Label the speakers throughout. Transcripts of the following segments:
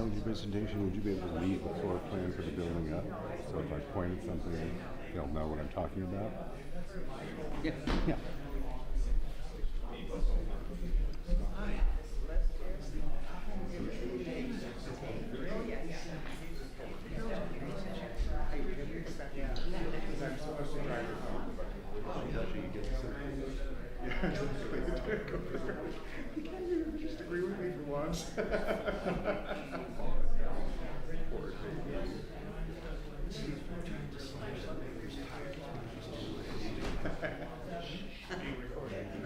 Speaker 1: done with your presentation, would you be able to leave the floor plan for the building up? So if I point at something, they'll know what I'm talking about?
Speaker 2: Yeah.
Speaker 1: Yeah.
Speaker 3: You can't even just agree with me for once. Poor baby.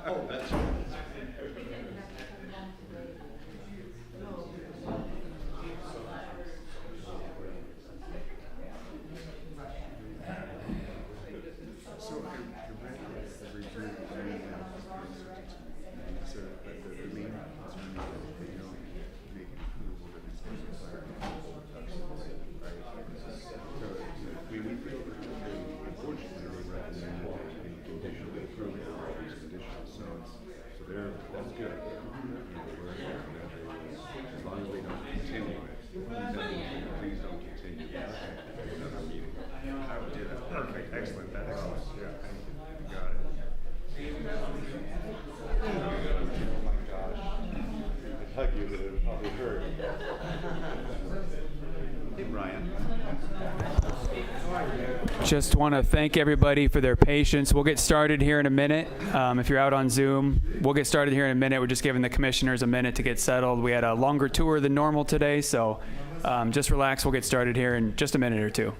Speaker 3: Oh, that's right. So I read the review of the main so but the main concern is that they don't make an approval that it's going to require right? So we feel that unfortunately they recommend that they conditionally approve all these conditions. So that's good. As long as they don't continue it, please don't continue it. Another meeting. I would do that. Perfect. Excellent. That's excellent. Yeah, thank you. You got it.
Speaker 1: Oh my gosh. I'd hug you, but it would probably hurt. Hey, Brian.
Speaker 4: Just want to thank everybody for their patience. We'll get started here in a minute. If you're out on Zoom, we'll get started here in a minute. We're just giving the commissioners a minute to get settled. We had a longer tour than normal today, so just relax. We'll get started here in just a minute or two.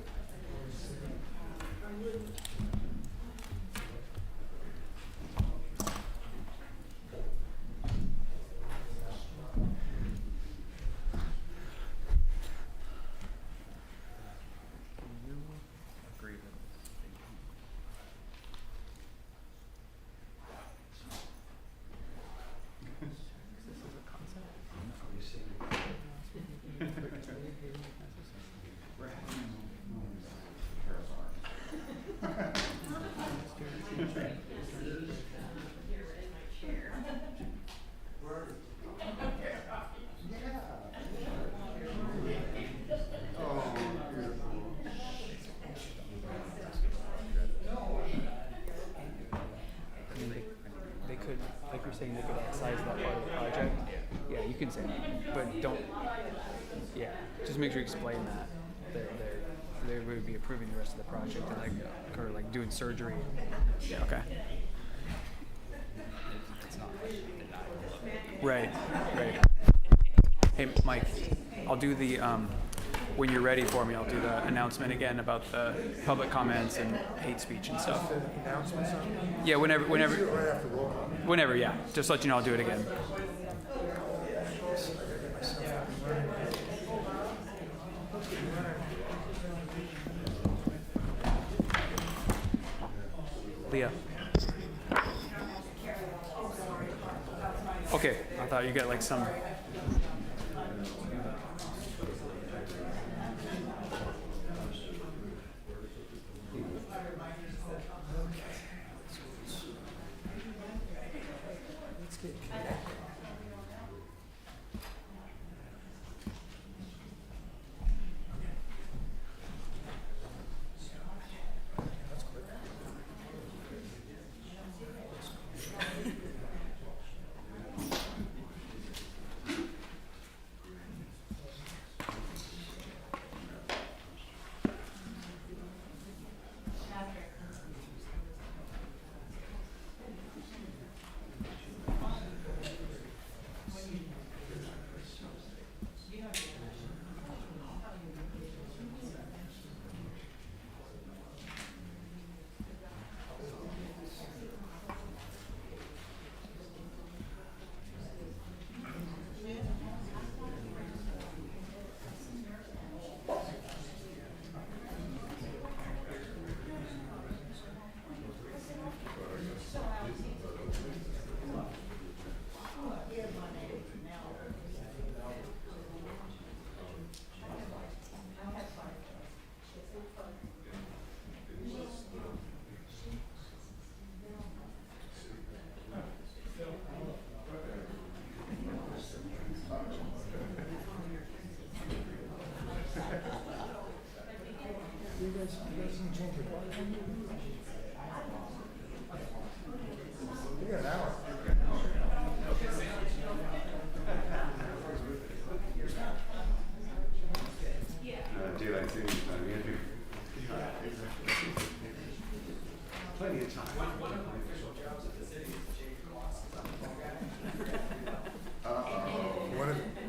Speaker 4: They could, like you're saying, they could excise that part of the project. Yeah, you can say that, but don't. Yeah, just make sure you explain that. They would be approving the rest of the project and like doing surgery. Yeah. Okay. Right. Hey, Mike, I'll do the when you're ready for me. I'll do the announcement again about the public comments and hate speech and stuff.
Speaker 3: Announcements?
Speaker 4: Yeah, whenever.
Speaker 3: Right after roll call.
Speaker 4: Whenever, yeah. Just let you know I'll do it again. Leah. Okay, I thought you got like some.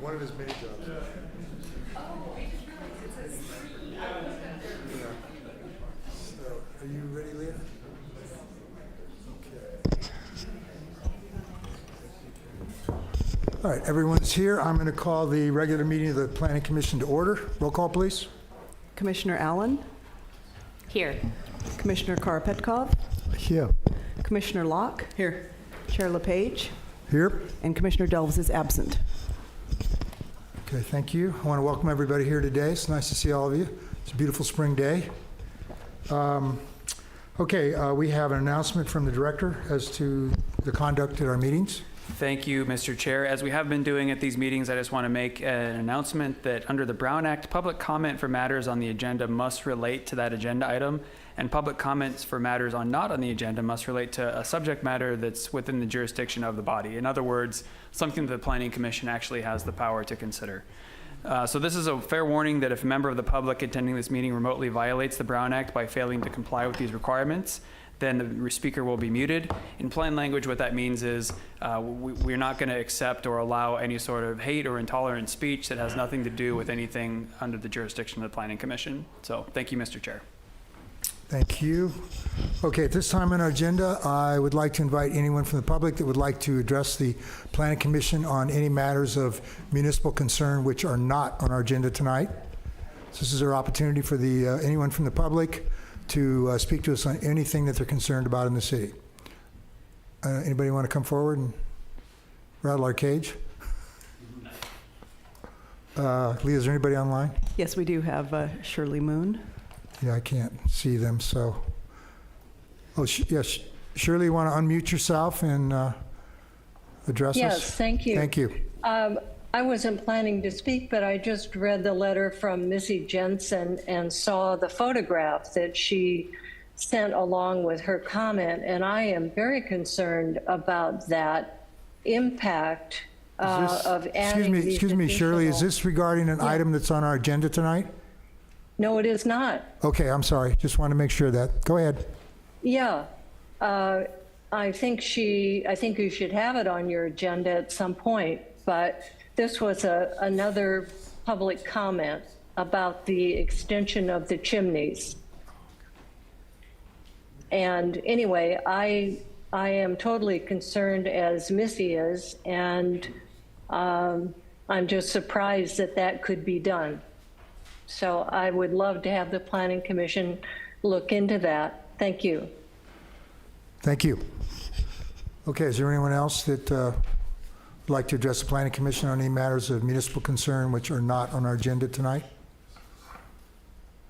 Speaker 2: One of his many jobs. Yeah. So, are you ready, Leah? Okay. All right, everyone's here. I'm going to call the regular meeting of the Planning Commission to order. Roll call, please.
Speaker 5: Commissioner Allen,
Speaker 6: Here.
Speaker 5: Commissioner Karpetkov,
Speaker 2: Here.
Speaker 5: Commissioner Locke,
Speaker 6: Here.
Speaker 5: Chair LePage,
Speaker 2: Here.
Speaker 5: and Commissioner Delves is absent.
Speaker 2: Okay, thank you. I want to welcome everybody here today. It's nice to see all of you. It's a beautiful spring day. We have an announcement from the director as to the conduct at our meetings.
Speaker 4: Thank you, Mr. Chair. As we have been doing at these meetings, I just want to make an announcement that under the Brown Act, public comment for matters on the agenda must relate to that agenda item, and public comments for matters not on the agenda must relate to a subject matter that's within the jurisdiction of the body. In other words, something that the Planning Commission actually has the power to consider. So this is a fair warning that if a member of the public attending this meeting remotely violates the Brown Act by failing to comply with these requirements, then the speaker will be muted. In plain language, what that means is we're not going to accept or allow any sort of hate or intolerant speech that has nothing to do with anything under the jurisdiction of the Planning Commission. So thank you, Mr. Chair.
Speaker 2: Thank you. Okay, at this time on our agenda, I would like to invite anyone from the public that would like to address the Planning Commission on any matters of municipal concern which are not on our agenda tonight. So this is our opportunity for anyone from the public to speak to us on anything that they're concerned about in the city. Anybody want to come forward and rattle our cage? Leah, is there anybody online?
Speaker 5: Yes, we do have Shirley Moon.
Speaker 2: Yeah, I can't see them, so. Oh, yes, Shirley, you want to unmute yourself and address us?
Speaker 7: Yes, thank you.
Speaker 2: Thank you.
Speaker 7: I wasn't planning to speak, but I just read the letter from Missy Jensen and saw the photograph that she sent along with her comment, and I am very concerned about that impact of adding these
Speaker 2: Excuse me, Shirley, is
Speaker 7: additional-
Speaker 2: this regarding an item that's on our agenda tonight?
Speaker 7: No, it is not.
Speaker 2: Okay, I'm sorry, just want to make sure of that. Go ahead.
Speaker 7: Yeah. I think you should have it on your agenda at some point, but this was another public comment about the extension of the chimneys. And anyway, I am totally concerned as Missy is, and I'm just surprised that that could be done. So I would love to have the Planning Commission look into that. Thank you.
Speaker 2: Thank you. Okay, is there anyone else that would like to address the Planning Commission on any matters of municipal concern which are not on our agenda tonight?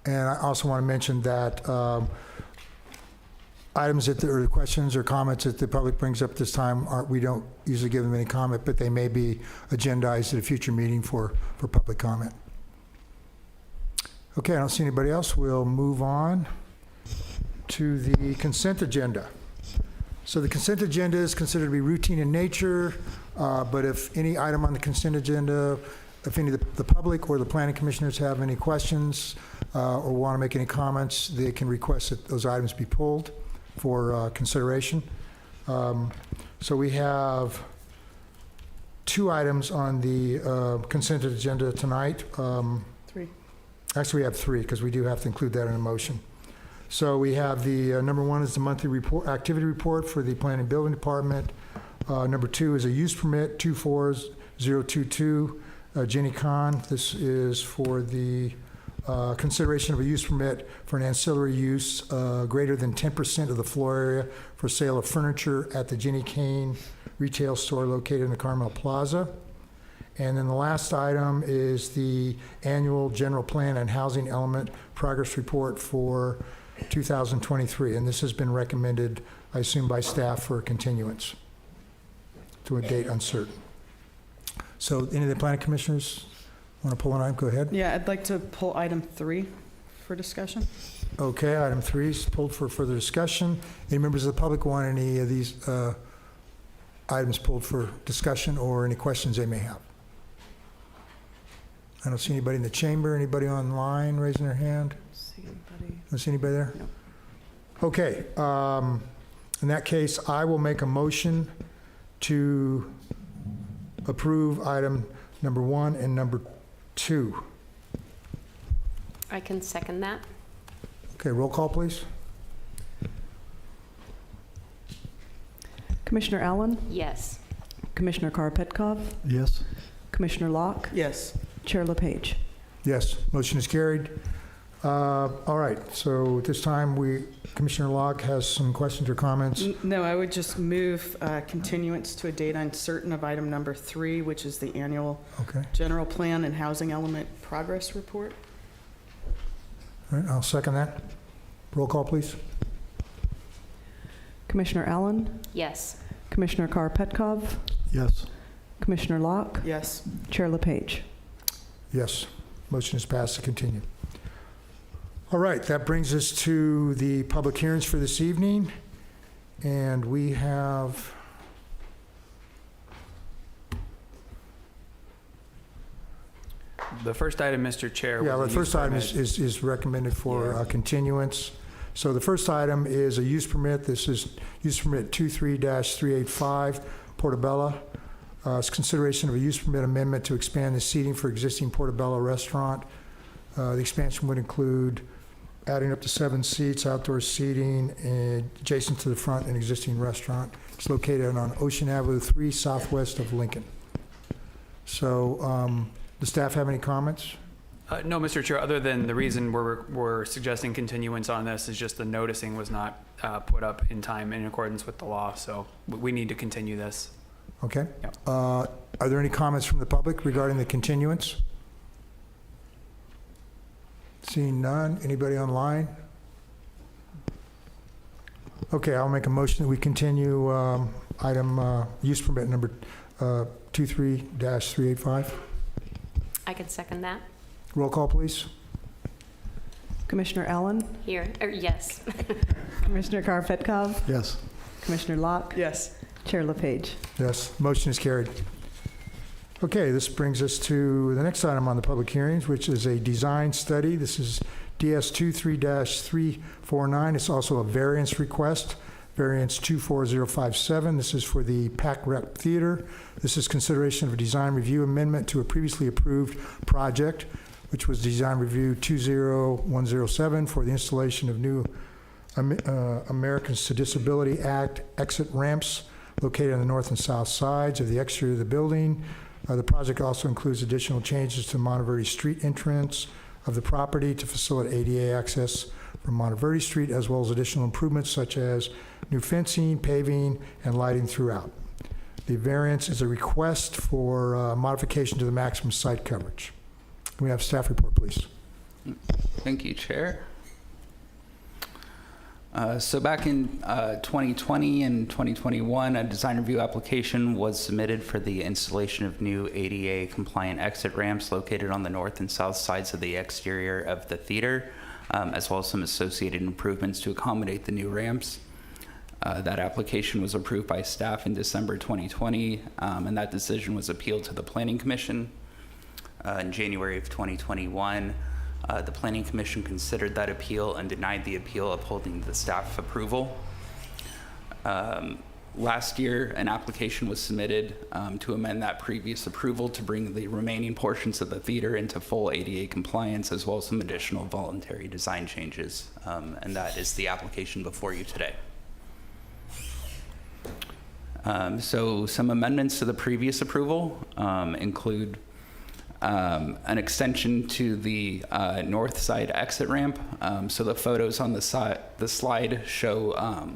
Speaker 2: And I also want to mention that items that there are questions or comments that the public brings up this time, we don't usually give them any comment, but they may be agendized at a future meeting for public comment. Okay, I don't see anybody else. We'll move on to the consent agenda. So the consent agenda is considered to be routine in nature, but if any item on the consent agenda, if any of the public or the planning commissioners have any questions or want to make any comments, they can request that those items be pulled for consideration. So we have two items on the consent agenda tonight.
Speaker 5: Three.
Speaker 2: Actually, we have three because we do have to include that in a motion. So we have the number one is the monthly report, activity report for the Planning and Building Department. Number two is a use permit 24022, Jenny Kahn. This is for the consideration of a use permit for an ancillary use greater than 10% of the floor area for sale of furniture at the Jenny Kahn retail store located in the Carmel Plaza. And then the last item is the annual general plan and housing element progress report for 2023. And this has been recommended, I assume, by staff for continuance to a date uncertain. So any of the planning commissioners want to pull an item? Go ahead.
Speaker 5: Yeah, I'd like to pull item 3 for discussion.
Speaker 2: Okay, item 3 is pulled for further discussion. Any members of the public want any of these items pulled for discussion or any questions they may have? I don't see anybody in the chamber. Anybody online raising their hand?
Speaker 5: See anybody?
Speaker 2: Don't see anybody there?
Speaker 5: No.
Speaker 2: Okay, in that case, I will make a motion to approve item number 1 and number 2.
Speaker 6: I can second that.
Speaker 2: Okay, roll call, please.
Speaker 5: Commissioner Allen,
Speaker 6: Yes.
Speaker 5: Commissioner Karpetkov,
Speaker 8: Yes.
Speaker 5: Commissioner Locke,
Speaker 4: Yes.
Speaker 5: Chair LePage.
Speaker 2: Yes, motion is carried. All right, so at this time, Commissioner Locke has some questions or comments.
Speaker 5: No, I would just move continuance to a date uncertain of item number 3, which is the annual
Speaker 2: Okay,
Speaker 5: general plan and housing element progress report.
Speaker 2: all right, I'll second that. Roll call, please.
Speaker 5: Commissioner Allen,
Speaker 6: Yes.
Speaker 5: Commissioner Karpetkov,
Speaker 8: Yes.
Speaker 5: Commissioner Locke,
Speaker 4: Yes.
Speaker 5: Chair LePage.
Speaker 2: Yes, motion is passed to continue. All right, that brings us to the public hearings for this evening. And we have
Speaker 4: The first item, Mr. Chair.
Speaker 2: yeah,
Speaker 4: was
Speaker 2: the
Speaker 4: a use
Speaker 2: first item
Speaker 4: permit.
Speaker 2: is recommended for
Speaker 4: Yeah.
Speaker 2: continuance. So the first item is a use permit. This is use permit 23-385, Portobello. It's consideration of a use permit amendment to expand the seating for existing Portobello restaurant. The expansion would include adding up to 7 seats, outdoor seating, and adjacent to the front an existing restaurant. It's located on Ocean Avenue 3, southwest of Lincoln. So, does staff have any comments?
Speaker 4: No, Mr. Chair, other than the reason we're suggesting continuance on this is just the noticing was not put up in time in accordance with the law, so we need to continue this.
Speaker 2: Okay.
Speaker 4: Yep.
Speaker 2: Are there any comments from the public regarding the continuance? Seeing none. Anybody online? Okay, I'll make a motion that we continue item use permit number 23-385.
Speaker 6: I can second that.
Speaker 2: Roll call, please.
Speaker 5: Commissioner Allen,
Speaker 6: Here, yes.
Speaker 5: Commissioner Karpetkov,
Speaker 8: Yes.
Speaker 5: Commissioner Locke,
Speaker 4: Yes.
Speaker 5: Chair LePage.
Speaker 2: Yes, motion is carried. Okay, this brings us to the next item on the public hearings, which is a design study. This is DS 23-349. It's also a variance request, variance 24057. This is for the Pac Rec Theater. This is consideration of a design review amendment to a previously approved project, which was design review 20107 for the installation of new Americans to Disability Act exit ramps located on the north and south sides of the exterior of the building. The project also includes additional changes to Monteverdi Street entrance of the property to facilitate ADA access from Monteverdi Street, as well as additional improvements such as new fencing, paving, and lighting throughout. The variance is a request for modification to the maximum site coverage. Can we have staff report, please?
Speaker 9: Thank you, Chair. So back in 2020 and 2021, a design review application was submitted for the installation of new ADA compliant exit ramps located on the north and south sides of the exterior of the theater, as well as some associated improvements to accommodate the new ramps. That application was approved by staff in December 2020, and that decision was appealed to the Planning Commission. In January of 2021, the Planning Commission considered that appeal and denied the appeal, upholding the staff approval. Last year, an application was submitted to amend that previous approval to bring the remaining portions of the theater into full ADA compliance, as well as some additional voluntary design changes. And that is the application before you today. So some amendments to the previous approval include an extension to the north side exit ramp. So the photos on the slide show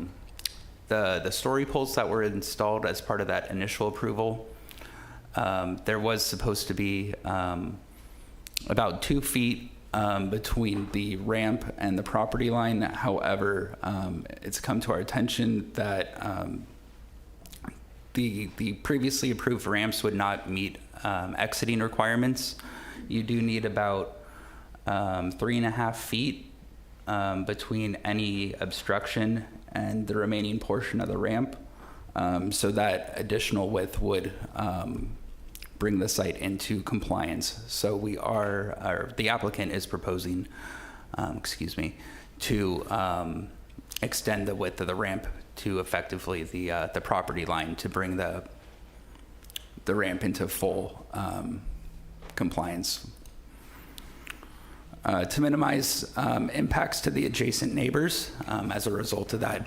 Speaker 9: the story poles that were installed as part of that initial approval. There was supposed to be about 2 feet between the ramp and the property line. However, it's come to our attention that the previously approved ramps would not meet exiting requirements. You do need about 3.5 feet between any obstruction and the remaining portion of the ramp. So that additional width would bring the site into compliance. So the applicant is proposing, to extend the width of the ramp to effectively the property line to bring the ramp into full compliance. To minimize impacts to the adjacent neighbors as a result of that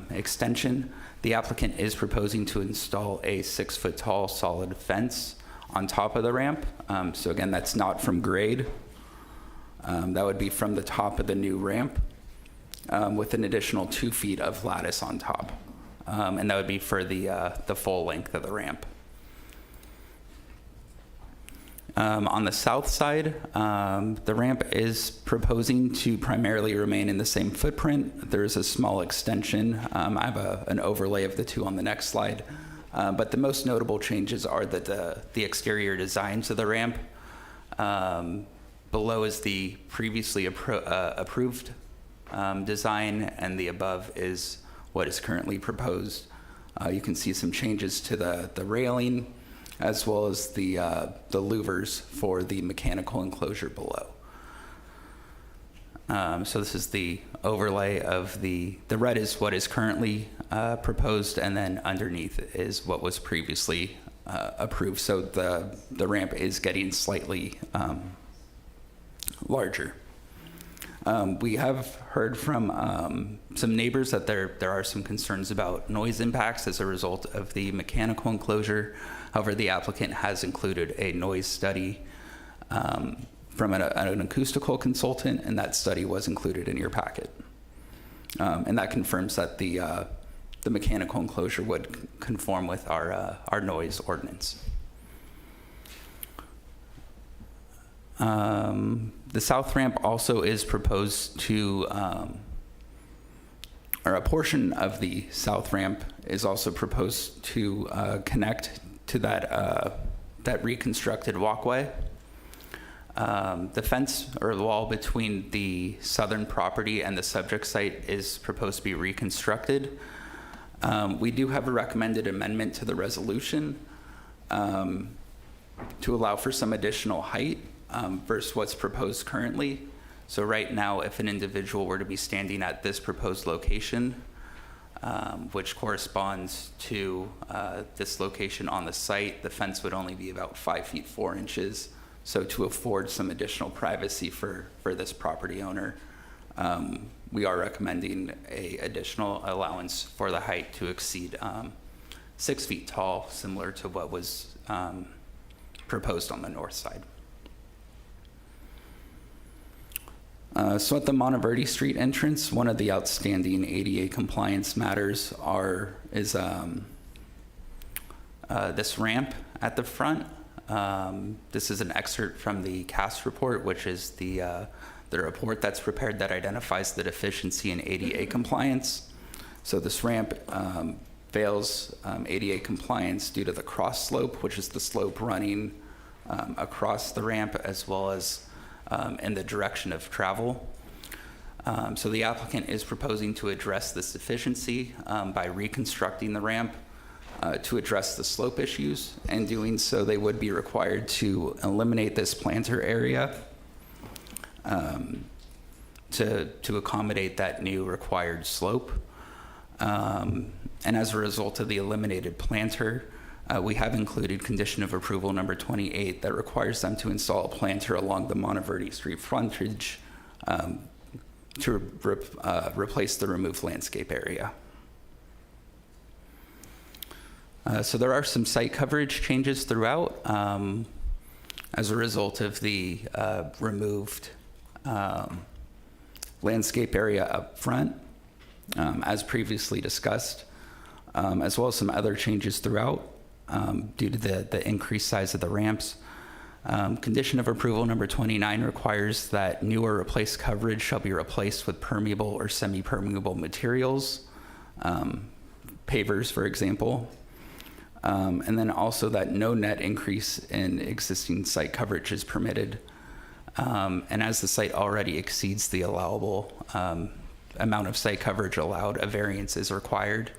Speaker 9: extension, the applicant is proposing to install a 6-foot tall solid fence on top of the ramp. So again, that's not from grade. That would be from the top of the new ramp with an additional 2 feet of lattice on top. And that would be for the full length of the ramp. On the south side, the ramp is proposing to primarily remain in the same footprint. There is a small extension. I have an overlay of the two on the next slide. But the most notable changes are that the exterior designs of the ramp. Below is the previously approved design, and the above is what is currently proposed. You can see some changes to the railing, as well as the louvers for the mechanical enclosure below. So this is the overlay of the red is what is currently proposed, and then underneath is what was previously approved. So the ramp is getting slightly larger. We have heard from some neighbors that there are some concerns about noise impacts as a result of the mechanical enclosure. However, the applicant has included a noise study from an acoustical consultant, and that study was included in your packet. And that confirms that the mechanical enclosure would conform with our noise ordinance. The south ramp also is proposed to, or a portion of the south ramp is also proposed to connect to that reconstructed walkway. The fence or the wall between the southern property and the subject site is proposed to be reconstructed. We do have a recommended amendment to the resolution to allow for some additional height versus what's proposed currently. So right now, if an individual were to be standing at this proposed location, which corresponds to this location on the site, the fence would only be about 5 feet 4 inches. So to afford some additional privacy for this property owner, we are recommending a additional allowance for the height to exceed 6 feet tall, similar to what was proposed on the north side. So at the Monteverde Street entrance, one of the outstanding ADA compliance matters is this ramp at the front. This is an excerpt from the CAS report, which is the report that's prepared that identifies the deficiency in ADA compliance. So this ramp fails ADA compliance due to the cross slope, which is the slope running across the ramp as well as in the direction of travel. So the applicant is proposing to address this deficiency by reconstructing the ramp to address the slope issues. And doing so, they would be required to eliminate this planter area to accommodate that new required slope. And as a result of the eliminated planter, we have included condition of approval number 28 that requires them to install a planter along the Monteverde Street frontage to replace the removed landscape area. So there are some site coverage changes throughout as a result of the removed landscape area up front, as previously discussed, as well as some other changes throughout. Due to the increased size of the ramps. Condition of approval number 29 requires that new or replaced coverage shall be replaced with permeable or semi-permeable materials, pavers, for example. And then also that no net increase in existing site coverage is permitted. And as the site already exceeds the allowable amount of site coverage allowed, a variance is required.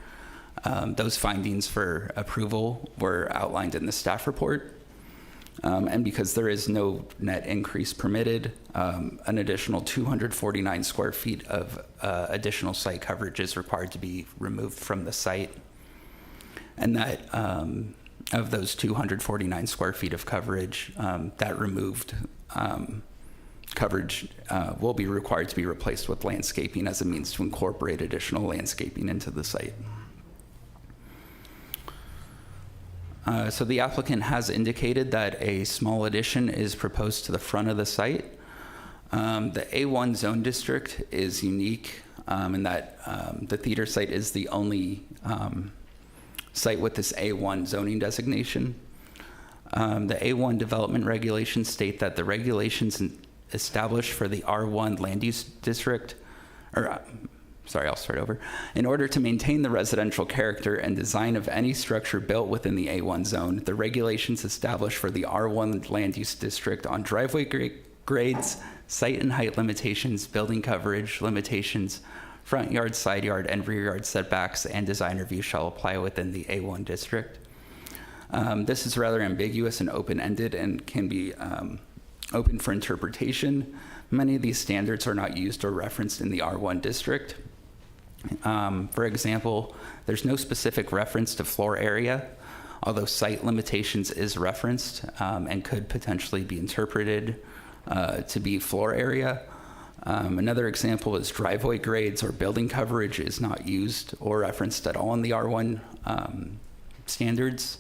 Speaker 9: Those findings for approval were outlined in the staff report. And because there is no net increase permitted, an additional 249 square feet of additional site coverage is required to be removed from the site. And that of those 249 square feet of coverage, that removed coverage will be required to be replaced with landscaping as a means to incorporate additional landscaping into the site. So the applicant has indicated that a small addition is proposed to the front of the site. The A1 zone district is unique in that the theater site is the only site with this A1 zoning designation. The A1 development regulations state that the regulations established for the R1 land use district, I'll start over. In order to maintain the residential character and design of any structure built within the A1 zone, the regulations established for the R1 land use district on driveway grades, site and height limitations, building coverage limitations, front yard, side yard, and rear yard setbacks, and design review shall apply within the A1 district. This is rather ambiguous and open-ended and can be open for interpretation. Many of these standards are not used or referenced in the R1 district. For example, there's no specific reference to floor area, although site limitations is referenced and could potentially be interpreted to be floor area. Another example is driveway grades or building coverage is not used or referenced at all in the R1 standards.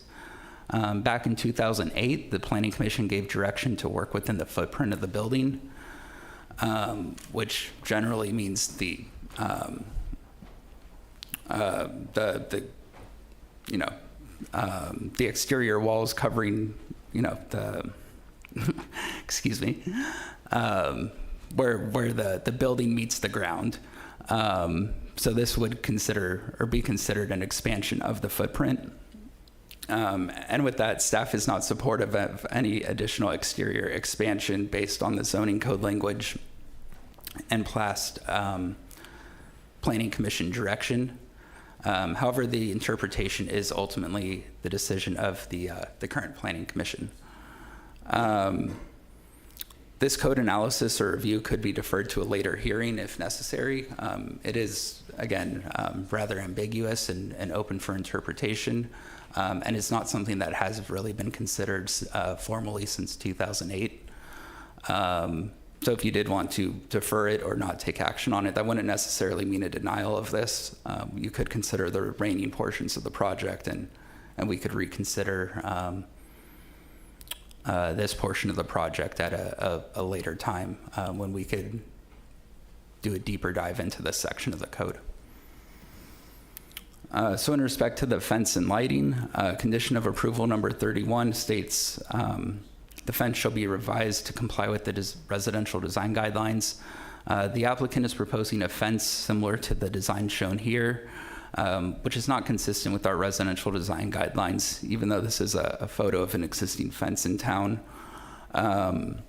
Speaker 9: Back in 2008, the Planning Commission gave direction to work within the footprint of the building, which generally means the exterior walls covering, the excuse me, where the building meets the ground. So this would be considered an expansion of the footprint. And with that, staff is not supportive of any additional exterior expansion based on the zoning code language and past Planning Commission direction. However, the interpretation is ultimately the decision of the current Planning Commission. This code analysis or review could be deferred to a later hearing if necessary. It is, again, rather ambiguous and open for interpretation, and it's not something that has really been considered formally since 2008. So if you did want to defer it or not take action on it, that wouldn't necessarily mean a denial of this. You could consider the remaining portions of the project, and we could reconsider this portion of the project at a later time when we could do a deeper dive into this section of the code. So in respect to the fence and lighting, condition of approval number 31 states the fence shall be revised to comply with the residential design guidelines. The applicant is proposing a fence similar to the design shown here, which is not consistent with our residential design guidelines, even though this is a photo of an existing fence in town. The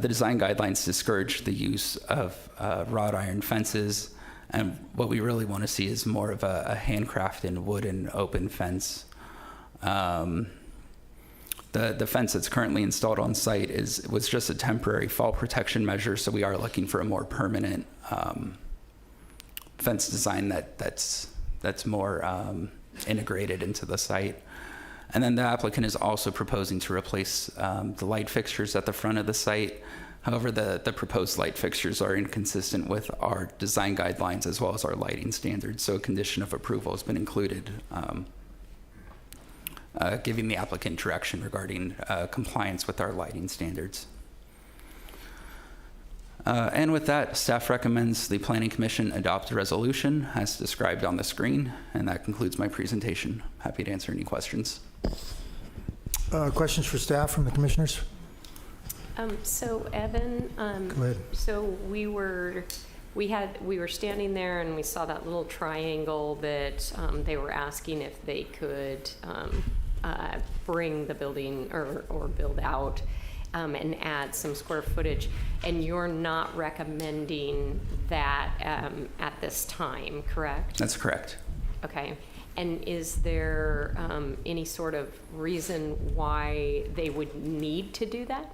Speaker 9: design guidelines discourage the use of wrought iron fences, and what we really want to see is more of a handcrafted wooden open fence. The fence that's currently installed on site was just a temporary fall protection measure, so we are looking for a more permanent fence design that's more integrated into the site. And then the applicant is also proposing to replace the light fixtures at the front of the site. However, the proposed light fixtures are inconsistent with our design guidelines as well as our lighting standards, so a condition of approval has been included, giving the applicant direction regarding compliance with our lighting standards. And with that, staff recommends the Planning Commission adopt a resolution as described on the screen, and that concludes my presentation. Happy to answer any questions.
Speaker 2: Questions for staff from the commissioners?
Speaker 6: So Evan,
Speaker 2: Go ahead.
Speaker 6: so we were standing there and we saw that little triangle that they were asking if they could bring the building or build out and add some square footage, and you're not recommending that at this time, correct?
Speaker 9: That's correct.
Speaker 6: Okay. And is there any sort of reason why they would need to do that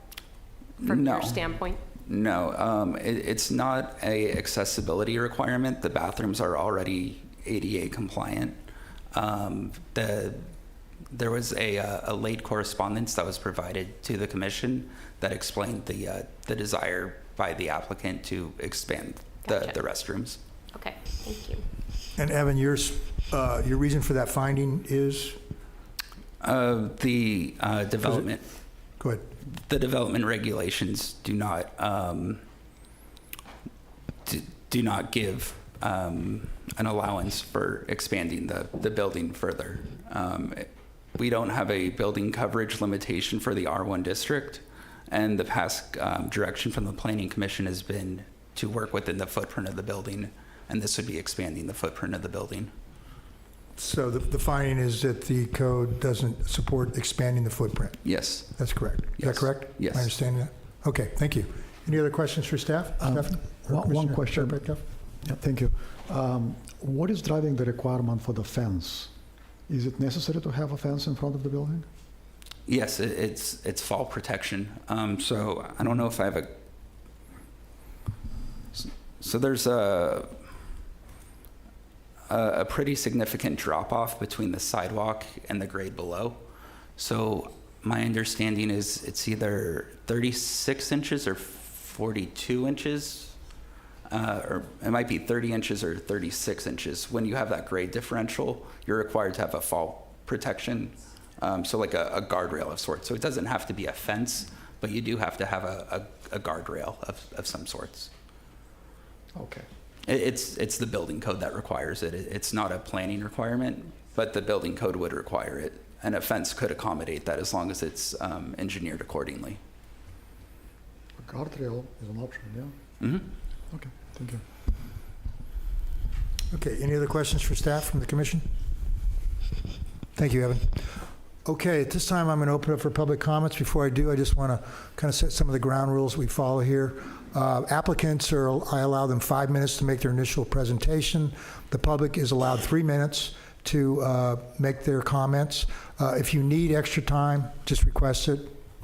Speaker 6: from
Speaker 9: No.
Speaker 6: your standpoint?
Speaker 9: No, it's not a accessibility requirement. The bathrooms are already ADA compliant. There was a late correspondence that was provided to the commission that explained the desire by the applicant to expand
Speaker 6: Gotcha.
Speaker 9: the restrooms.
Speaker 6: Okay, thank you.
Speaker 2: And Evan, your reason for that finding is?
Speaker 9: The development.
Speaker 2: Go ahead.
Speaker 9: The development regulations do not do not give an allowance for expanding the building further. We don't have a building coverage limitation for the R1 district, and the past direction from the Planning Commission has been to work within the footprint of the building, and this would be expanding the footprint of the building.
Speaker 2: So the finding is that the code doesn't support expanding the footprint.
Speaker 9: Yes.
Speaker 2: That's correct. Is that
Speaker 9: Yes.
Speaker 2: correct?
Speaker 9: Yes.
Speaker 2: I understand that. Okay, thank you. Any other questions for staff? Stephanie? Or
Speaker 8: One
Speaker 2: Commissioner
Speaker 8: question.
Speaker 2: Petkoff?
Speaker 8: Yeah, thank you. What is driving the requirement for the fence? Is it necessary to have a fence in front of the building?
Speaker 9: Yes, it's fall protection. So I don't know if I have a. So there's a pretty significant drop off between the sidewalk and the grade below. So my understanding is it's either 36 inches or 42 inches, or it might be 30 inches or 36 inches. When you have that grade differential, you're required to have a fall protection, so like a guardrail of sorts. So it doesn't have to be a fence, but you do have to have a guardrail of some sorts.
Speaker 8: Okay.
Speaker 9: It's the building code that requires it. It's not a planning requirement, but the building code would require it. And a fence could accommodate that as long as it's engineered accordingly.
Speaker 8: A guardrail is an option, yeah?
Speaker 9: Mm-hmm.
Speaker 8: Okay, thank you.
Speaker 2: Okay, any other questions for staff from the commission? Thank you, Evan. Okay, at this time, I'm going to open up for public comments. Before I do, I just want to kind of set some of the ground rules we follow here. Applicants I allow them 5 minutes to make their initial presentation. The public is allowed 3 minutes to make their comments. If you need extra time, just request it.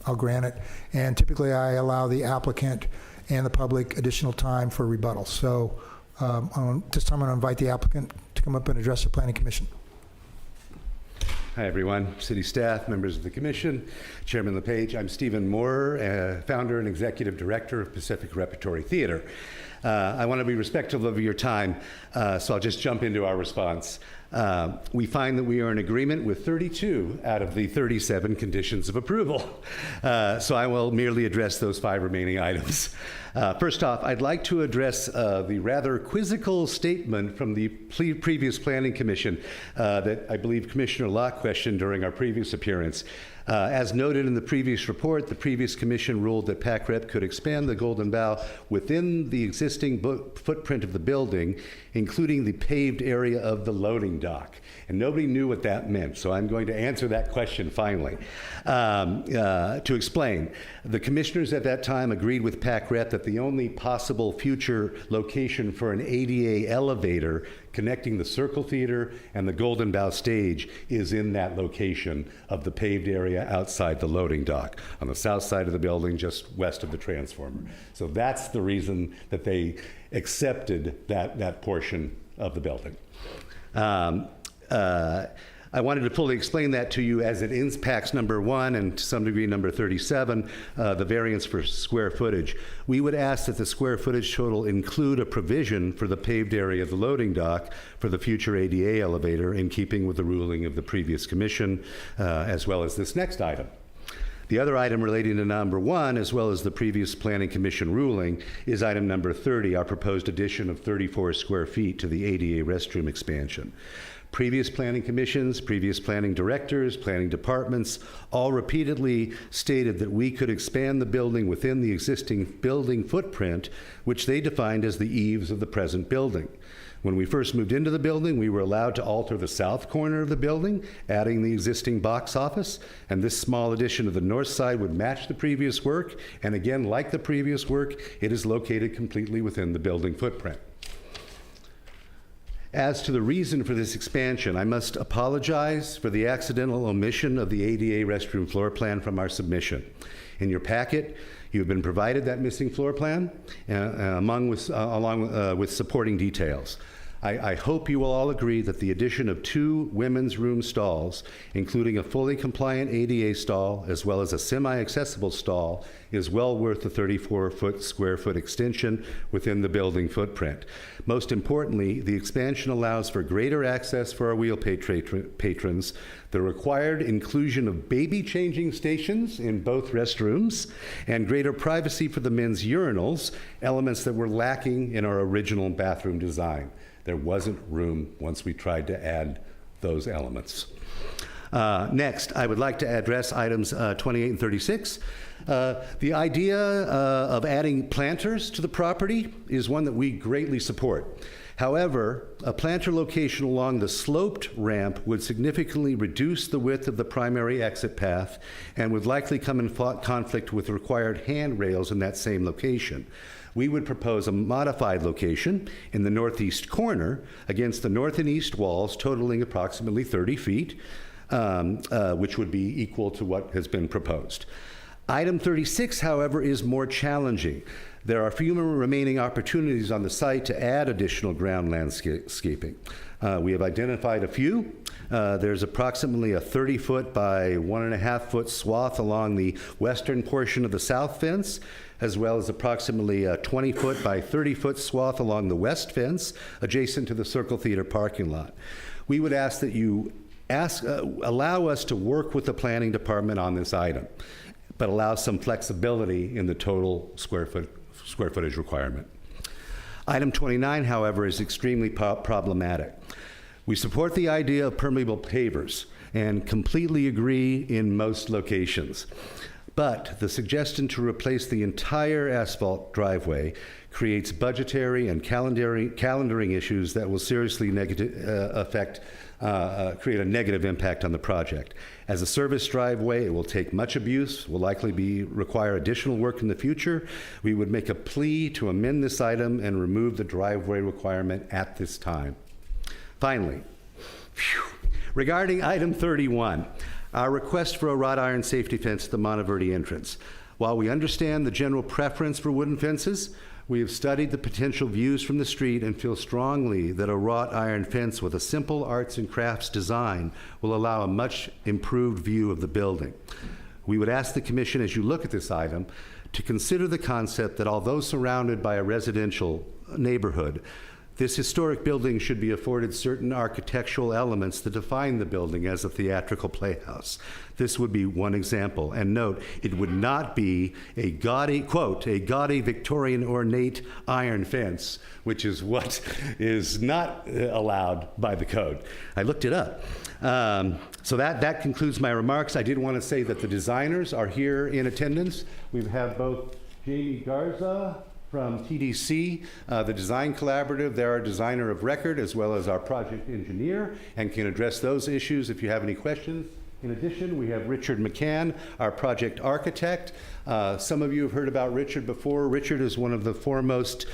Speaker 2: I'll grant it. And typically, I allow the applicant and the public additional time for rebuttal. So this time, I'm going to invite the applicant to come up and address the Planning Commission.
Speaker 1: Hi, everyone. City staff, members of the commission, Chairman LePage. I'm Stephen Moore, founder and executive director of Pacific Repertory Theater. I want to be respectful of your time, so I'll just jump into our response. We find that we are in agreement with 32 out of the 37 conditions of approval. So I will merely address those 5 remaining items. First off, I'd like to address the rather quizzical statement from the previous Planning Commission that I believe Commissioner Locke questioned during our previous appearance. As noted in the previous report, the previous commission ruled that PACREP could expand the Golden Bough within the existing footprint of the building, including the paved area of the loading dock. And nobody knew what that meant, so I'm going to answer that question finally. To explain, the commissioners at that time agreed with PACREP that the only possible future location for an ADA elevator connecting the Circle Theater and the Golden Bough stage is in that location of the paved area outside the loading dock on the south side of the building, just west of the transformer. So that's the reason that they accepted that portion of the building. I wanted to fully explain that to you as it impacts number 1 and to some degree number 37, the variance for square footage. We would ask that the square footage total include a provision for the paved area of the loading dock for the future ADA elevator in keeping with the ruling of the previous commission, as well as this next item. The other item relating to number 1, as well as the previous Planning Commission ruling, is item number 30, our proposed addition of 34 square feet to the ADA restroom expansion. Previous planning commissions, previous planning directors, planning departments all repeatedly stated that we could expand the building within the existing building footprint, which they defined as the eaves of the present building. When we first moved into the building, we were allowed to alter the south corner of the building, adding the existing box office, and this small addition to the north side would match the previous work, and again, like the previous work, it is located completely within the building footprint. As to the reason for this expansion, I must apologize for the accidental omission of the ADA restroom floor plan from our submission. In your packet, you have been provided that missing floor plan along with supporting details. I hope you will all agree that the addition of 2 women's room stalls, including a fully compliant ADA stall as well as a semi-accessible stall, is well worth the 34 square foot extension within the building footprint. Most importantly, the expansion allows for greater access for our wheel patrons, the required inclusion of baby changing stations in both restrooms, and greater privacy for the men's urinals, elements that were lacking in our original bathroom design. There wasn't room once we tried to add those elements. Next, I would like to address items 28 and 36. The idea of adding planters to the property is one that we greatly support. However, a planter location along the sloped ramp would significantly reduce the width of the primary exit path and would likely come in conflict with required handrails in that same location. We would propose a modified location in the northeast corner against the north and east walls, totaling approximately 30 feet, which would be equal to what has been proposed. Item 36, however, is more challenging. There are few remaining opportunities on the site to add additional ground landscaping. We have identified a few. There's approximately a 30-foot by 1.5-foot swath along the western portion of the south fence, as well as approximately a 20-foot by 30-foot swath along the west fence adjacent to the Circle Theater parking lot. We would ask that you allow us to work with the planning department on this item, but allow some flexibility in the total square footage requirement. Item 29, however, is extremely problematic. We support the idea of permeable pavers and completely agree in most locations. But the suggestion to replace the entire asphalt driveway creates budgetary and calendaring issues that will seriously create a negative impact on the project. As a service driveway, it will take much abuse, will likely require additional work in the future. We would make a plea to amend this item and remove the driveway requirement at this time. Finally, regarding item 31, our request for a wrought iron safety fence at the Monteverdi entrance. While we understand the general preference for wooden fences, we have studied the potential views from the street and feel strongly that a wrought iron fence with a simple arts and crafts design will allow a much improved view of the building. We would ask the Commission, as you look at this item, to consider the concept that although surrounded by a residential neighborhood, this historic building should be afforded certain architectural elements that define the building as a theatrical playhouse. This would be one example. And note, it would not be a gaudy, quote, a gaudy Victorian ornate iron fence, which is what is not allowed by the code. I looked it up. So that concludes my remarks. I did want to say that the designers are here in attendance. We have both Jamie Garza from TDC, the Design Collaborative. They're our designer of record as well as our project engineer and can address those issues if you have any questions. In addition, we have Richard McCann, our project architect. Some of you have heard about Richard before. Richard is one of the foremost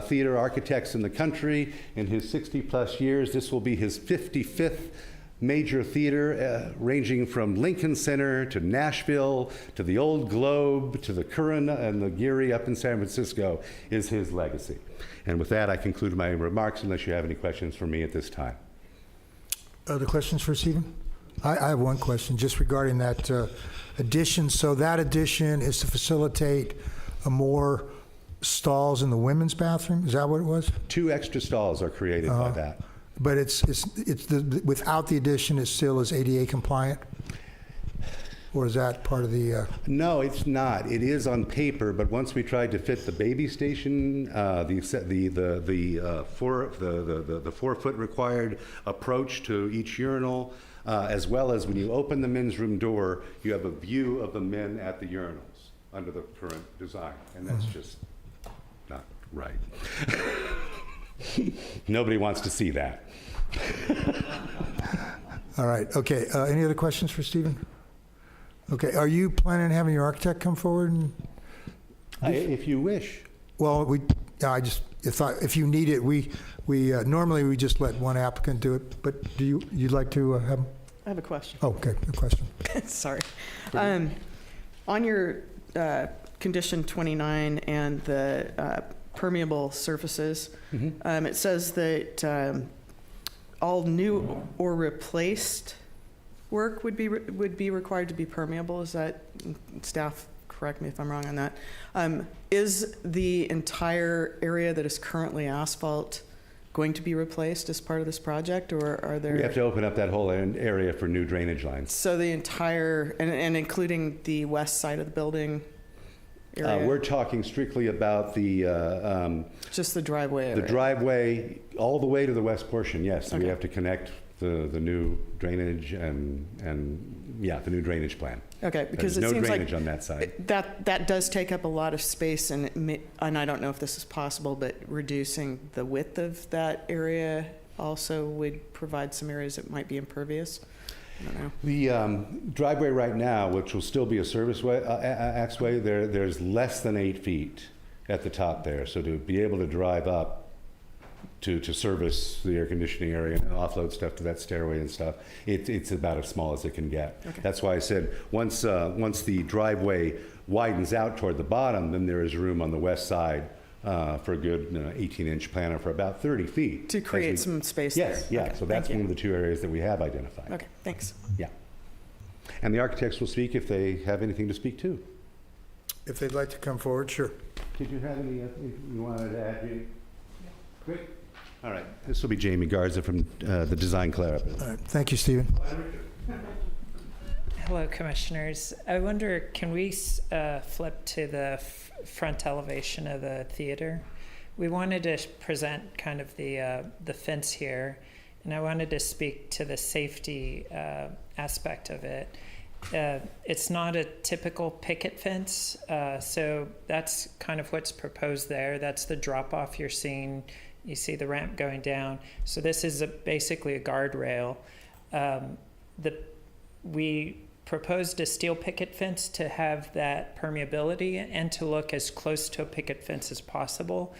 Speaker 1: theater architects in the country. In his 60-plus years, this will be his 55th major theater, ranging from Lincoln Center to Nashville to the Old Globe to the Curran and the Geary up in San Francisco is his legacy. And with that, I conclude my remarks unless you have any questions for me at this time.
Speaker 2: Other questions for Stephen? I have one question just regarding that addition. So that addition is to facilitate more stalls in the women's bathroom? Is that what it was? 2
Speaker 1: extra stalls are created by that.
Speaker 2: But without the addition, it still is ADA compliant? Or is that part of the?
Speaker 1: No, it's not. It is on paper, but once we tried to fit the baby station, the 4-foot required approach to each urinal, as well as when you open the men's room door, you have a view of the men at the urinals under the current design, and that's just not right. Nobody wants to see that.
Speaker 2: All right. Okay. Any other questions for Stephen? Okay. Are you planning on having your architect come forward?
Speaker 1: If you wish.
Speaker 2: Well, I just thought if you need it, we Normally, we just let one applicant do it, but you'd like to have?
Speaker 5: I have a question.
Speaker 2: Oh, okay, a question.
Speaker 5: Sorry. On your condition 29 and the permeable surfaces, it says that all new or replaced work would be required to be permeable. Is that, staff, correct me if I'm wrong on that. Is the entire area that is currently asphalt going to be replaced as part of this project, or are there?
Speaker 1: We have to open up that whole area for new drainage lines.
Speaker 5: So the entire, and including the west side of the building area?
Speaker 1: We're talking strictly about the
Speaker 5: Just the driveway area?
Speaker 1: the driveway all the way to the west portion, yes.
Speaker 5: Okay.
Speaker 1: We have to connect the new drainage and the new drainage plan.
Speaker 5: Okay, because it
Speaker 1: There's no
Speaker 5: seems like
Speaker 1: drainage on that side.
Speaker 5: that does take up a lot of space, and I don't know if this is possible, but reducing the width of that area also would provide some areas that might be impervious. I don't know.
Speaker 1: The driveway right now, which will still be a service way, access way, there's less than 8 feet at the top there. So to be able to drive up to service the air conditioning area and offload stuff to that stairway and stuff, it's about as small as it can get.
Speaker 5: Okay.
Speaker 1: That's why I said once the driveway widens out toward the bottom, then there is room on the west side for a good 18-inch planter for about 30 feet.
Speaker 5: To create some space there?
Speaker 1: Yes, yeah.
Speaker 5: Okay,
Speaker 1: So that's
Speaker 5: thank
Speaker 1: one
Speaker 5: you.
Speaker 1: of the 2 areas that we have identified.
Speaker 5: Okay, thanks.
Speaker 1: Yeah. And the architects will speak if they have anything to speak to.
Speaker 2: If they'd like to come forward, sure.
Speaker 1: Did you have any you wanted to add, Jamie? Great. All right. This will be Jamie Garza from the Design Collaborative.
Speaker 2: All right, thank you, Stephen.
Speaker 10: Hello, Commissioners. I wonder, can we flip to the front elevation of the theater? We wanted to present kind of the fence here, and I wanted to speak to the safety aspect of it. It's not a typical picket fence, so that's kind of what's proposed there. That's the drop-off you're seeing. You see the ramp going down. So this is basically a guardrail. We proposed a steel picket fence to have that permeability and to look as close to a picket fence as possible.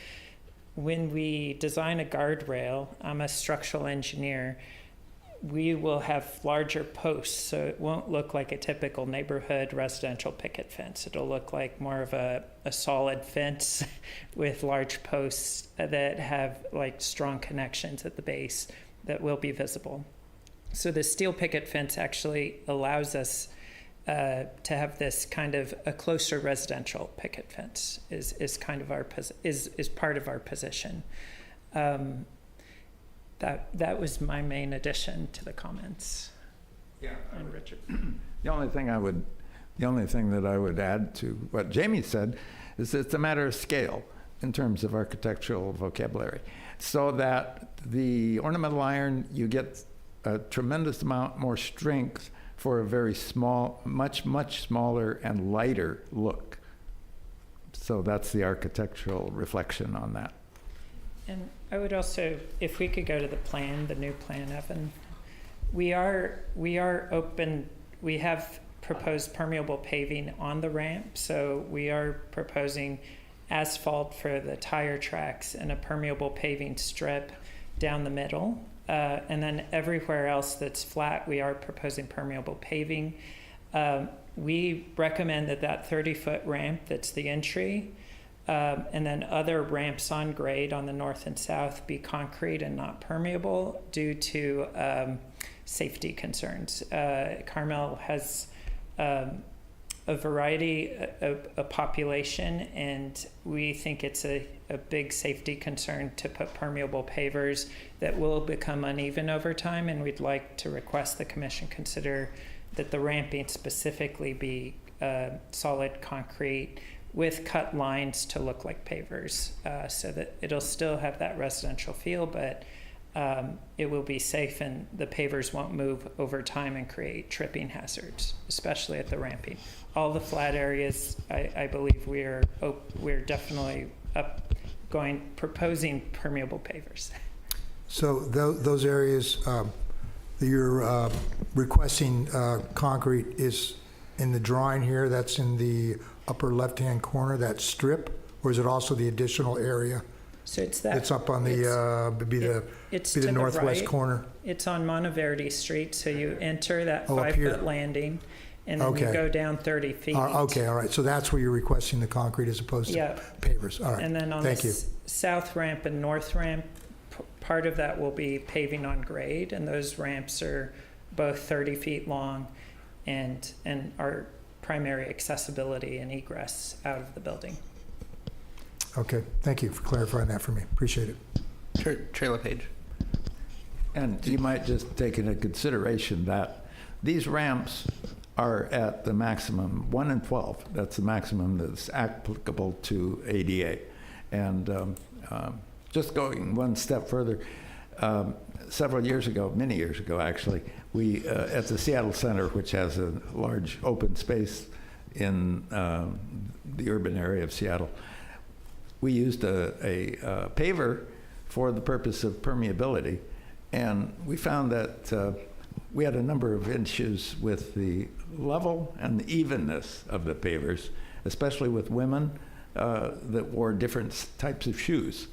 Speaker 10: When we design a guardrail, I'm a structural engineer, we will have larger posts, so it won't look like a typical neighborhood residential picket fence. It'll look like more of a solid fence with large posts that have like strong connections at the base that will be visible. So the steel picket fence actually allows us to have this kind of a closer residential picket fence is kind of our is part of our position. That was my main addition to the comments.
Speaker 11: Yeah.
Speaker 10: And Richard.
Speaker 11: The only thing that I would add to what Jamie said is it's a matter of scale in terms of architectural vocabulary. So that the ornamental iron, you get a tremendous amount more strength for a very small, much smaller and lighter look. So that's the architectural reflection on that.
Speaker 10: And I would also, if we could go to the plan, the new plan, Evan, we are open. We have proposed permeable paving on the ramp, so we are proposing asphalt for the tire tracks and a permeable paving strip down the middle. And then everywhere else that's flat, we are proposing permeable paving. We recommend that 30-foot ramp that's the entry, and then other ramps on grade on the north and south be concrete and not permeable due to safety concerns. Carmel has a variety of a population, and we think it's a big safety concern to put permeable pavers that will become uneven over time, and we'd like to request the Commission consider that the ramping specifically be solid concrete with cut lines to look like pavers, so that it'll still have that residential feel, but it will be safe and the pavers won't move over time and create tripping hazards, especially at the ramping. All the flat areas, I believe we're definitely proposing permeable pavers.
Speaker 2: So those areas that you're requesting concrete is in the drawing here, that's in the upper left-hand corner, that strip, or is it also the additional area
Speaker 10: So it's that.
Speaker 2: It's up on the,
Speaker 10: It's
Speaker 2: be
Speaker 10: to
Speaker 2: the
Speaker 10: the
Speaker 2: northwest
Speaker 10: right.
Speaker 2: corner.
Speaker 10: It's on Monteverde Street, so you enter that
Speaker 2: Oh, up here.
Speaker 10: 5-foot landing, and then you
Speaker 2: Okay.
Speaker 10: go down 30 feet.
Speaker 2: Okay, all right, so that's where you're requesting the concrete as opposed to
Speaker 10: Yeah.
Speaker 2: pavers, all right.
Speaker 10: And then on the
Speaker 2: Thank you.
Speaker 10: south ramp and north ramp, part of that will be paving on grade, and those ramps are both 30 feet long and are primary accessibility and egress out of the building.
Speaker 2: Okay, thank you for clarifying that for me, appreciate it.
Speaker 9: Chair LePage.
Speaker 11: And you might just take into consideration that these ramps are at the maximum, 1 in 12. That's the maximum that's applicable to ADA. And just going one step further, several years ago, many years ago actually, we, at the Seattle Center, which has a large open space in the urban area of Seattle, we used a paver for the purpose of permeability. And we found that we had a number of issues with the level and the evenness of the pavers, especially with women that wore different types of shoes.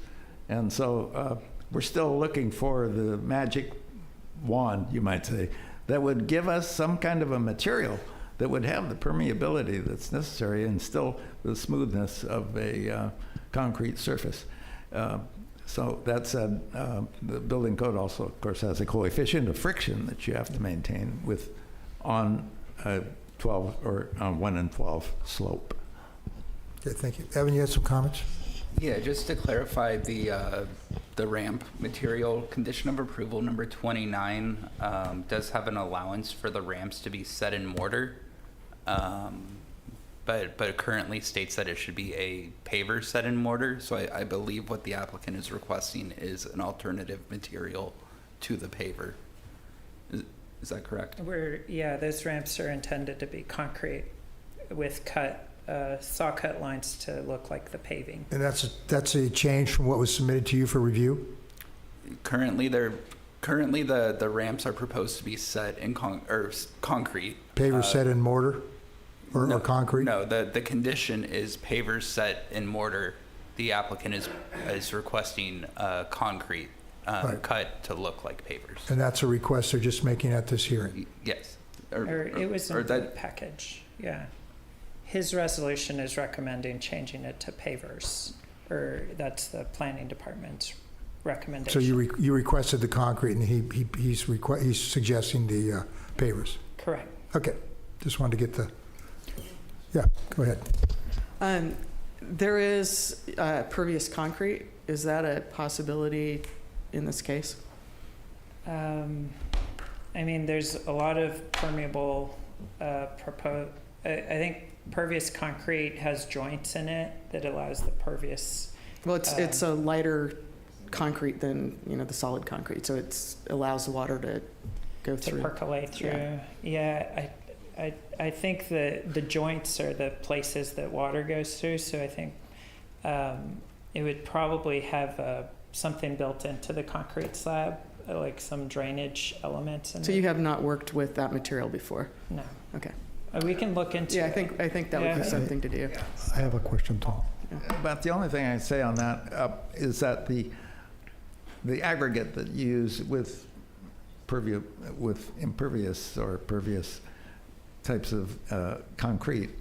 Speaker 11: And so we're still looking for the magic wand, you might say, that would give us some kind of a material that would have the permeability that's necessary and still the smoothness of a concrete surface. So that said, the building code also, of course, has a coefficient of friction that you have to maintain with on a 12 or on 1 in 12 slope.
Speaker 2: Okay, thank you. Evan, you had some comments?
Speaker 9: Yeah, just to clarify the ramp material, condition of approval number 29 does have an allowance for the ramps to be set in mortar, but it currently states that it should be a paver set in mortar. So I believe what the applicant is requesting is an alternative material to the paver. Is that correct?
Speaker 10: Yeah, those ramps are intended to be concrete with saw cut lines to look like the paving.
Speaker 2: And that's a change from what was submitted to you for review?
Speaker 9: Currently, the ramps are proposed to be set in concrete.
Speaker 2: Pavers set in mortar or concrete?
Speaker 9: No, the condition is pavers set in mortar. The applicant is requesting concrete cut to look like pavers.
Speaker 2: And that's a request they're just making at this hearing?
Speaker 9: Yes.
Speaker 10: Or it was in the package, yeah. His resolution is recommending changing it to pavers, or that's the planning department's recommendation.
Speaker 2: So you requested the concrete, and he's suggesting the pavers?
Speaker 10: Correct.
Speaker 2: Okay, just wanted to get yeah, go ahead.
Speaker 5: There is pervious concrete. Is that a possibility in this case?
Speaker 10: I mean, there's a lot of permeable proposed. I think pervious concrete has joints in it that allows the pervious.
Speaker 5: Well, it's a lighter concrete than the solid concrete, so it allows the water to go through.
Speaker 10: To percolate through. Yeah, I think the joints are the places that water goes through. So I think it would probably have something built into the concrete slab, like some drainage elements.
Speaker 5: So you have not worked with that material before?
Speaker 10: No.
Speaker 5: Okay.
Speaker 10: We can look into it.
Speaker 5: I think that would be something to do.
Speaker 8: I have a question, too.
Speaker 11: But the only thing I say on that is that the aggregate that you use with impervious or pervious types of concrete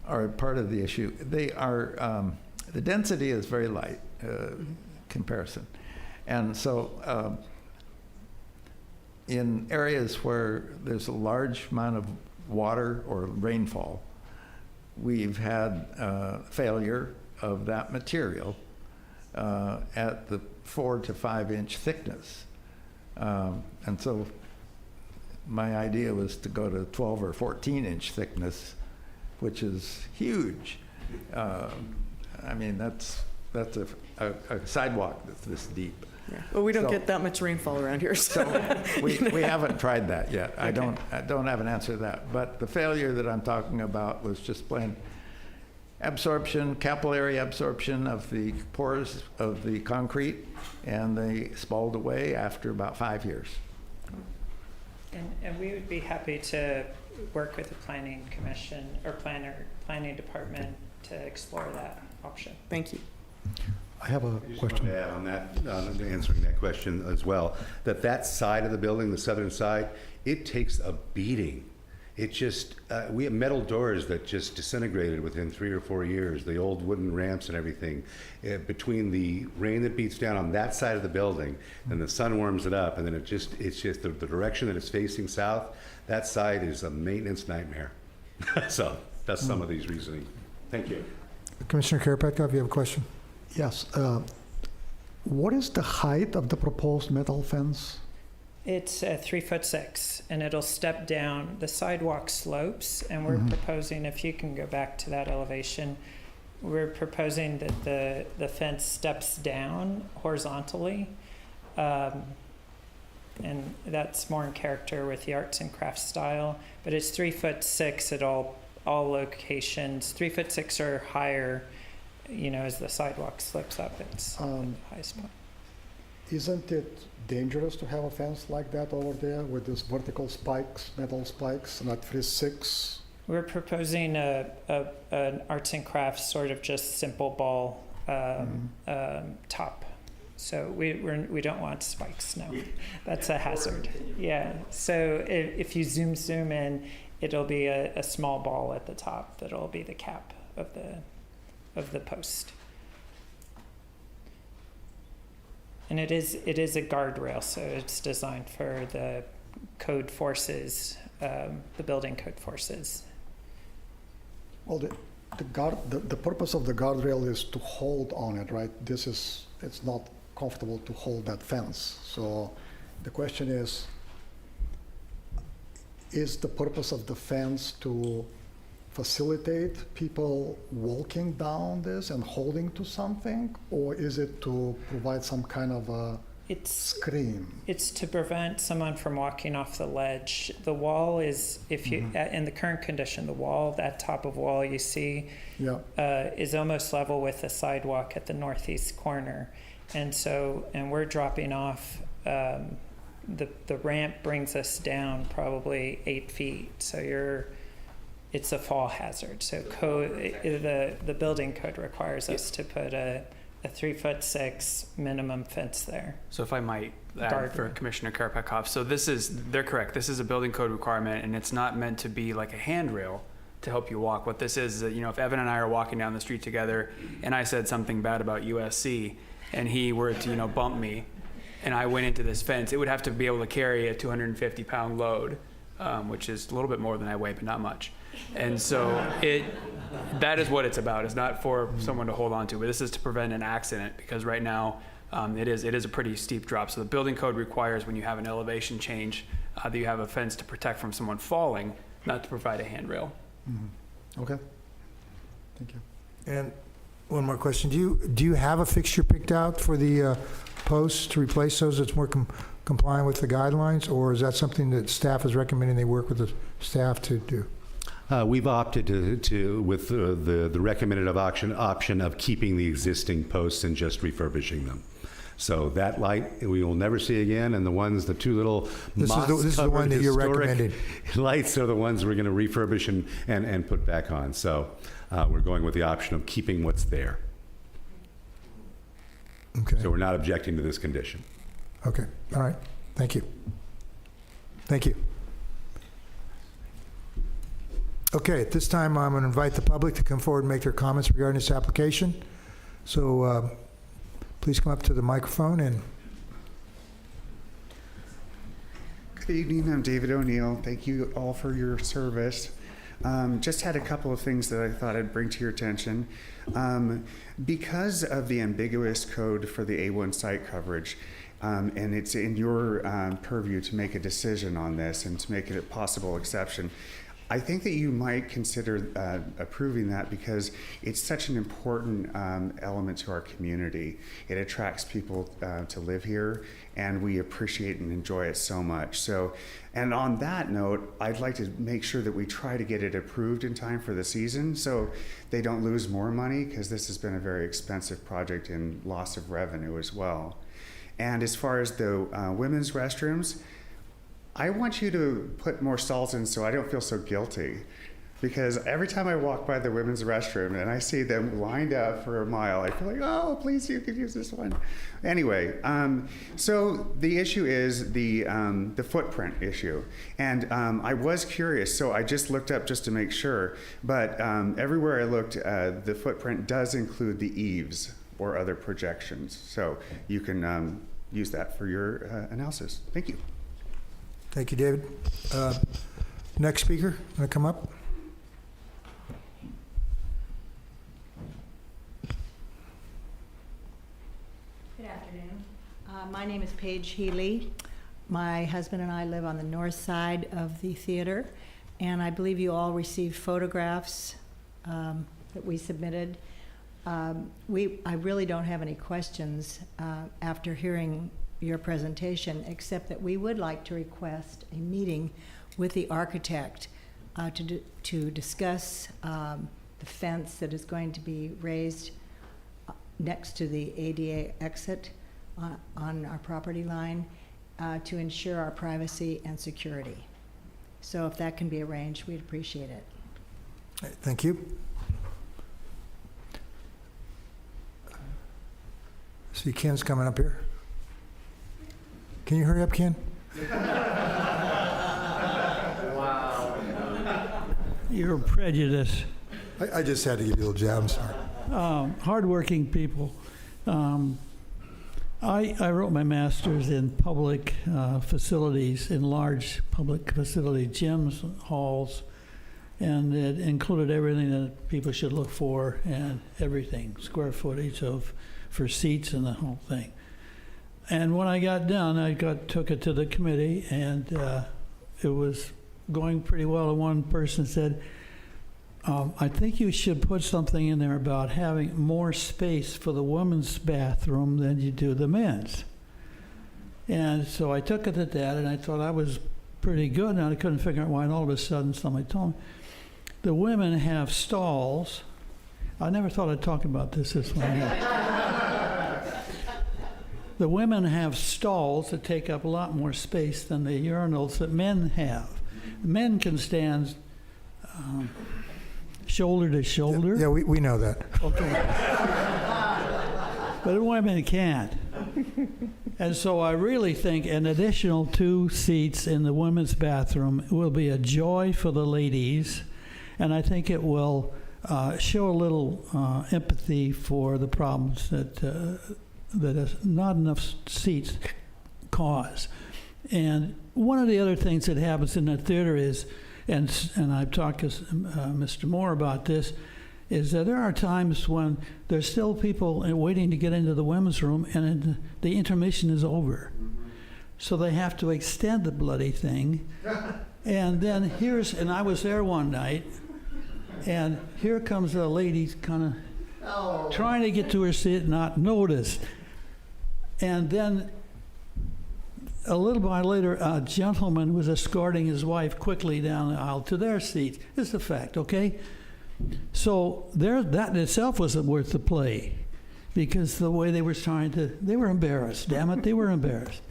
Speaker 11: are part of the issue. They are the density is very light comparison, and so in areas where there's a large amount of water or rainfall, we've had failure of that material at the 4 to 5 inch thickness. And so my idea was to go to 12 or 14 inch thickness, which is huge. I mean, that's a sidewalk that's this deep.
Speaker 5: Yeah. Well, we don't get that much rainfall around here, so
Speaker 11: we haven't tried that yet. Okay. I don't have an answer to that. But the failure that I'm talking about was just plain absorption, capillary absorption of the pores of the concrete, and they spalled away after about 5 years.
Speaker 10: And we would be happy to work with the planning commission or planning department to explore that option.
Speaker 5: Thank you.
Speaker 8: I have a
Speaker 1: I just
Speaker 8: question.
Speaker 1: wanted to add on that, on answering that question as well, that side of the building, the southern side, it takes a beating. It just, we have metal doors that just disintegrated within 3 or 4 years, the old wooden ramps and everything. Between the rain that beats down on that side of the building, and the sun warms it up, and then it's just the direction that it's facing south, that side is a maintenance nightmare. So that's some of these reasoning. Thank you.
Speaker 2: Commissioner Karapetko, you have a question?
Speaker 8: Yes. What is the height of the proposed metal fence?
Speaker 10: It's 3'6", and it'll step down. The sidewalk slopes, and we're proposing, if you can go back to that elevation, we're proposing that the fence steps down horizontally. And that's more in character with the arts and crafts style, but it's 3'6" at all locations. 3'6" or higher, as the sidewalk slopes up, it's the highest point.
Speaker 8: Isn't it dangerous to have a fence like that over there with these vertical spikes, metal spikes, not 3'6"?
Speaker 10: We're proposing an arts and crafts sort of just simple ball top. So we don't want spikes, no. That's a hazard. Yeah, so if you zoom in, it'll be a small ball at the top that'll be the cap of the post. And it is a guardrail, so it's designed for the code forces, the building code forces.
Speaker 8: Well, the purpose of the guardrail is to hold on it, right? It's not comfortable to hold that fence. So the question is the purpose of the fence to facilitate people walking down this and holding to something, or is it to provide some kind of a screen?
Speaker 10: It's to prevent someone from walking off the ledge. The wall is, if you, in the current condition, the wall, that top of wall you see, is almost level with the sidewalk at the northeast corner. And we're dropping off, the ramp brings us down probably 8 feet. So it's a fall hazard. So the building code requires us to put a 3'6" minimum fence there.
Speaker 4: So if I might add for Commissioner Karapetko, so they're correct. This is a building code requirement, and it's not meant to be like a handrail to help you walk. What this is that, if Evan and I are walking down the street together and I said something bad about USC and he were to, bump me and I went into this fence, it would have to be able to carry a 250-pound load, which is a little bit more than I weigh, but not much. And so that is what it's about. It's not for someone to hold on to, but this is to prevent an accident, because right now it is a pretty steep drop. So the building code requires, when you have an elevation change, that you have a fence to protect from someone falling, not to provide a handrail.
Speaker 8: Okay. Thank you.
Speaker 2: And one more question. Do you have a fixture picked out for the posts to replace those that's more compliant with the guidelines, or is that something that staff is recommending they work with the staff to do?
Speaker 1: We've opted with the recommended option of keeping the existing posts and just refurbishing them. So that light we will never see again, and the two little
Speaker 2: this is the one that you're recommending.
Speaker 1: Lights are the ones we're going to refurbish and put back on. So we're going with the option of keeping what's there.
Speaker 2: Okay.
Speaker 1: So we're not objecting to this condition.
Speaker 2: Okay. All right. Thank you. Thank you. Okay, at this time, I'm going to invite the public to come forward and make their comments regarding this application. So please come up to the microphone and...
Speaker 3: Good evening, I'm David O'Neill. Thank you all for your service. Just had a couple of things that I thought I'd bring to your attention. Because of the ambiguous code for the A1 site coverage, and it's in your purview to make a decision on this and to make it a possible exception, I think that you might consider approving that, because it's such an important element to our community. It attracts people to live here, and we appreciate and enjoy it so much. So, and on that note, I'd like to make sure that we try to get it approved in time for the season so they don't lose more money, because this has been a very expensive project and loss of revenue as well. And as far as the women's restrooms, I want you to put more stalls in so I don't feel so guilty. Because every time I walk by the women's restroom and I see them lined up for a mile, I feel like, oh, please, you could use this one. Anyway, so the issue is the footprint issue. And I was curious, so I just looked up just to make sure. But everywhere I looked, the footprint does include the eaves or other projections. So you can use that for your analysis. Thank you.
Speaker 2: Thank you, David. Next speaker, going to come up.
Speaker 12: Good afternoon. My name is Paige Healy. My husband and I live on the north side of the theater, and I believe you all received photographs that we submitted. I really don't have any questions after hearing your presentation, except that we would like to request a meeting with the architect to discuss the fence that is going to be raised next to the ADA exit on our property line to ensure our privacy and security. So if that can be arranged, we'd appreciate it.
Speaker 2: Thank you. See, Ken's coming up here. Can you hurry up, Ken?
Speaker 13: You're prejudiced.
Speaker 2: I just had to give you a little jab, I'm sorry.
Speaker 13: Hardworking people. I wrote my master's in public facilities, in large public facility gyms, halls, and it included everything that people should look for and everything, square footage for seats and the whole thing. And when I got done, took it to the committee, and it was going pretty well. And one person said, I think you should put something in there about having more space for the women's bathroom than you do the men's. And so I took it at that, and I thought I was pretty good, and I couldn't figure out why, and all of a sudden somebody told me, the women have stalls. I never thought I'd talk about this one. The women have stalls that take up a lot more space than the urinals that men have. Men can stand shoulder to shoulder.
Speaker 2: Yeah, we know that.
Speaker 13: Okay. But women can't. And so I really think an additional 2 seats in the women's bathroom will be a joy for the ladies, and I think it will show a little empathy for the problems that not enough seats cause. And one of the other things that happens in the theater is, and I've talked to Mr. Moore about this, is that there are times when there's still people waiting to get into the women's room, and the intermission is over. So they have to extend the bloody thing. And then and I was there one night, and here comes a lady kind of trying to get to her seat, not noticed. And then a little while later, a gentleman was escorting his wife quickly down the aisle to their seat. It's a fact, okay? So that in itself wasn't worth the play, because the way they were they were embarrassed, damn it, they were embarrassed.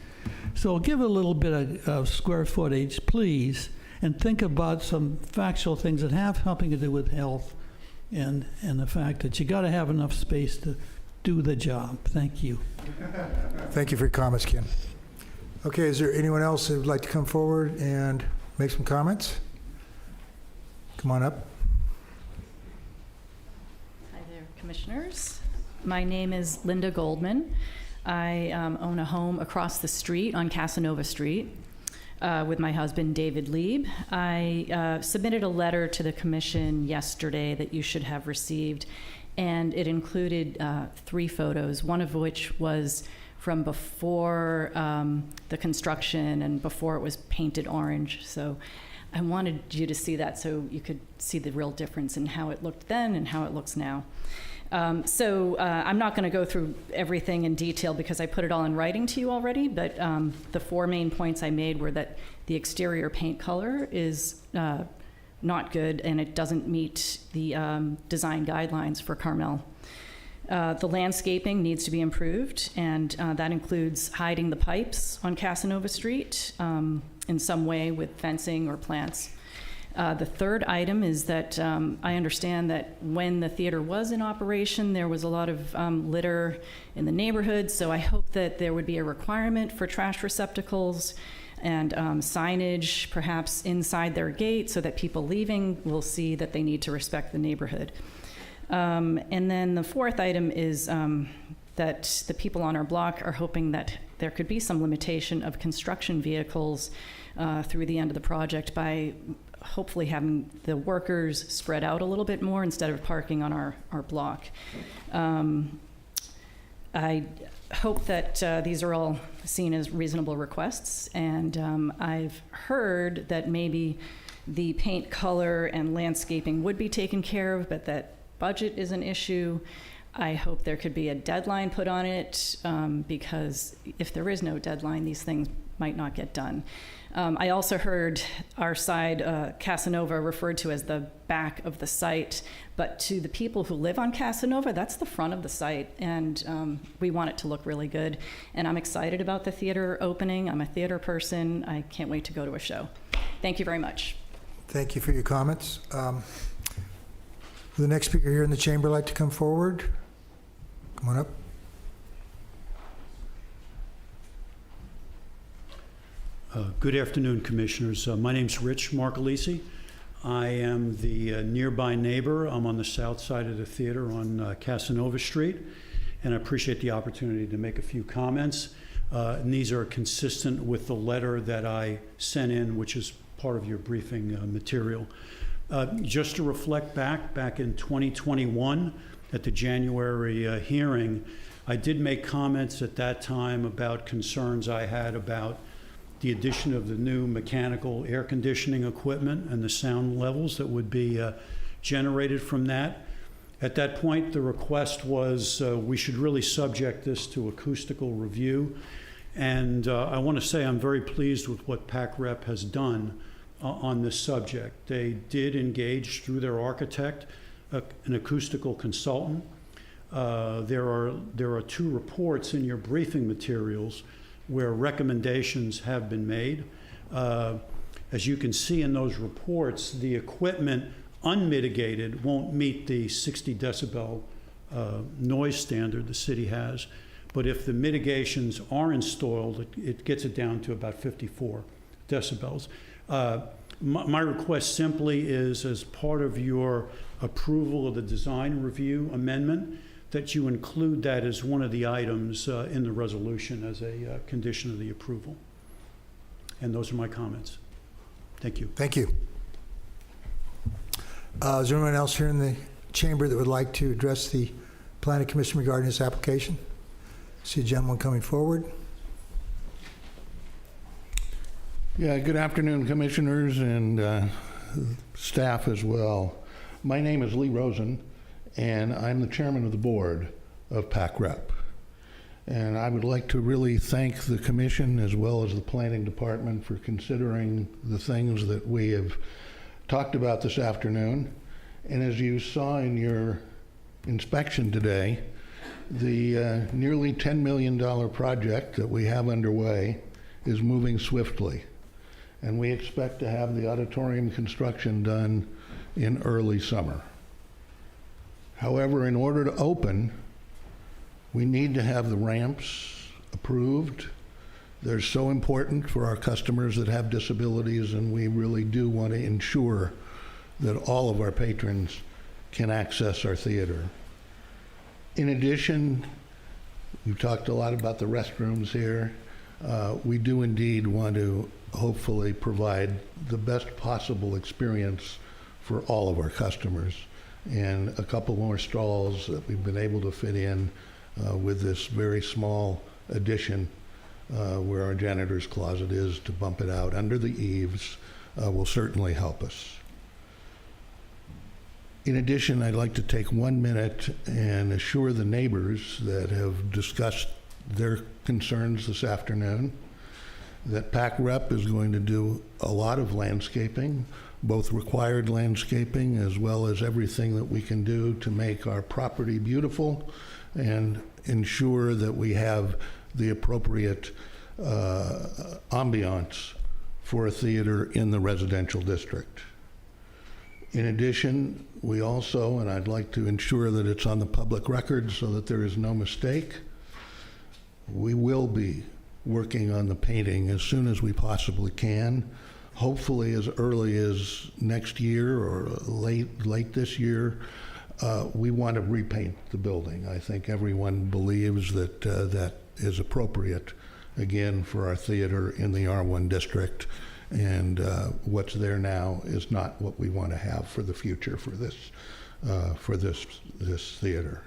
Speaker 13: So give a little bit of square footage, please, and think about some factual things that have something to do with health and the fact that you got to have enough space to do the job. Thank you.
Speaker 2: Thank you for your comments, Ken. Okay, is there anyone else who would like to come forward and make some comments? Come on up.
Speaker 14: Hi there, commissioners. My name is Linda Goldman. I own a home across the street on Casanova Street with my husband, David Lieb. I submitted a letter to the commission yesterday that you should have received, and it included 3 photos, one of which was from before the construction and before it was painted orange. So I wanted you to see that so you could see the real difference in how it looked then and how it looks now. So I'm not going to go through everything in detail because I put it all in writing to you already, but the 4 main points I made were that the exterior paint color is not good and it doesn't meet the design guidelines for Carmel. The landscaping needs to be improved, and that includes hiding the pipes on Casanova Street in some way with fencing or plants. The third item is that I understand that when the theater was in operation, there was a lot of litter in the neighborhood, so I hope that there would be a requirement for trash receptacles and signage perhaps inside their gate so that people leaving will see that they need to respect the neighborhood. And then the fourth item is that the people on our block are hoping that there could be some limitation of construction vehicles through the end of the project by hopefully having the workers spread out a little bit more instead of parking on our block. I hope that these are all seen as reasonable requests, and I've heard that maybe the paint color and landscaping would be taken care of, but that budget is an issue. I hope there could be a deadline put on it, because if there is no deadline, these things might not get done. I also heard our side, Casanova, referred to as the back of the site, but to the people who live on Casanova, that's the front of the site, and we want it to look really good. And I'm excited about the theater opening. I'm a theater person. I can't wait to go to a show. Thank you very much.
Speaker 2: Thank you for your comments. Would the next speaker here in the chamber like to come forward? Come on up.
Speaker 15: Good afternoon, Commissioners. My name's Rich Marcolisi. I am the nearby neighbor. I'm on the south side of the theater on Casanova Street, and I appreciate the opportunity to make a few comments. And these are consistent with the letter that I sent in, which is part of your briefing material. Just to reflect back in 2021 at the January hearing, I did make comments at that time about concerns I had about the addition of the new mechanical air conditioning equipment and the sound levels that would be generated from that. At that point, the request was we should really subject this to acoustical review. And I want to say I'm very pleased with what PACREP has done on this subject. They did engage through their architect, an acoustical consultant. There are two reports in your briefing materials where recommendations have been made. As you can see in those reports, the equipment unmitigated won't meet the 60 decibel noise standard the city has, but if the mitigations are installed, it gets it down to about 54 decibels. My request simply is, as part of your approval of the design review amendment, that you include that as one of the items in the resolution as a condition of the approval. And those are my comments. Thank you.
Speaker 2: Thank you. Is there anyone else here in the chamber that would like to address the Planning Commission regarding this application? See a gentleman coming forward.
Speaker 16: Yeah, good afternoon, commissioners and staff as well. My name is Lee Rosen, and I'm the chairman of the board of PACREP. And I would like to really thank the commission as well as the planning department for considering the things that we have talked about this afternoon. And as you saw in your inspection today, the nearly $10 million project that we have underway is moving swiftly. And we expect to have the auditorium construction done in early summer. However, in order to open, we need to have the ramps approved. They're so important for our customers that have disabilities, and we really do want to ensure that all of our patrons can access our theater. In addition, we've talked a lot about the restrooms here. We do indeed want to hopefully provide the best possible experience for all of our customers. And a couple more stalls that we've been able to fit in with this very small addition where our janitor's closet is to bump it out under the eaves will certainly help us. In addition, I'd like to take 1 minute and assure the neighbors that have discussed their concerns this afternoon that PACREP is going to do a lot of landscaping, both required landscaping as well as everything that we can do to make our property beautiful and ensure that we have the appropriate ambiance for a theater in the residential district. In addition, we also, and I'd like to ensure that it's on the public record so that there is no mistake, we will be working on the painting as soon as we possibly can, hopefully as early as next year or late this year. We want to repaint the building. I think everyone believes that that is appropriate, again, for our theater in the R1 district. And what's there now is not what we want to have for the future for this theater.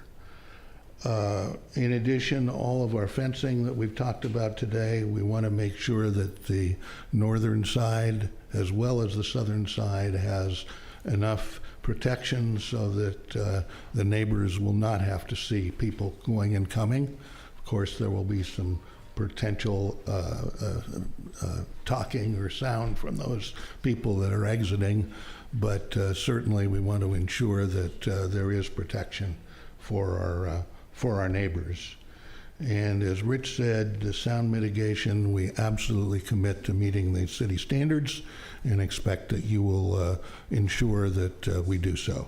Speaker 16: In addition, all of our fencing that we've talked about today, we want to make sure that the northern side as well as the southern side has enough protection so that the neighbors will not have to see people going and coming. Of course, there will be some potential talking or sound from those people that are exiting, but certainly we want to ensure that there is protection for our neighbors. And as Rich said, the sound mitigation, we absolutely commit to meeting the city standards and expect that you will ensure that we do so.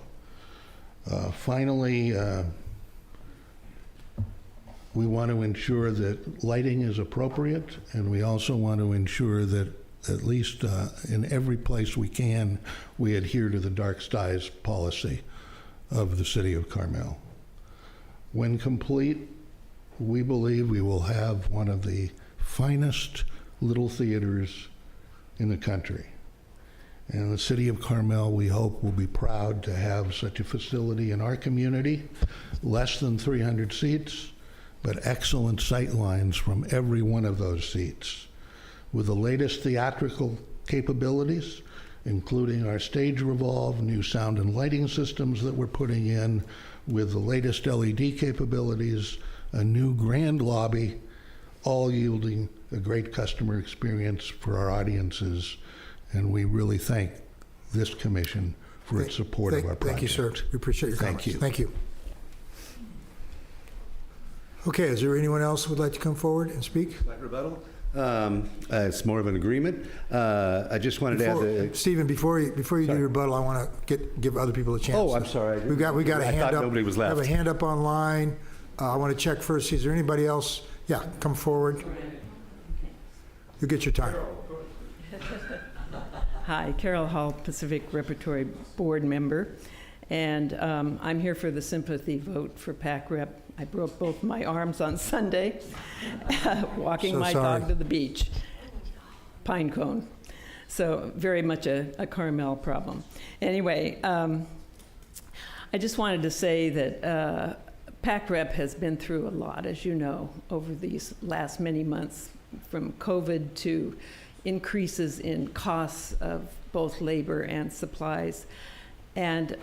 Speaker 16: Finally, we want to ensure that lighting is appropriate, and we also want to ensure that at least in every place we can, we adhere to the dark skies policy of the city of Carmel. When complete, we believe we will have one of the finest little theaters in the country. And the city of Carmel, we hope, will be proud to have such a facility in our community. Less than 300 seats, but excellent sight lines from every one of those seats. With the latest theatrical capabilities, including our stage revolve, new sound and lighting systems that we're putting in, with the latest LED capabilities, a new grand lobby, all yielding a great customer experience for our audiences. And we really thank this commission for its support of our project.
Speaker 2: Thank you, sir. We appreciate your comments.
Speaker 16: Thank you.
Speaker 2: Thank you. Okay, is there anyone else who would like to come forward and speak?
Speaker 1: Slight rebuttal. It's more of an agreement. I just wanted to add
Speaker 2: Stephen, before you do your rebuttal, I want to give other people a chance.
Speaker 1: Oh, I'm sorry.
Speaker 2: We got a hand
Speaker 1: thought
Speaker 2: up.
Speaker 1: nobody was
Speaker 2: We have
Speaker 1: left.
Speaker 2: a hand up online. I want to check first. Is there anybody else? Yeah, come forward. You get your time.
Speaker 17: Hi, Carol Hall, Pacific Repertory Board member, and I'm here for the sympathy vote for PAC Rep. I broke both my arms on Sunday walking my dog to the beach, pine cone. So very much a Carmel problem. Anyway, I just wanted to say that PAC Rep has been through a lot, as you know, over these last many months, from COVID to increases in costs of both labor and supplies. And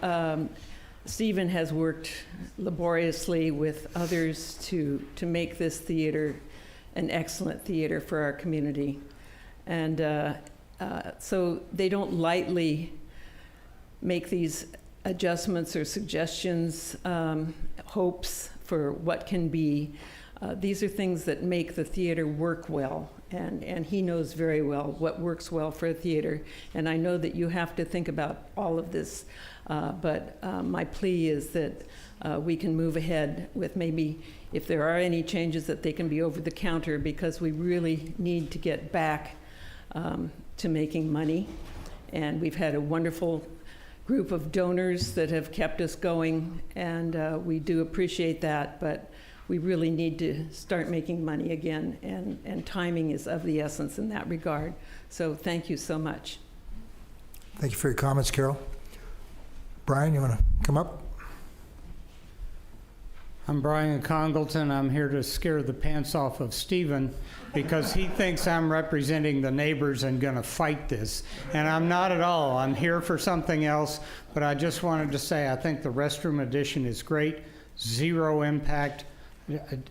Speaker 17: Stephen has worked laboriously with others to make this theater an excellent theater for our community. And so they don't lightly make these adjustments or suggestions, hopes for what can be. These are things that make the theater work well, and he knows very well what works well for a theater. And I know that you have to think about all of this, but my plea is that we can move ahead with maybe, if there are any changes, that they can be over the counter, because we really need to get back to making money. And we've had a wonderful group of donors that have kept us going, and we do appreciate that, but we really need to start making money again, and timing is of the essence in that regard. So thank you so much.
Speaker 2: Thank you for your comments, Carol. Brian, you want to come up?
Speaker 18: I'm Brian Congleton. I'm here to scare the pants off of Stephen because he thinks I'm representing the neighbors and going to fight this. And I'm not at all. I'm here for something else. But I just wanted to say I think the restroom addition is great. Zero impact.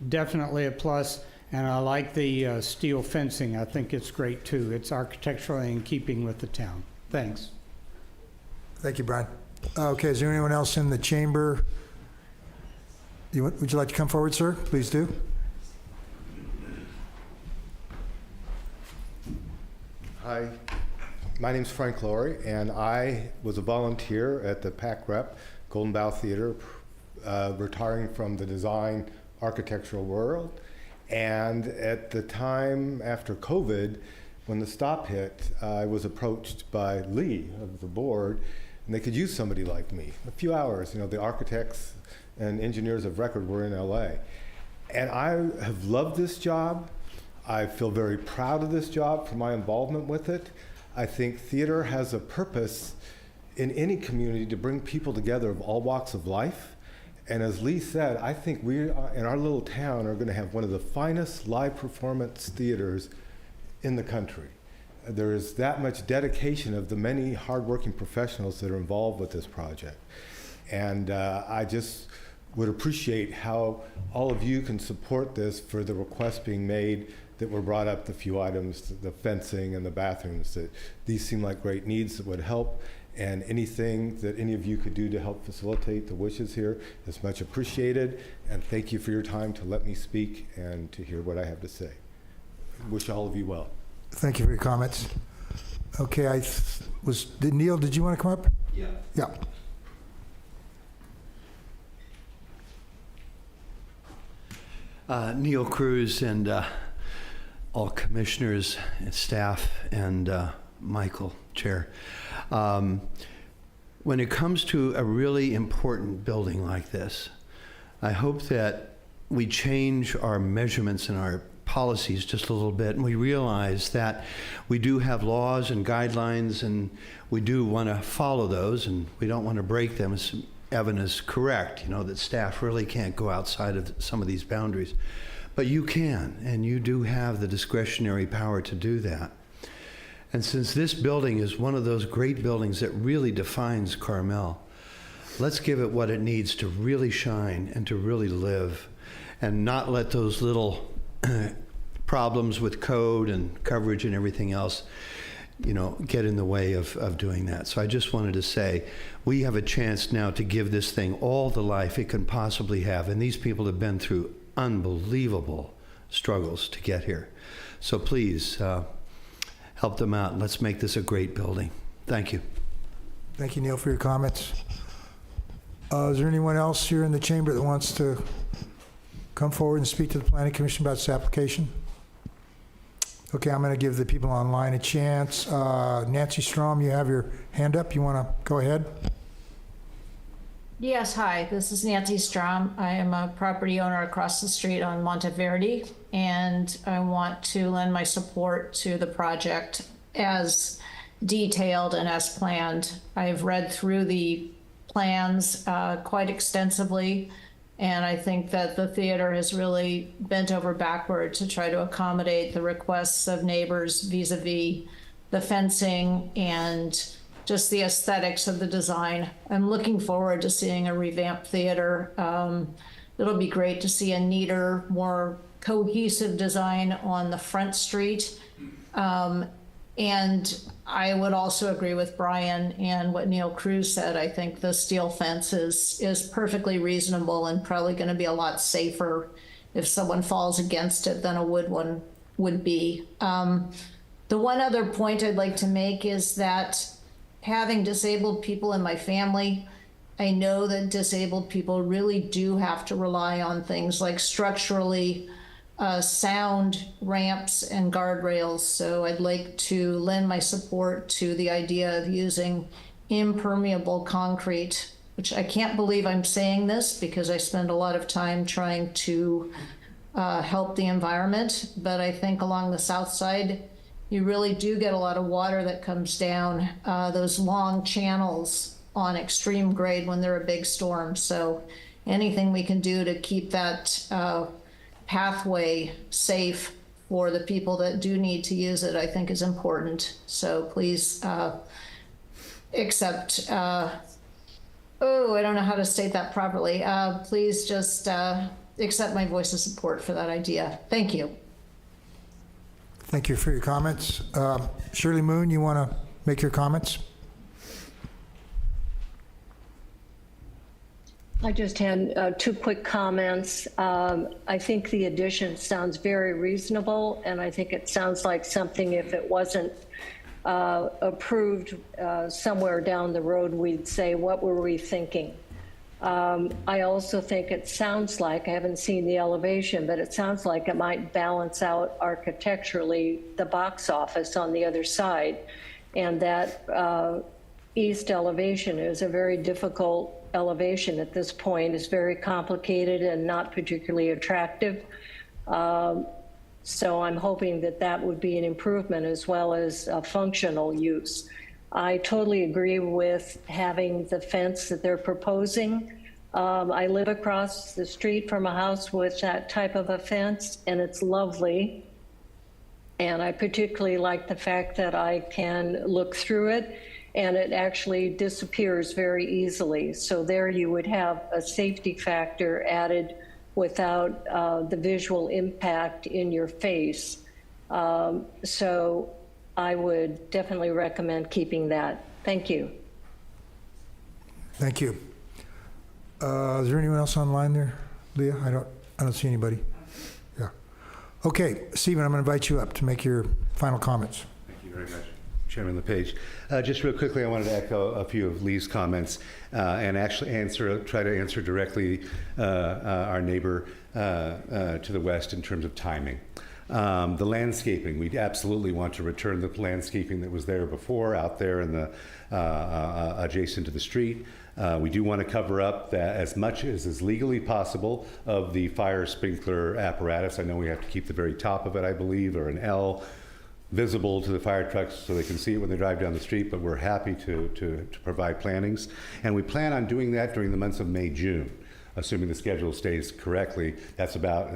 Speaker 18: Definitely a plus. And I like the steel fencing. I think it's great too. It's architecturally in keeping with the town. Thanks.
Speaker 2: Thank you, Brian. Okay, is there anyone else in the chamber? Would you like to come forward, sir? Please do.
Speaker 3: Hi,
Speaker 19: My name's Frank Laurie, and I was a volunteer at the PAC Rep Golden Bough Theater, retiring from the design architectural world. And at the time after COVID, when the stop hit, I was approached by Lee of the board, and they could use somebody like me. A few hours, you know, the architects and engineers of record were in LA. And I have loved this job. I feel very proud of this job for my involvement with it. I think theater has a purpose in any community to bring people together of all walks of life. And as Lee said, I think we in our little town are going to have one of the finest live performance theaters in the country. There is that much dedication of the many hardworking professionals that are involved with this project. And I just would appreciate how all of you can support this for the requests being made that were brought up, the few items, the fencing and the bathrooms, that these seem like great needs that would help. And anything that any of you could do to help facilitate the wishes here is much appreciated. And thank you for your time to let me speak and to hear what I have to say. Wish all of you well.
Speaker 2: Thank you for your comments. Okay, Neil, did you want to come up?
Speaker 15: Yeah.
Speaker 2: Yeah.
Speaker 20: Neil Cruz and all commissioners and staff and Michael, Chair. When it comes to a really important building like this, I hope that we change our measurements and our policies just a little bit, and we realize that we do have laws and guidelines, and we do want to follow those, and we don't want to break them. As Evan is correct, you know, that staff really can't go outside of some of these boundaries. But you can, and you do have the discretionary power to do that. And since this building is one of those great buildings that really defines Carmel, let's give it what it needs to really shine and to really live, and not let those little problems with code and coverage and everything else, you know, get in the way of doing that. So I just wanted to say, we have a chance now to give this thing all the life it can possibly have. And these people have been through unbelievable struggles to get here. So please help them out. Let's make this a great building. Thank you.
Speaker 2: Thank you, Neil, for your comments. Is there anyone else here in the chamber that wants to come forward and speak to the Planning Commission about this application? Okay, I'm going to give the people online a chance. Nancy Strom, you have your hand up. You want to go ahead?
Speaker 21: Yes, hi, this is Nancy Strom. I am a property owner across the street on Monteverde, and I want to lend my support to the project as detailed and as planned. I've read through the plans quite extensively, and I think that the theater has really bent over backward to try to accommodate the requests of neighbors vis-a-vis the fencing and just the aesthetics of the design. I'm looking forward to seeing a revamped theater. It'll be great to see a neater, more cohesive design on the front street. And I would also agree with Brian and what Neil Cruz said. I think the steel fence is perfectly reasonable and probably going to be a lot safer if someone falls against it than a wood one would be. The one other point I'd like to make is that having disabled people in my family, I know that disabled people really do have to rely on things like structurally sound ramps and guardrails. So I'd like to lend my support to the idea of using impermeable concrete, which I can't believe I'm saying this because I spend a lot of time trying to help the environment. But I think along the south side, you really do get a lot of water that comes down those long channels on extreme grade when they're a big storm. So anything we can do to keep that pathway safe for the people that do need to use it, I think is important. So please accept, I don't know how to state that properly. Please just accept my voice of support for that idea. Thank you.
Speaker 2: Thank you for your comments. Shirley Moon, you want to make your comments?
Speaker 7: I just had two quick comments. I think the addition sounds very reasonable, and I think it sounds like something, if it wasn't approved somewhere down the road, we'd say, what were we thinking? I also think it sounds like, I haven't seen the elevation, but it sounds like it might balance out architecturally the box office on the other side. And that east elevation is a very difficult elevation at this point. It's very complicated and not particularly attractive. So I'm hoping that that would be an improvement as well as a functional use. I totally agree with having the fence that they're proposing. I live across the street from a house with that type of a fence, and it's lovely. And I particularly like the fact that I can look through it and it actually disappears very easily. So there you would have a safety factor added without the visual impact in your face. So I would definitely recommend keeping that. Thank you.
Speaker 2: Thank you. Is there anyone else online there, Leah? I don't see anybody. Yeah. Okay, Stephen, I'm going to invite you up to make your final comments.
Speaker 1: Thank you very much, Chairman LePage. Just real quickly, I wanted to echo a few of Lee's comments and actually try to answer directly our neighbor to the west in terms of timing. The landscaping, we absolutely want to return the landscaping that was there before, out there in the adjacent to the street. We do want to cover up that as much as is legally possible of the fire sprinkler apparatus. I know we have to keep the very top of it, I believe, or an L visible to the fire trucks so they can see it when they drive down the street, but we're happy to provide plantings. And we plan on doing that during the months of May, June. Assuming the schedule stays correctly,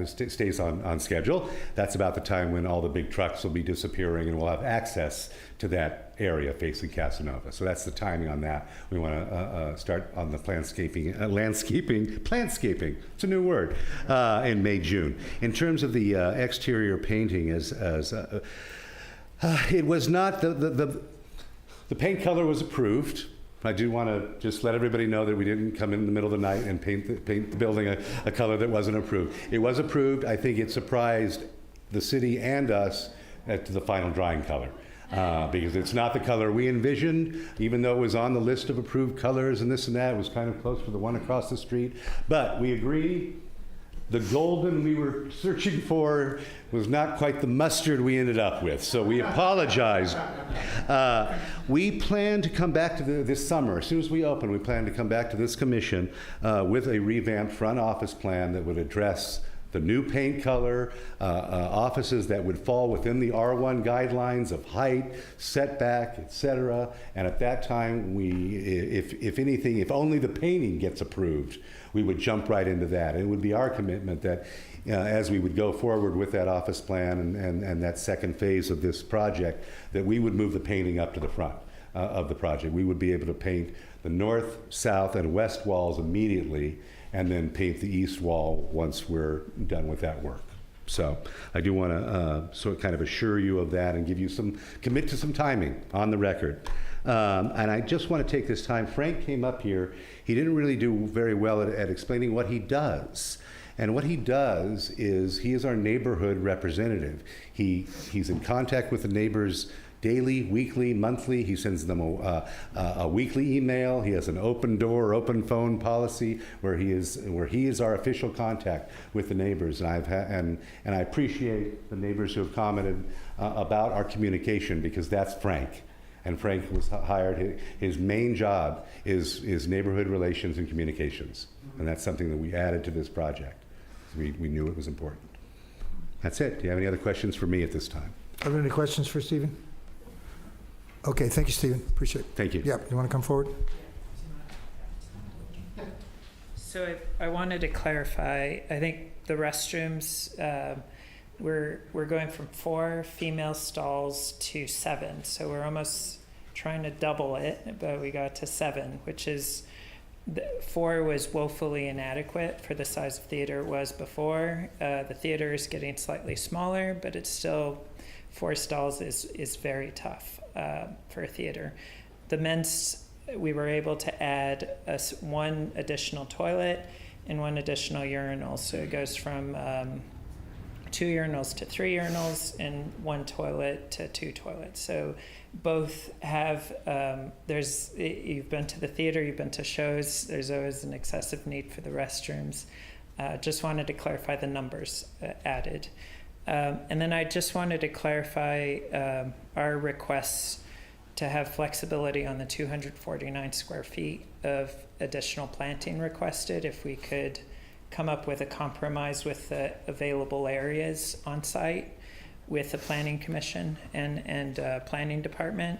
Speaker 1: stays on schedule. That's about the time when all the big trucks will be disappearing and we'll have access to that area facing Casanova. So that's the timing on that. We want to start on the plantscaping, it's a new word, in May, June. In terms of the exterior painting, it was not, the paint color was approved. I do want to just let everybody know that we didn't come in the middle of the night and paint the building a color that wasn't approved. It was approved. I think it surprised the city and us to the final drawing color. Because it's not the color we envisioned, even though it was on the list of approved colors and this and that. It was kind of close to the one across the street. But we agree the golden we were searching for was not quite the mustard we ended up with, so we apologize. We plan to come back to this summer. As soon as we open, we plan to come back to this commission with a revamped front office plan that would address the new paint color, offices that would fall within the R1 guidelines of height, setback, etc. And at that time, if anything, if only the painting gets approved, we would jump right into that. And it would be our commitment that as we would go forward with that office plan and that second phase of this project, that we would move the painting up to the front of the project. We would be able to paint the north, south, and west walls immediately, and then paint the east wall once we're done with that work. So I do want to sort of kind of assure you of that and give you commit to some timing on the record. And I just want to take this time, Frank came up here, he didn't really do very well at explaining what he does. And what he does is he is our neighborhood representative. He's in contact with the neighbors daily, weekly, monthly. He sends them a weekly email. He has an open door, open phone policy where he is our official contact with the neighbors. And I appreciate the neighbors who have commented about our communication, because that's Frank. And Frank was hired. His main job is neighborhood relations and communications, and that's something that we added to this project. We knew it was important. That's it. Do you have any other questions for me at this time?
Speaker 2: Are there any questions for Stephen? Okay, thank you, Stephen. Appreciate it.
Speaker 1: Thank you.
Speaker 2: Yeah, you want to come forward?
Speaker 10: So I wanted to clarify, I think the restrooms, we're going from 4 female stalls to 7. So we're almost trying to double it, but we got to 7, which is, 4 was woefully inadequate for the size of theater it was before. The theater is getting slightly smaller, but it's still, 4 stalls is very tough for a theater. The men's, we were able to add 1 additional toilet and 1 additional urinal. So it goes from 2 urinals to 3 urinals and 1 toilet to 2 toilets. So both have, you've been to the theater, you've been to shows, there's always an excessive need for the restrooms. Just wanted to clarify the numbers added. And then I just wanted to clarify our requests to have flexibility on the 249 square feet of additional planting requested, if we could come up with a compromise with the available areas on site with the Planning Commission and Planning Department,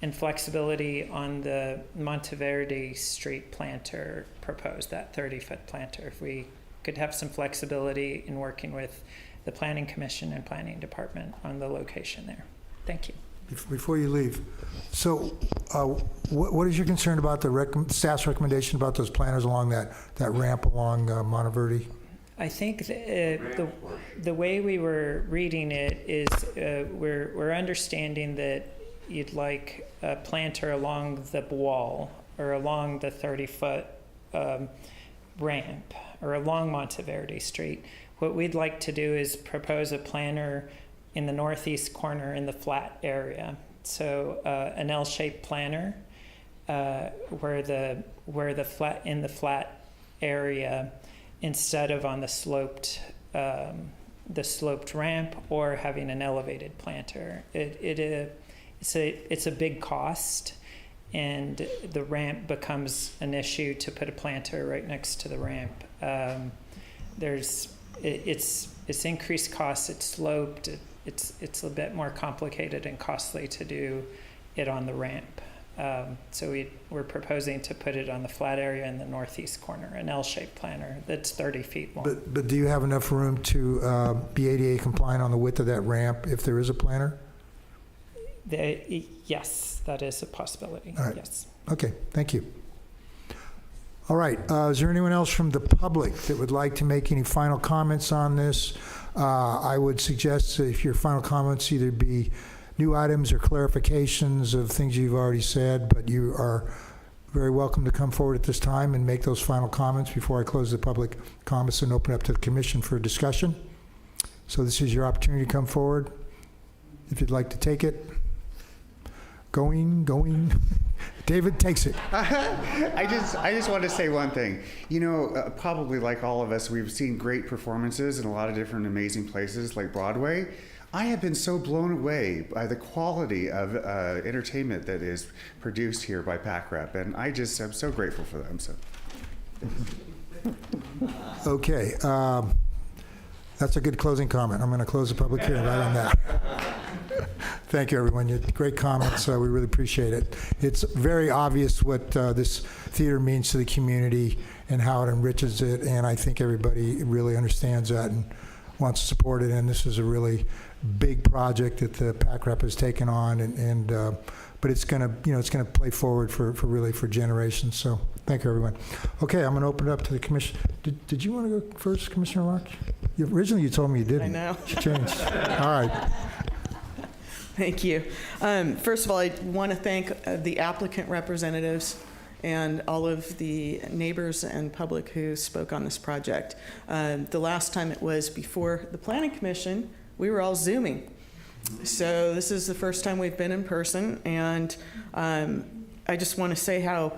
Speaker 10: and flexibility on the Monteverde Street planter proposed, that 30-foot planter. If we could have some flexibility in working with the Planning Commission and Planning Department on the location there. Thank you.
Speaker 2: Before you leave, so what is your concern about the staff's recommendation about those planters along that ramp along Monteverde?
Speaker 10: I think the way we were reading it is we're understanding that you'd like a planter along the wall or along the 30-foot ramp or along Monteverde Street. What we'd like to do is propose a planter in the northeast corner in the flat area. So an L-shaped planter where the flat area, instead of on the sloped ramp or having an elevated planter. It's a big cost, and the ramp becomes an issue to put a planter right next to the ramp. It's increased costs, it's sloped, it's a bit more complicated and costly to do it on the ramp. So we're proposing to put it on the flat area in the northeast corner, an L-shaped planter that's 30 feet long.
Speaker 2: But do you have enough room to be ADA compliant on the width of that ramp if there is a planter?
Speaker 10: Yes, that is a possibility.
Speaker 2: All right.
Speaker 10: Yes.
Speaker 2: Okay, thank you. All right, is there anyone else from the public that would like to make any final comments on this? I would suggest if your final comments either be new items or clarifications of things you've already said, but you are very welcome to come forward at this time and make those final comments before I close the public comments and open up to the commission for discussion. So this is your opportunity to come forward if you'd like to take it. Going. David takes it.
Speaker 3: I just want to say one thing. You know, probably like all of us, we've seen great performances in a lot of different amazing places like Broadway. I have been so blown away by the quality of entertainment that is produced here by PAC-REP, and I'm so grateful for them. So.
Speaker 2: Okay, that's a good closing comment. I'm going to close the public hearing right on that. Thank you, everyone. You had great comments. We really appreciate it. It's very obvious what this theater means to the community and how it enriches it, and I think everybody really understands that and wants to support it. And this is a really big project that the PAC-REP has taken on, but it's going to play forward for generations. So thank you, everyone. Okay, I'm going to open it up to the commission. Did you want to go first, Commissioner Locke? Originally, you told me you didn't.
Speaker 5: I know.
Speaker 2: You changed. All right.
Speaker 5: Thank you. First of all, I want to thank the applicant representatives and all of the neighbors and public who spoke on this project. The last time it was before the Planning Commission, we were all Zooming. So this is the first time we've been in person, and I just want to say how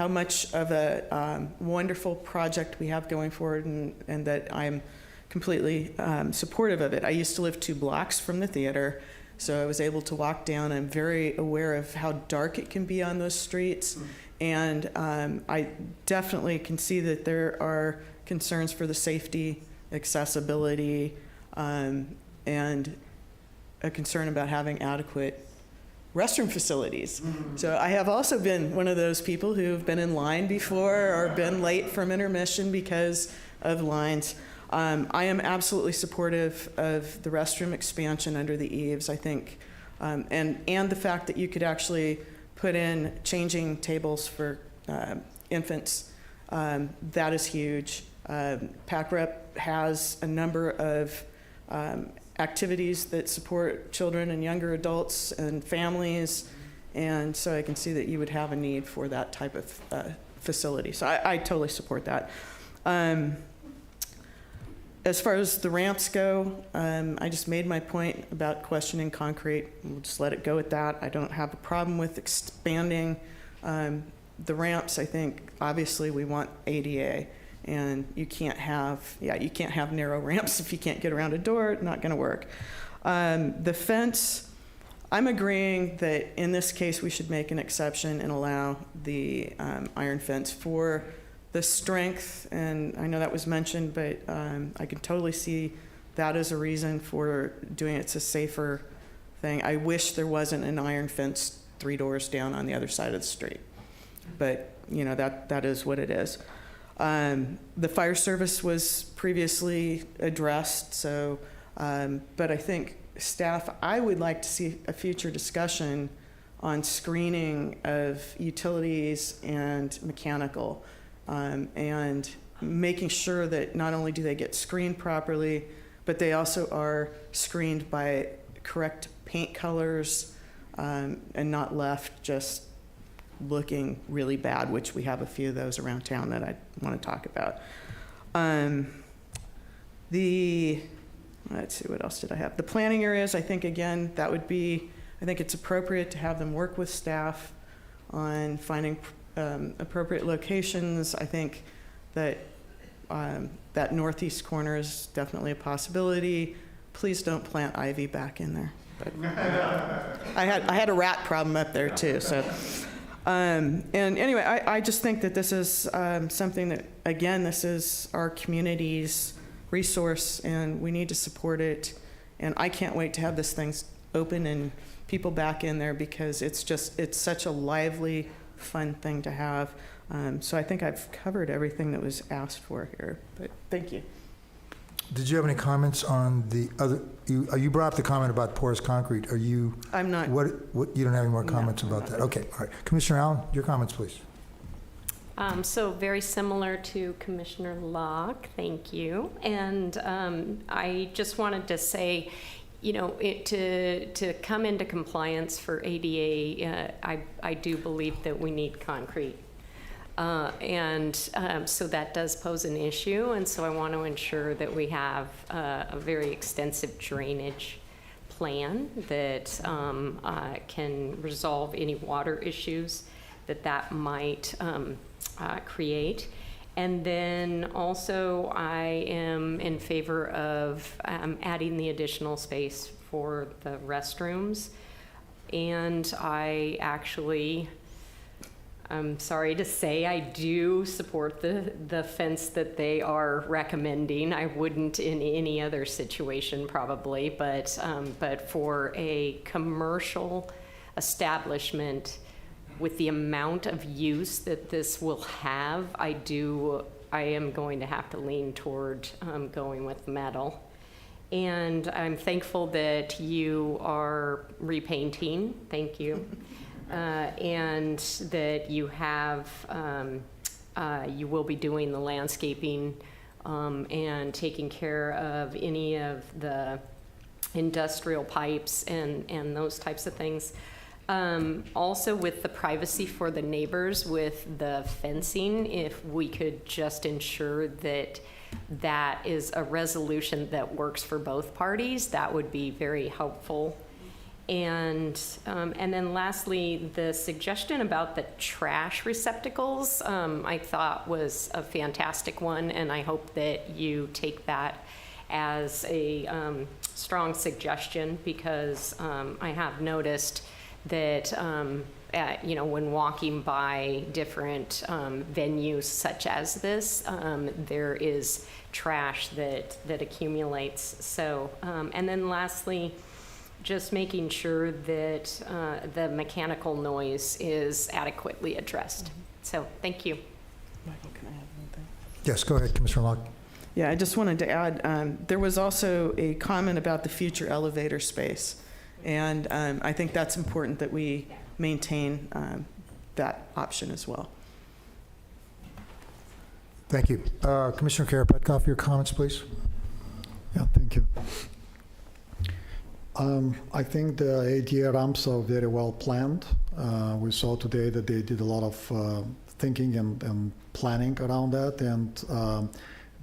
Speaker 5: much of a wonderful project we have going forward, and that I'm completely supportive of it. I used to live 2 blocks from the theater, so I was able to walk down. I'm very aware of how dark it can be on those streets, and I definitely can see that there are concerns for the safety, accessibility, and a concern about having adequate restroom facilities. So I have also been one of those people who've been in line before or been late from intermission because of lines. I am absolutely supportive of the restroom expansion under the eaves, I think, and the fact that you could actually put in changing tables for infants. That is huge. PAC-REP has a number of activities that support children and younger adults and families, and so I can see that you would have a need for that type of facility. So I totally support that. As far as the ramps go, I just made my point about questioning concrete. We'll just let it go at that. I don't have a problem with expanding the ramps. I think obviously we want ADA, and you can't have narrow ramps if you can't get around a door. Not going to work. The fence, I'm agreeing that in this case we should make an exception and allow the iron fence for the strength, and I know that was mentioned, but I can totally see that as a reason for doing it. It's a safer thing. I wish there wasn't an iron fence 3 doors down on the other side of the street, but you know, that is what it is. The fire service was previously addressed, so but I think staff, I would like to see a future discussion on screening of utilities and mechanical, and making sure that not only do they get screened properly, but they also are screened by correct paint colors, and not left just looking really bad, which we have a few of those around town that I want to talk about. Let's see, what else did I have? The planning areas, I think, again, I think it's appropriate to have them work with staff on finding appropriate locations. I think that that northeast corner is definitely a possibility. Please don't plant ivy back in there. But I had a rat problem up there too. So, and anyway, I just think that this is something that, again, this is our community's resource, and we need to support it. And I can't wait to have this thing open and people back in there, because it's such a lively, fun thing to have. So I think I've covered everything that was asked for here, but thank you.
Speaker 2: Did you have any comments on the other, you brought up the comment about porous concrete.
Speaker 5: I'm not.
Speaker 2: What, you don't have any more comments about that? Okay, all right. Commissioner Allen, your comments, please.
Speaker 6: So very similar to Commissioner Locke, thank you. And I just wanted to say, you know, to come into compliance for ADA, I do believe that we need concrete. So that does pose an issue, and so I want to ensure that we have a very extensive drainage plan that can resolve any water issues that might create. And then also I am in favor of adding the additional space for the restrooms. And I actually, I'm sorry to say, I do support the fence that they are recommending. I wouldn't in any other situation probably, but for a commercial establishment with the amount of use that this will have, I am going to have to lean toward going with metal. And I'm thankful that you are repainting, thank you, and that you have, you will be doing the landscaping and taking care of any of the industrial pipes and those types of things. Also with the privacy for the neighbors with the fencing, if we could just ensure that that is a resolution that works for both parties, that would be very helpful. And then lastly, the suggestion about the trash receptacles, I thought was a fantastic one, and I hope that you take that as a strong suggestion, because I have noticed that when walking by different venues such as this, there is trash that accumulates. So, and then lastly, just making sure that the mechanical noise is adequately addressed. So, thank you.
Speaker 5: Michael, can I have anything?
Speaker 2: Yes, go ahead, Commissioner Locke.
Speaker 5: Yeah, I just wanted to add, there was also a comment about the future elevator space. And I think that's important that we maintain that option as well.
Speaker 2: Thank you. Commissioner Karapetkoff, your comments, please.
Speaker 8: Yeah, thank you. I think the ADA ramps are very well planned. We saw today that they did a lot of thinking and planning around that, and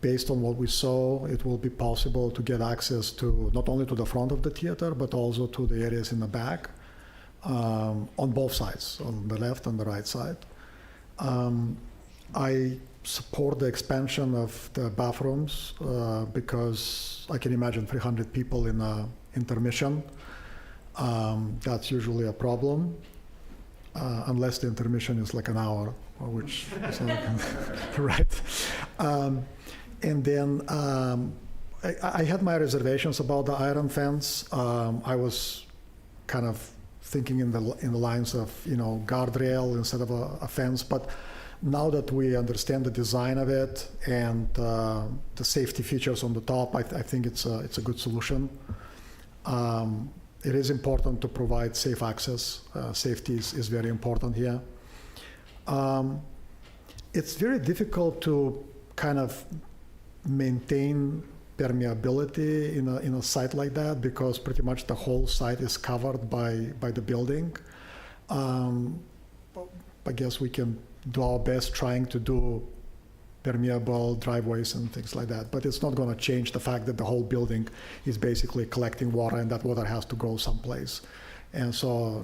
Speaker 8: based on what we saw, it will be possible to get access to not only to the front of the theater, but also to the areas in the back, on both sides, on the left and the right side. I support the expansion of the bathrooms because I can imagine 300 people in an intermission. That's usually a problem, unless the intermission is like an hour, which is not right. And then I had my reservations about the iron fence. I was kind of thinking in the lines of, guardrail instead of a fence, but now that we understand the design of it and the safety features on the top, I think it's a good solution. It is important to provide safe access. Safety is very important here. It's very difficult to kind of maintain permeability in a site like that because pretty much the whole site is covered by the building. I guess we can do our best trying to do permeable driveways and things like that, but it's not going to change the fact that the whole building is basically collecting water, and that water has to go someplace. And so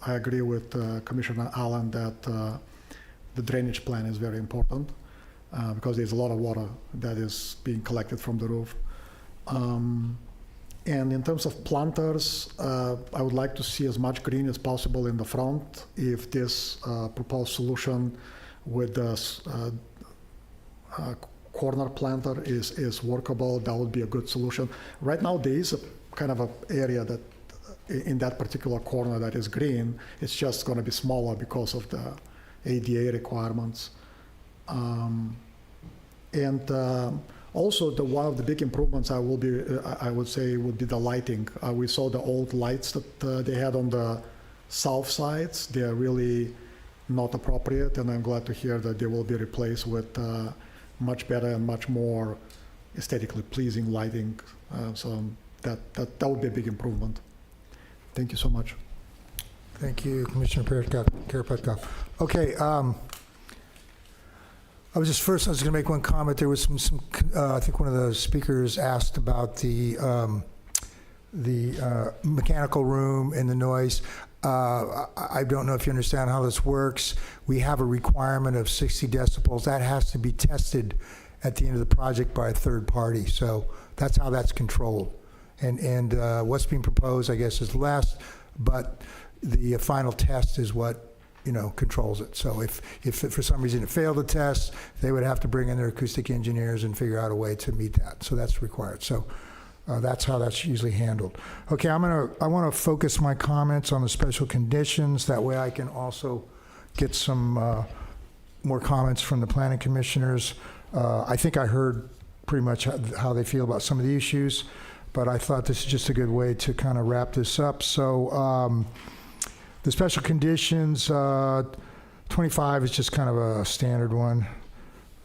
Speaker 8: I agree with Commissioner Allen that the drainage plan is very important because there's a lot of water that is being collected from the roof. And in terms of planters, I would like to see as much green as possible in the front. If this proposed solution with the corner planter is workable, that would be a good solution. Right now, there is a kind of an area that in that particular corner that is green. It's just going to be smaller because of the ADA requirements. Also, one of the big improvements I would say would be the lighting. We saw the old lights that they had on the south sides. They are really not appropriate, and I'm glad to hear that they will be replaced with much better and much more aesthetically pleasing lighting. So that would be a big improvement. Thank you so much.
Speaker 2: Thank you, Commissioner Karapetkov. Okay. I was going to make one comment. There was some I think one of the speakers asked about the mechanical room and the noise. I don't know if you understand how this works. We have a requirement of 60 decibels. That has to be tested at the end of the project by a third party. So that's how that's controlled. And what's being proposed, I guess, is less, but the final test is what controls it. So if for some reason it failed the test, they would have to bring in their acoustic engineers and figure out a way to meet that. So that's required. So that's how that's usually handled. Okay, I want to focus my comments on the special conditions. That way I can also get some more comments from the planning commissioners. I think I heard pretty much how they feel about some of the issues, but I thought this is just a good way to kind of wrap this up. So the special conditions, 25 is just kind of a standard one.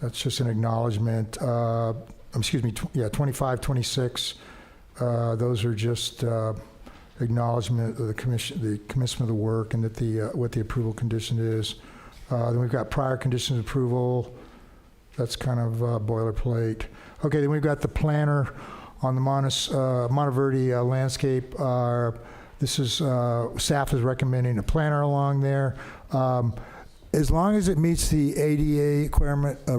Speaker 2: That's just an acknowledgement. 25, 26, those are just acknowledgement of the commencement of the work and that what the approval condition is. Then we've got prior conditions of approval. That's kind of boilerplate. Okay, then we've got the planner on the Monteverde landscape. This is, staff is recommending a planner along there. As long as it meets the ADA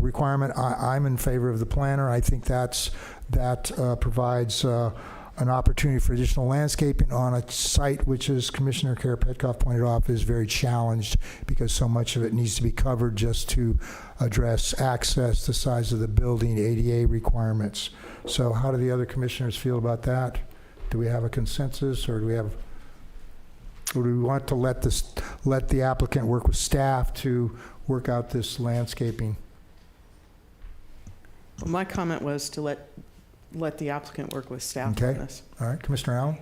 Speaker 2: requirement, I'm in favor of the planner. I think that provides an opportunity for additional landscaping on a site which, as Commissioner Karapetkov pointed out, is very challenged because so much of it needs to be covered just to address access, the size of the building, ADA requirements. So how do the other commissioners feel about that? Do we have a consensus, or do we want to let the applicant work with staff to work out this landscaping?
Speaker 5: Well, my comment was to let the applicant work with staff
Speaker 2: Okay.
Speaker 5: on this.
Speaker 2: All right, Commissioner Allen,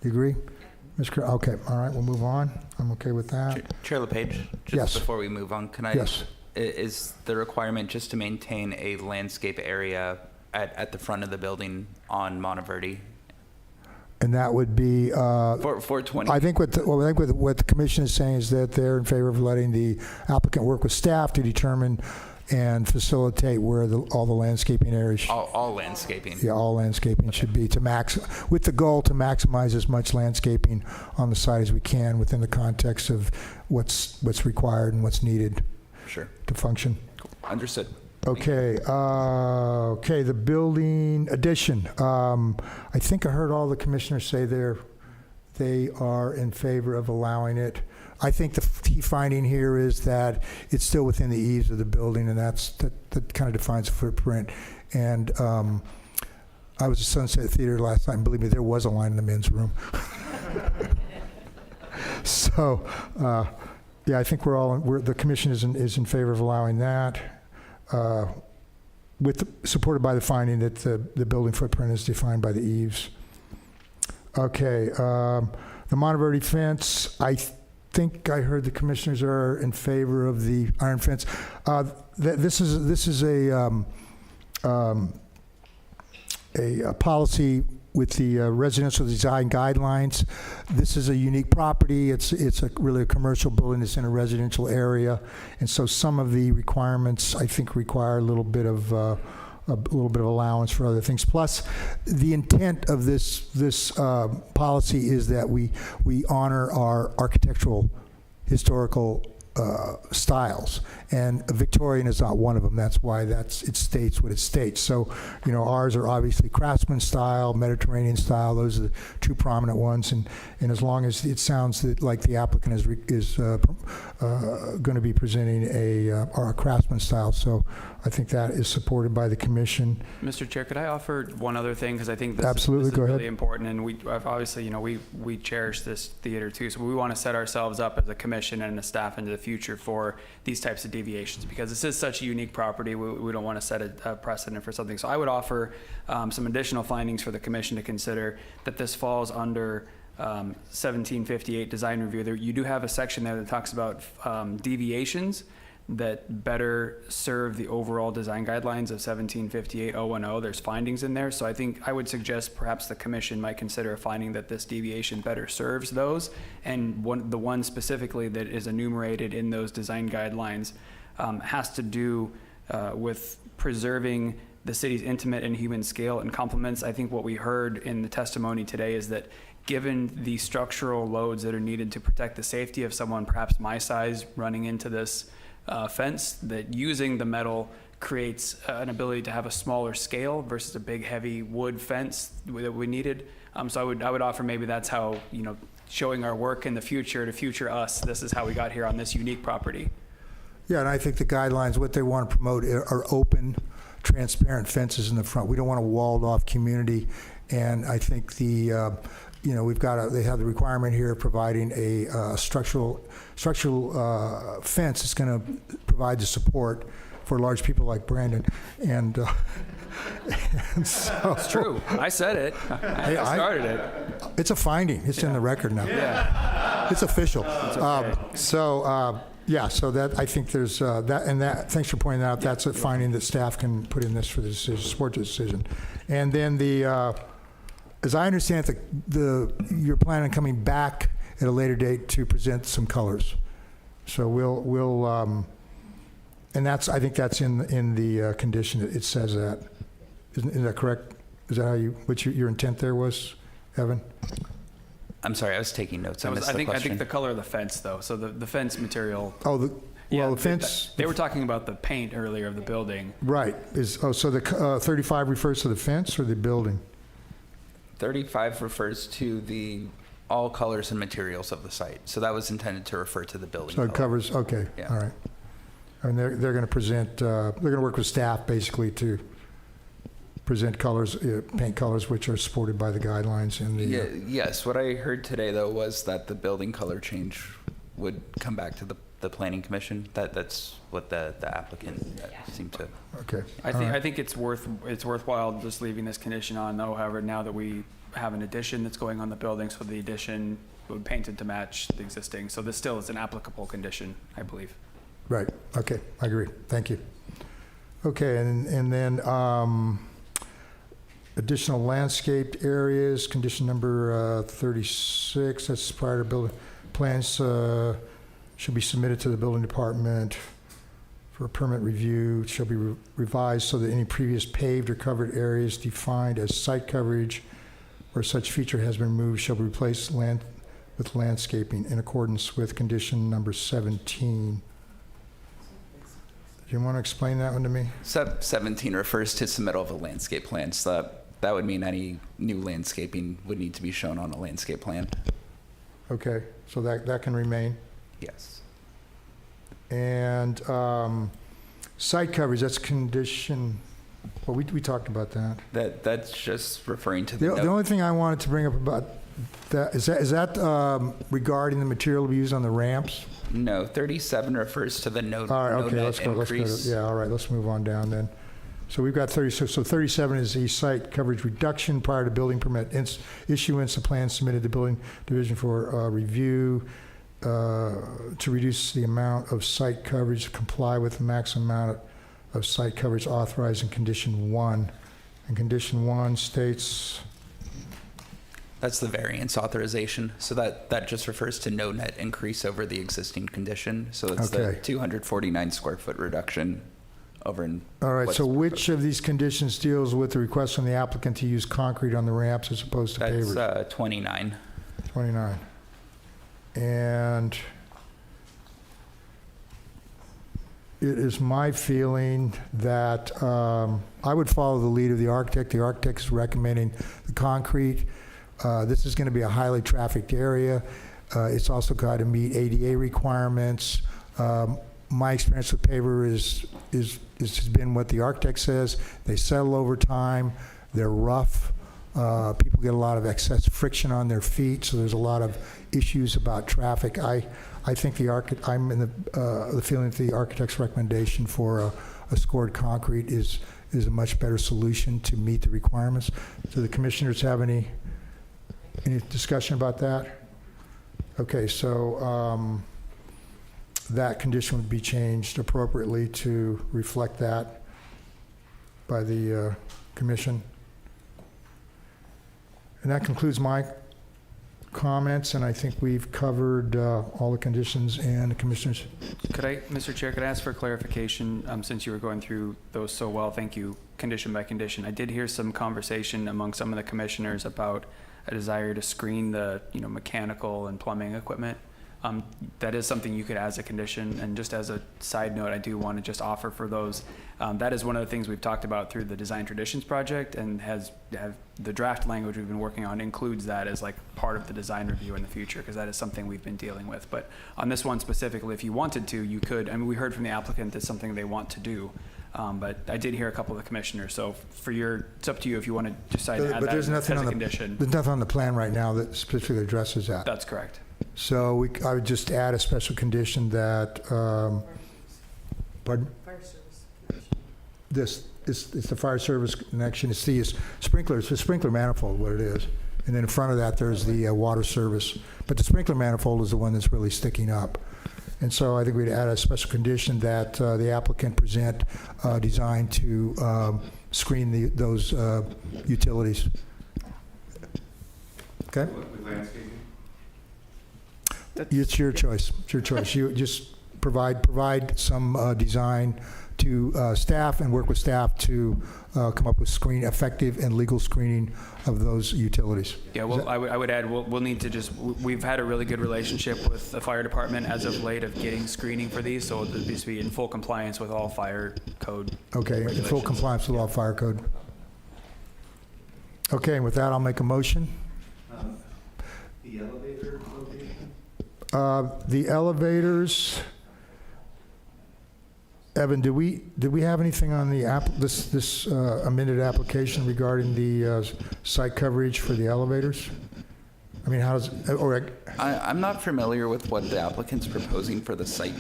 Speaker 2: do you agree? Okay, all right, we'll move on. I'm okay with that.
Speaker 9: Chair LePage, just
Speaker 2: Yes.
Speaker 9: before we move on, can I?
Speaker 2: Yes.
Speaker 9: Is the requirement just to maintain a landscape area at the front of the building on Monteverde?
Speaker 2: And that would be,
Speaker 9: For 20.
Speaker 2: I think what the commission is saying is that they're in favor of letting the applicant work with staff to determine and facilitate where all the landscaping areas.
Speaker 9: All landscaping.
Speaker 2: Yeah, all landscaping should be with the goal to maximize as much landscaping on the site as we can within the context of what's required and what's needed
Speaker 9: Sure.
Speaker 2: to function.
Speaker 9: Cool. Understood.
Speaker 2: Okay, the building addition. I think I heard all the commissioners say they are in favor of allowing it. I think the key finding here is that it's still within the eaves of the building, and that kind of defines the footprint. And I was at Sunset Theater last night, and believe me, there was a line in the men's room. So, yeah, I think the commission is in favor of allowing that. Supported by the finding that the building footprint is defined by the eaves. Okay, the Monteverde fence, I think I heard the commissioners are in favor of the iron fence. This is a policy with the residential design guidelines. This is a unique property. It's really a commercial building that's in a residential area, and so some of the requirements I think require a little bit of allowance for other things. Plus, the intent of this policy is that we honor our architectural historical styles, and Victorian is not one of them. That's why it states what it states. So, ours are obviously craftsman style, Mediterranean style. Those are the two prominent ones. And as long as it sounds like the applicant is going to be presenting a craftsman style, so I think that is supported by the commission.
Speaker 4: Mr. Chair, could I offer one other thing? Because I think this is
Speaker 2: Go ahead.
Speaker 4: really important, and we obviously, we cherish this theater too, so we want to set ourselves up as a commission and a staff into the future for these types of deviations, because this is such a unique property. We don't want to set a precedent for something. So I would offer some additional findings for the commission to consider, that this falls under 1758 design review. You do have a section there that talks about deviations that better serve the overall design guidelines of 1758-010. There's findings in there. So I think I would suggest perhaps the commission might consider a finding that this deviation better serves those. And the one specifically that is enumerated in those design guidelines has to do with preserving the city's intimate and human scale and complements. I think what we heard in the testimony today is that given the structural loads that are needed to protect the safety of someone perhaps my size running into this fence, that using the metal creates an ability to have a smaller scale versus a big heavy wood fence that we needed. So I would offer maybe that's how, showing our work in the future to future us, this is how we got here on this unique property.
Speaker 2: Yeah, and I think the guidelines, what they want to promote are open, transparent fences in the front. We don't want a walled off community, and I think they have the requirement here of providing a structural fence that's going to provide the support for large people like Brandon, and so
Speaker 4: it's true. I said it. I started it.
Speaker 2: It's a finding. It's in the record now.
Speaker 4: Yeah,
Speaker 2: it's official.
Speaker 4: It's okay.
Speaker 2: So that I think there's that, and that. Thanks for pointing that out. That's a finding that staff can put in this for the decision, support the decision, and then as I understand it, you're planning on coming back at a later date to present some colors. So we'll and I think that's in the condition. It says that. Isn't that correct? Is that what your intent there was, Evan?
Speaker 9: I'm sorry, I was taking notes. I
Speaker 4: think the color of the fence, though. So the fence material.
Speaker 2: Oh, the fence.
Speaker 4: They were talking about the paint earlier of the building.
Speaker 2: Right. So the 35 refers to the fence or the building?
Speaker 9: 35 refers to all colors and materials of the site. So that was intended to refer to the building.
Speaker 2: So it covers. Okay.
Speaker 9: Yeah.
Speaker 2: All right. And they're going to present. They're going to work with staff basically to present colors, paint colors, which are supported by the guidelines in the.
Speaker 9: Yes. What I heard today, though, was that the building color change would come back to the planning commission. That's what the applicant seemed to.
Speaker 2: Okay.
Speaker 4: I think it's worthwhile just leaving this condition on, though. However, now that we have an addition that's going on the building, so the addition would paint it to match the existing. So this still is an applicable condition, I believe.
Speaker 2: Right. Okay. I agree. Thank you. Okay. And then additional landscaped areas, condition number 36. That's prior to building plans should be submitted to the building department for a permit review shall be revised so that any previous paved or covered areas defined as site coverage where such feature has been removed shall be replaced with landscaping in accordance with condition number 17. Do you want to explain that one to me?
Speaker 9: 17 refers to submittal of a landscape plan, so that would mean any new landscaping would need to be shown on a landscape plan.
Speaker 2: Okay, so that can remain.
Speaker 9: Yes.
Speaker 2: And site coverage, that's condition, well, we talked about that.
Speaker 9: That's just referring to
Speaker 2: The only thing I wanted to bring up about that, is that regarding the material to be used on the ramps?
Speaker 9: No, 37 refers to the no
Speaker 2: All right,
Speaker 9: no
Speaker 2: okay,
Speaker 9: net
Speaker 2: let's go,
Speaker 9: increase.
Speaker 2: yeah, all right, let's move on down then. So we've got 36, so 37 is the site coverage reduction prior to building permit issuance. The plan submitted to building division for review to reduce the amount of site coverage to comply with the maximum amount of site coverage authorized in condition 1. And condition 1 states,
Speaker 9: That's the variance authorization. So that just refers to no net increase over the existing condition. So it's the
Speaker 2: Okay.
Speaker 9: 249 square foot reduction over in.
Speaker 2: all right,
Speaker 9: what's
Speaker 2: so which of these conditions deals with the request from the applicant to use concrete on the ramps as opposed to pavers?
Speaker 9: That's 29.
Speaker 2: 29. And it is my feeling that I would follow the lead of the architect. The architect is recommending the concrete. This is going to be a highly trafficked area. It's also got to meet ADA requirements. My experience with paver has been what the architect says. They settle over time. They're rough. People get a lot of excess friction on their feet, so there's a lot of issues about traffic. I think I'm in the feeling that the architect's recommendation for a scored concrete is a much better solution to meet the requirements. Do the commissioners have any discussion about that? Okay, so that condition would be changed appropriately to reflect that by the commission. And that concludes my comments, and I think we've covered all the conditions and the commissioners.
Speaker 4: Mr. Chair, could I ask for clarification, since you were going through those so well? Thank you, condition by condition. I did hear some conversation among some of the commissioners about a desire to screen the, mechanical and plumbing equipment. That is something you could add as a condition. And just as a side note, I do want to just offer for those, that is one of the things we've talked about through the Design Traditions project, and the draft language we've been working on includes that as like part of the design review in the future, because that is something we've been dealing with. But on this one specifically, if you wanted to, you could. I mean, we heard from the applicant that's something they want to do. But I did hear a couple of the commissioners. So it's up to you if you want to decide to add that as a condition.
Speaker 2: There's nothing on the plan right now that specifically addresses that.
Speaker 4: That's correct.
Speaker 2: So I would just add a special condition that, pardon?
Speaker 11: Fire service connection.
Speaker 2: It's the fire service connection. It's the sprinkler. It's the sprinkler manifold, what it is. And then in front of that, there's the water service. But the sprinkler manifold is the one that's really sticking up. And so I think we'd add a special condition that the applicant present design to screen those utilities. Okay?
Speaker 3: With landscaping?
Speaker 2: It's your choice. It's your choice. You just provide some design to staff and work with staff to come up with effective and legal screening of those utilities.
Speaker 4: Yeah, well, I would add, we'll need to we've had a really good relationship with the fire department as of late of getting screening for these, so it'll just be in full compliance with all fire code.
Speaker 2: Okay, in full compliance with all fire code. Okay, and with that, I'll make a motion.
Speaker 3: The elevator location?
Speaker 2: The elevators, Evan, did we have anything on the this amended application regarding the site coverage for the elevators? I mean, how does
Speaker 9: I'm not familiar with what the applicant's proposing for the site,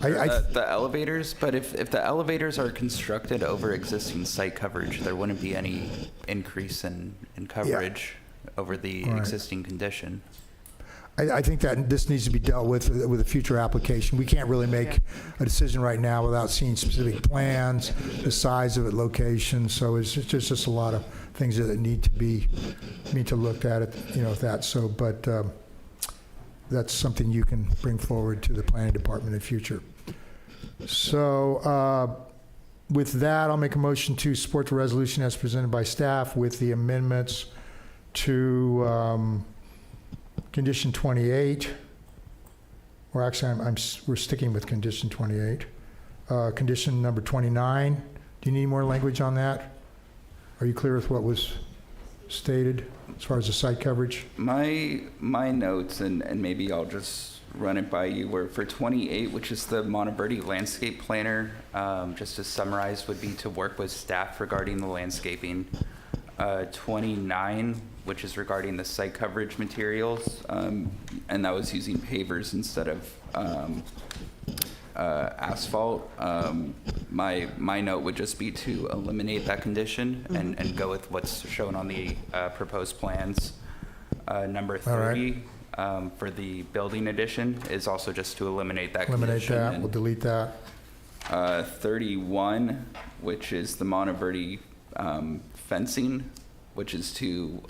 Speaker 9: the elevators, but if the elevators are constructed over existing site coverage, there wouldn't be any increase in coverage over the existing condition.
Speaker 2: I think that this needs to be dealt with a future application. We can't really make a decision right now without seeing specific plans, the size of it, location. So it's just a lot of things that need to look at it, So, but that's something you can bring forward to the planning department in the future. So with that, I'll make a motion to support the resolution as presented by staff with the amendments to condition 28. Or actually, we're sticking with condition 28. Condition number 29. Do you need more language on that? Are you clear with what was stated as far as the site coverage?
Speaker 9: My notes, and maybe I'll just run it by you, were for 28, which is the Monteverdi landscape planner, just to summarize, would be to work with staff regarding the landscaping. 29, which is regarding the site coverage materials, and that was using pavers instead of asphalt. My note would just be to eliminate that condition and go with what's shown on the proposed plans. Number 30, for the building addition, is also just to eliminate that condition.
Speaker 2: Eliminate that, we'll delete that.
Speaker 9: 31, which is the Monteverdi fencing, which is to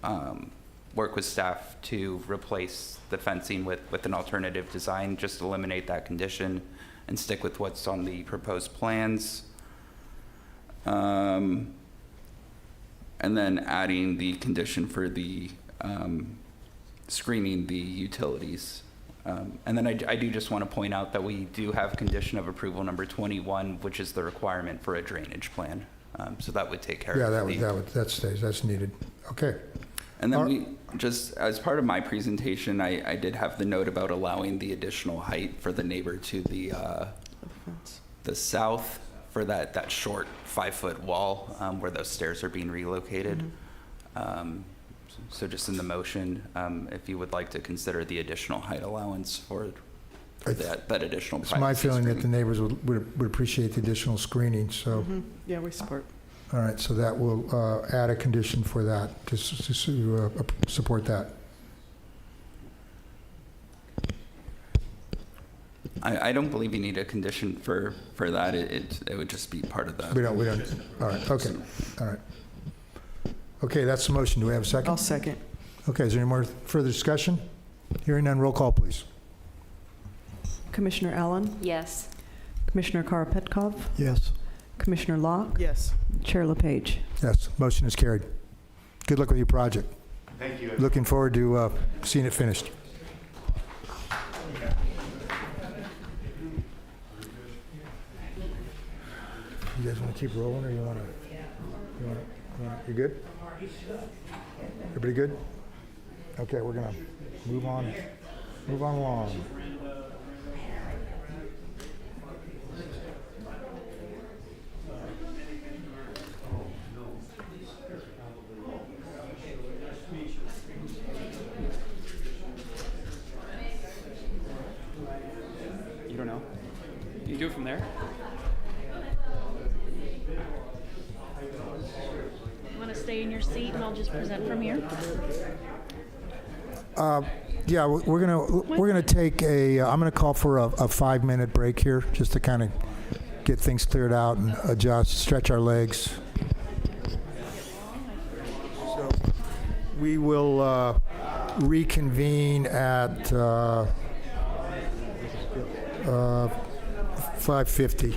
Speaker 9: work with staff to replace the fencing with an alternative design, just eliminate that condition and stick with what's on the proposed plans. And then adding the condition for the screening the utilities. And then I do just want to point out that we do have condition of approval number 21, which is the requirement for a drainage plan. So that would take care of
Speaker 2: that stays, that's needed. Okay.
Speaker 9: And then we, just as part of my presentation, I did have the note about allowing the additional height for the neighbor to the south for that short 5-foot wall where those stairs are being relocated. So just in the motion, if you would like to consider the additional height allowance for that additional privacy.
Speaker 2: It's my feeling
Speaker 9: screening.
Speaker 2: that the neighbors would appreciate the additional screening, so.
Speaker 5: Yeah, we support.
Speaker 2: All right, so that will add a condition for that, to support that.
Speaker 9: I don't believe you need a condition for that. It would just be part of that.
Speaker 2: We don't, all right, okay, all right. Okay, that's the motion. Do we have a second?
Speaker 5: I'll second.
Speaker 2: Okay, is there any more further discussion? Hearing none, roll call, please.
Speaker 11: Commissioner Allen?
Speaker 6: Yes.
Speaker 11: Commissioner Karapetkov?
Speaker 8: Yes.
Speaker 11: Commissioner Locke?
Speaker 5: Yes.
Speaker 11: Chair LePage?
Speaker 2: Yes, motion is carried. Good luck with your project.
Speaker 1: Thank you.
Speaker 2: Looking forward to seeing it finished. You guys want to keep rolling, or you want to? You good? Everybody good? Okay, we're gonna move on along.
Speaker 4: You don't know? You can do it from there?
Speaker 22: You want to stay in your seat and I'll just present from here?
Speaker 2: Yeah, we're gonna take I'm gonna call for a 5-minute break here, just to kind of get things cleared out and adjust, stretch our legs. So we will reconvene at 5:50.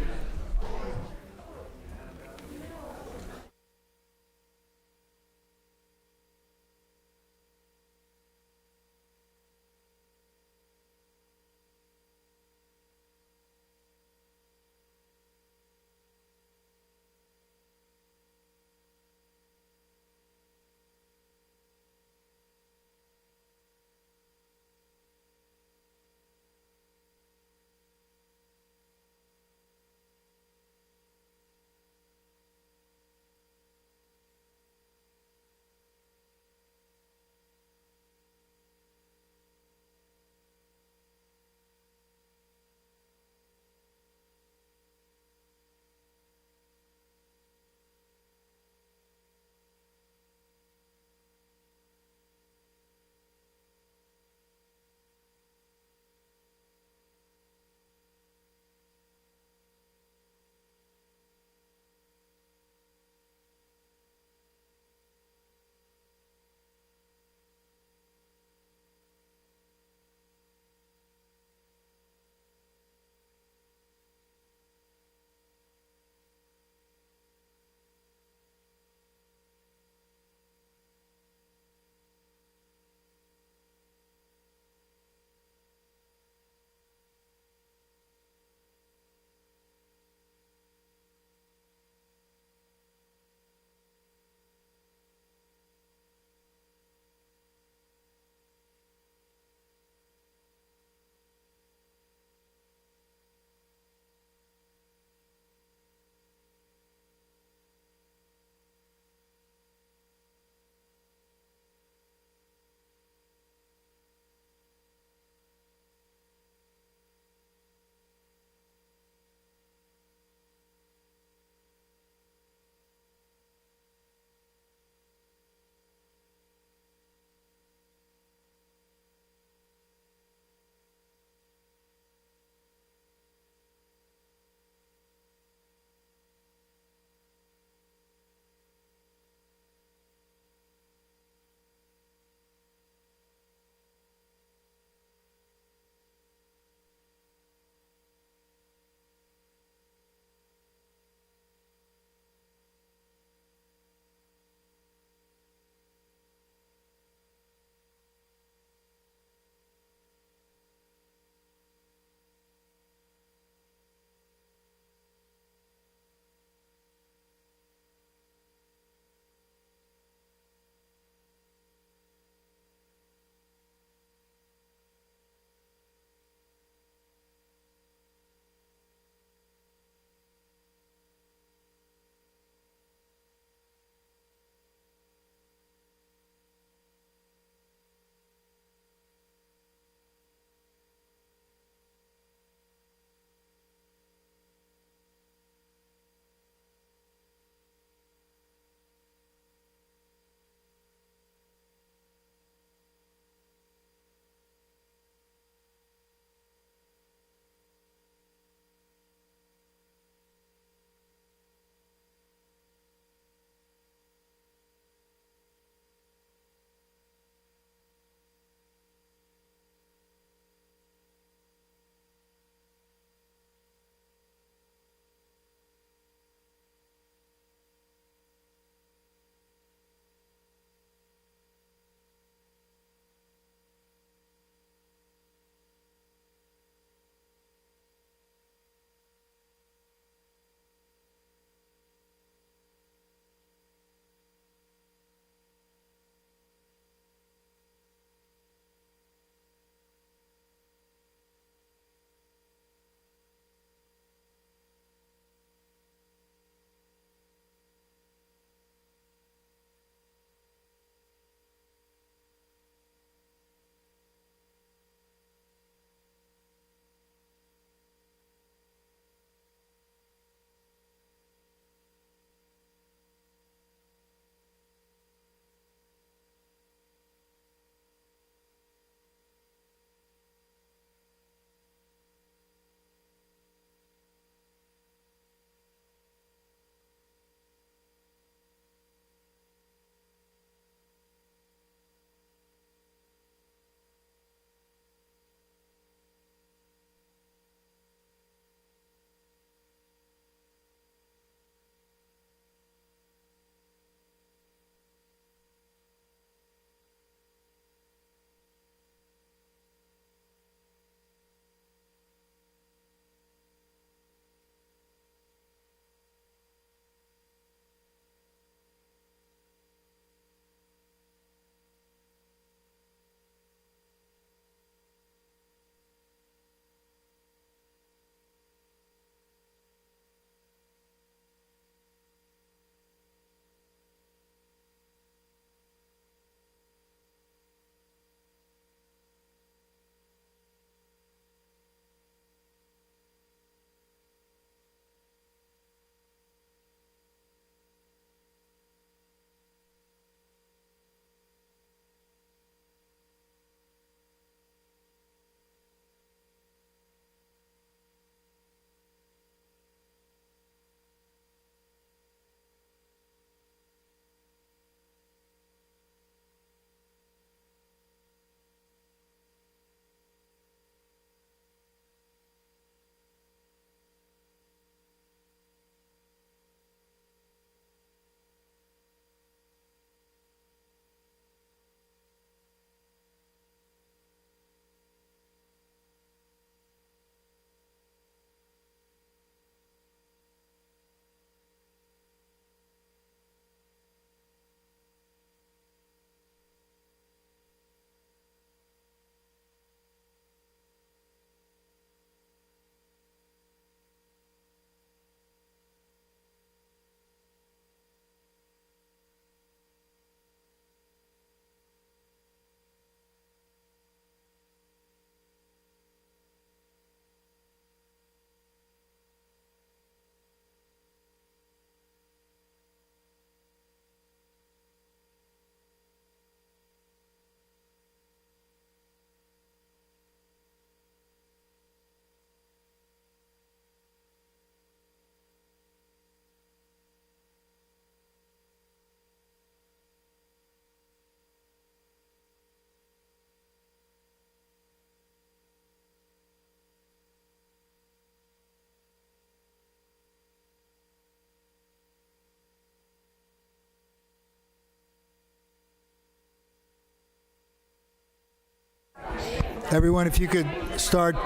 Speaker 2: Everyone, if you could start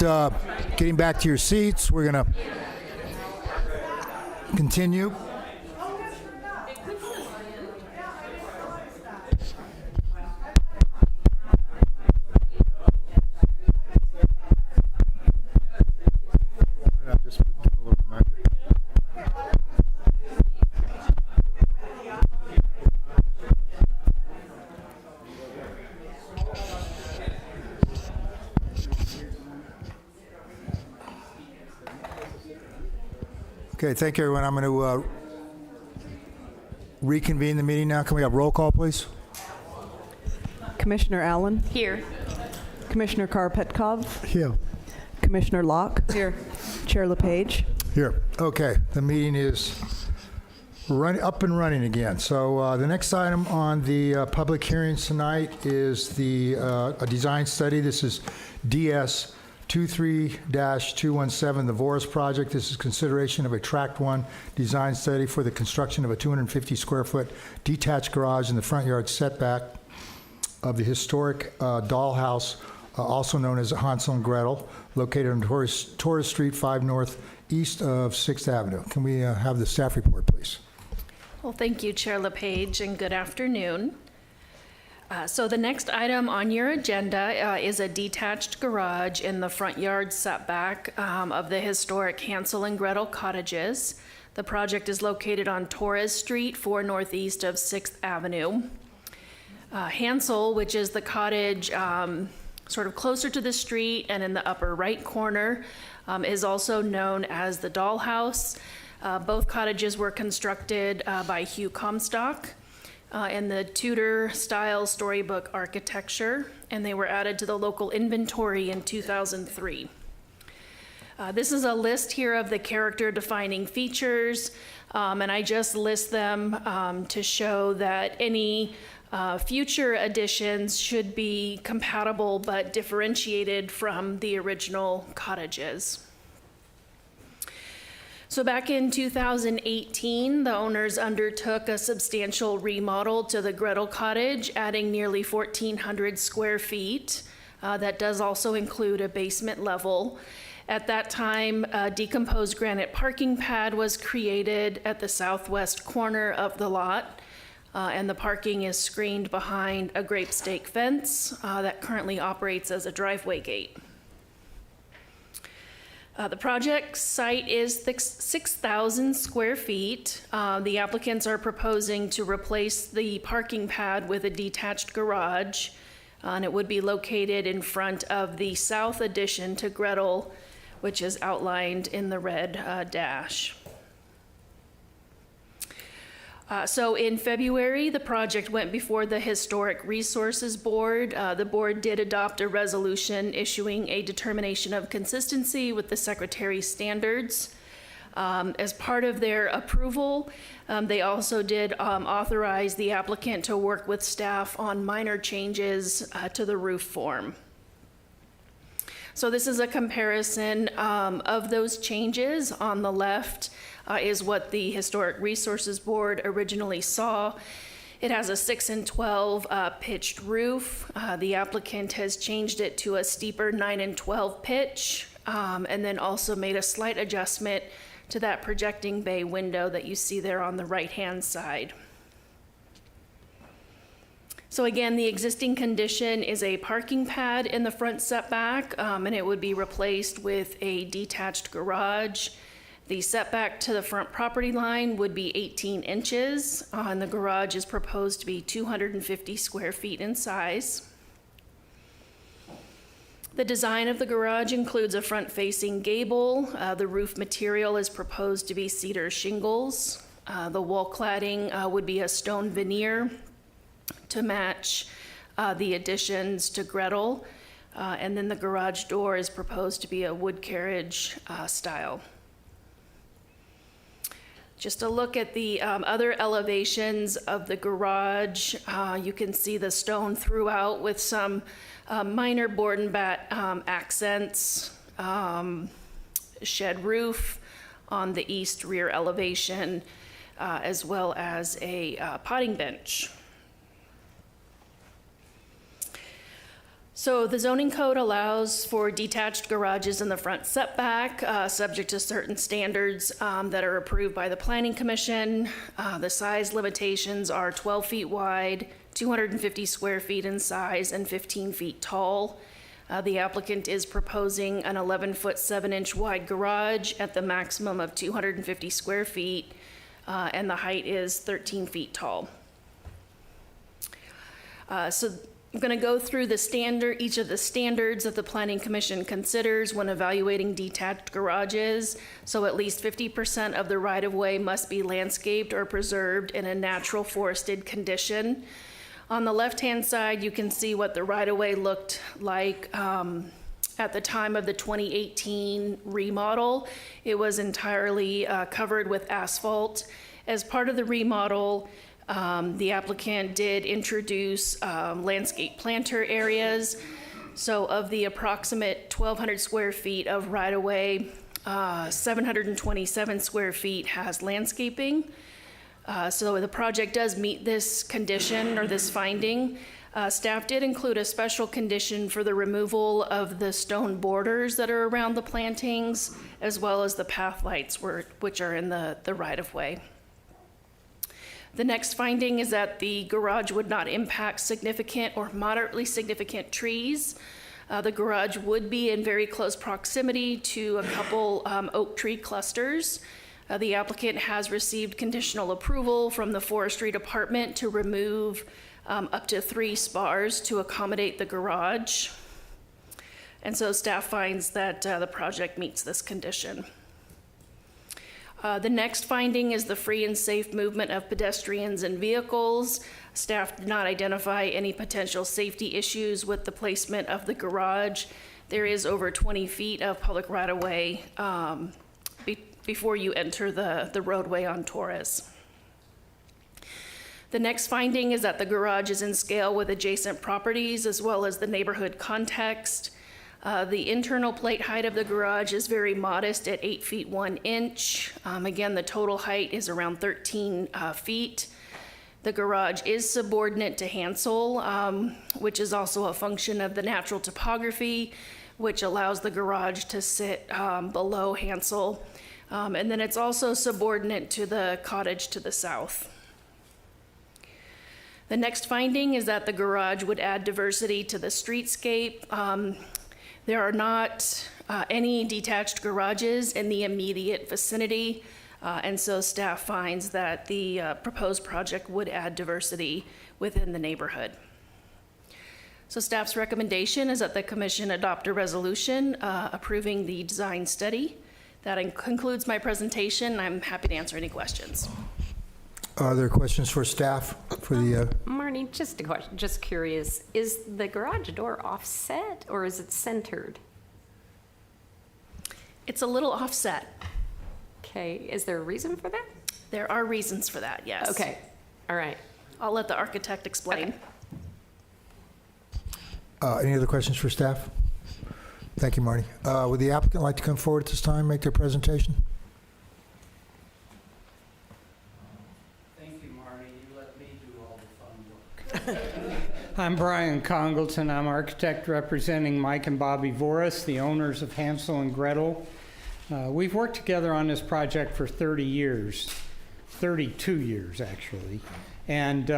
Speaker 2: getting back to your seats, we're going to continue. Okay, thank you, everyone. I'm going to reconvene the meeting now. Can we have roll call, please?
Speaker 11: Commissioner Allen?
Speaker 6: Here.
Speaker 11: Commissioner Karpetkov?
Speaker 2: Here.
Speaker 11: Commissioner Locke?
Speaker 5: Here.
Speaker 11: Chair LePage?
Speaker 2: Here. Okay, the meeting is up and running again. So the next item on the public hearings tonight is a design study. This is DS 23-217, the Voris project. This is consideration of a Tract 1 design study for the construction of a 250 square foot detached garage in the front yard setback of the historic dollhouse, also known as Hansel and Gretel, located on Torres Street 5 North, east of 6th Avenue. Can we have the staff report, please?
Speaker 22: Well, thank you, Chair LePage, and good afternoon. So the next item on your agenda is a detached garage in the front yard setback of the historic Hansel and Gretel cottages. The project is located on Torres Street, 4 northeast of 6th Avenue. Hansel, which is the cottage sort of closer to the street and in the upper right corner, is also known as the Dollhouse. Both cottages were constructed by Hugh Comstock in the Tudor-style storybook architecture, and they were added to the local inventory in 2003. This is a list here of the character-defining features, and I just list them to show that any future additions should be compatible but differentiated from the original cottages. So back in 2018, the owners undertook a substantial remodel to the Gretel cottage, adding nearly 1,400 square feet. That does also include a basement level. At that time, a decomposed granite parking pad was created at the southwest corner of the lot, and the parking is screened behind a grape stake fence that currently operates as a driveway gate. The project site is 6,000 square feet. The applicants are proposing to replace the parking pad with a detached garage, and it would be located in front of the south addition to Gretel, which is outlined in the red dash. So in February, the project went before the Historic Resources Board. The board did adopt a resolution issuing a determination of consistency with the Secretary's standards. As part of their approval, they also did authorize the applicant to work with staff on minor changes to the roof form. So this is a comparison of those changes. On the left is what the Historic Resources Board originally saw. It has a 6 12 pitched roof. The applicant has changed it to a steeper 9 12 pitch, and then also made a slight adjustment to that projecting bay window that you see there on the right-hand side. So again, the existing condition is a parking pad in the front setback, and it would be replaced with a detached garage. The setback to the front property line would be 18 inches, and the garage is proposed to be 250 square feet in size. The design of the garage includes a front-facing gable. The roof material is proposed to be cedar shingles. The wall cladding would be a stone veneer to match the additions to Gretel. And then the garage door is proposed to be a wood carriage style. Just a look at the other elevations of the garage. You can see the stone throughout with some minor board and bat accents. Shed roof on the east rear elevation, as well as a potting bench. So the zoning code allows for detached garages in the front setback, subject to certain standards that are approved by the Planning Commission. The size limitations are 12 feet wide, 250 square feet in size, and 15 feet tall. The applicant is proposing an 11-foot 7-inch wide garage at the maximum of 250 square feet, and the height is 13 feet tall. So I'm going to go through each of the standards that the Planning Commission considers when evaluating detached garages. So at least 50% of the right-of-way must be landscaped or preserved in a natural forested condition. On the left-hand side, you can see what the right-of-way looked like at the time of the 2018 remodel. It was entirely covered with asphalt. As part of the remodel, the applicant did introduce landscape planter areas. So of the approximate 1,200 square feet of right-of-way, 727 square feet has landscaping. So the project does meet this condition or this finding. Staff did include a special condition for the removal of the stone borders that are around the plantings, as well as the path lights which are in the right-of-way. The next finding is that the garage would not impact significant or moderately significant trees. The garage would be in very close proximity to a couple oak tree clusters. The applicant has received conditional approval from the Forestry Department to remove up to 3 spars to accommodate the garage. And so staff finds that the project meets this condition. The next finding is the free and safe movement of pedestrians and vehicles. Staff did not identify any potential safety issues with the placement of the garage. There is over 20 feet of public right-of-way before you enter the roadway on Torres. The next finding is that the garage is in scale with adjacent properties as well as the neighborhood context. The internal plate height of the garage is very modest at 8 feet 1 inch. Again, the total height is around 13 feet. The garage is subordinate to Hansel, which is also a function of the natural topography, which allows the garage to sit below Hansel. And then it's also subordinate to the cottage to the south. The next finding is that the garage would add diversity to the streetscape. There are not any detached garages in the immediate vicinity, and so staff finds that the proposed project would add diversity within the neighborhood. So staff's recommendation is that the commission adopt a resolution approving the design study. That concludes my presentation. I'm happy to answer any questions.
Speaker 2: Are there questions for staff for the?
Speaker 6: Marnie, just a question, just curious, is the garage door offset or is it centered?
Speaker 22: It's a little offset.
Speaker 6: Okay, is there a reason for that?
Speaker 22: There are reasons for that, yes.
Speaker 6: Okay, all right.
Speaker 22: I'll let the architect explain.
Speaker 6: Okay.
Speaker 2: Any other questions for staff? Thank you, Marty. Would the applicant like to come forward at this time, make their presentation?
Speaker 18: Thank you, Marty. You let me do all the fun work. I'm Brian Congleton. I'm architect representing Mike and Bobby Voris, the owners of Hansel and Gretel. We've worked together on this project for 30 years, 32 years actually. And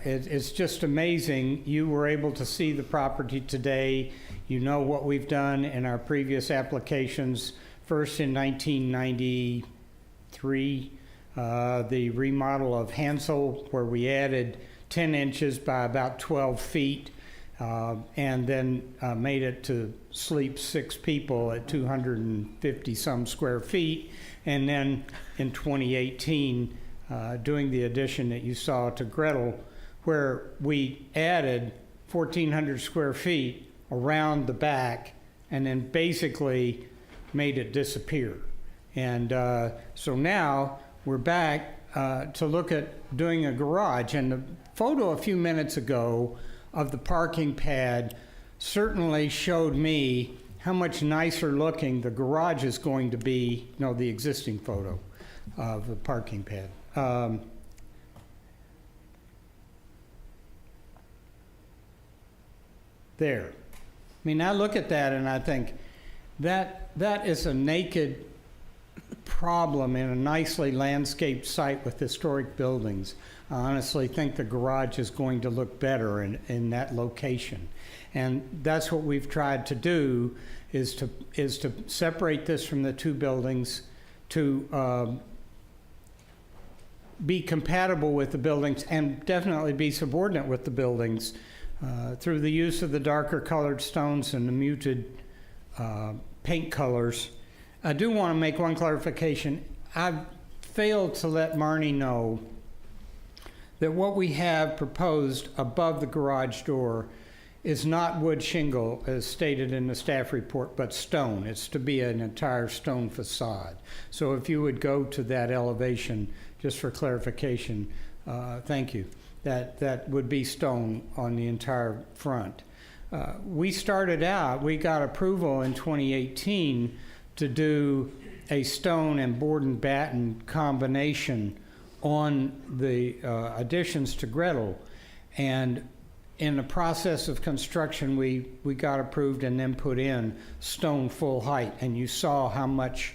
Speaker 18: it's just amazing. You were able to see the property today. You know what we've done in our previous applications. First in 1993, the remodel of Hansel, where we added 10 inches by about 12 feet, and then made it to sleep 6 people at 250 some square feet. And then in 2018, doing the addition that you saw to Gretel, where we added 1,400 square feet around the back and then basically made it disappear. And so now we're back to look at doing a garage. And the photo a few minutes ago of the parking pad certainly showed me how much nicer looking the garage is going to be, no, the existing photo of the parking pad. There. mean, I look at that and I think that is a naked problem in a nicely landscaped site with historic buildings. I honestly think the garage is going to look better in that location. And that's what we've tried to do, is to separate this from the two buildings, to be compatible with the buildings and definitely be subordinate with the buildings through the use of the darker colored stones and the muted paint colors. I do want to make one clarification. I've failed to let Marnie know that what we have proposed above the garage door is not wood shingle, as stated in the staff report, but stone. It's to be an entire stone facade. So if you would go to that elevation, just for clarification, thank you, that would be stone on the entire front. We started out, we got approval in 2018 to do a stone and board and batten combination on the additions to Gretel. And in the process of construction, we got approved and then put in stone full height. And you saw how much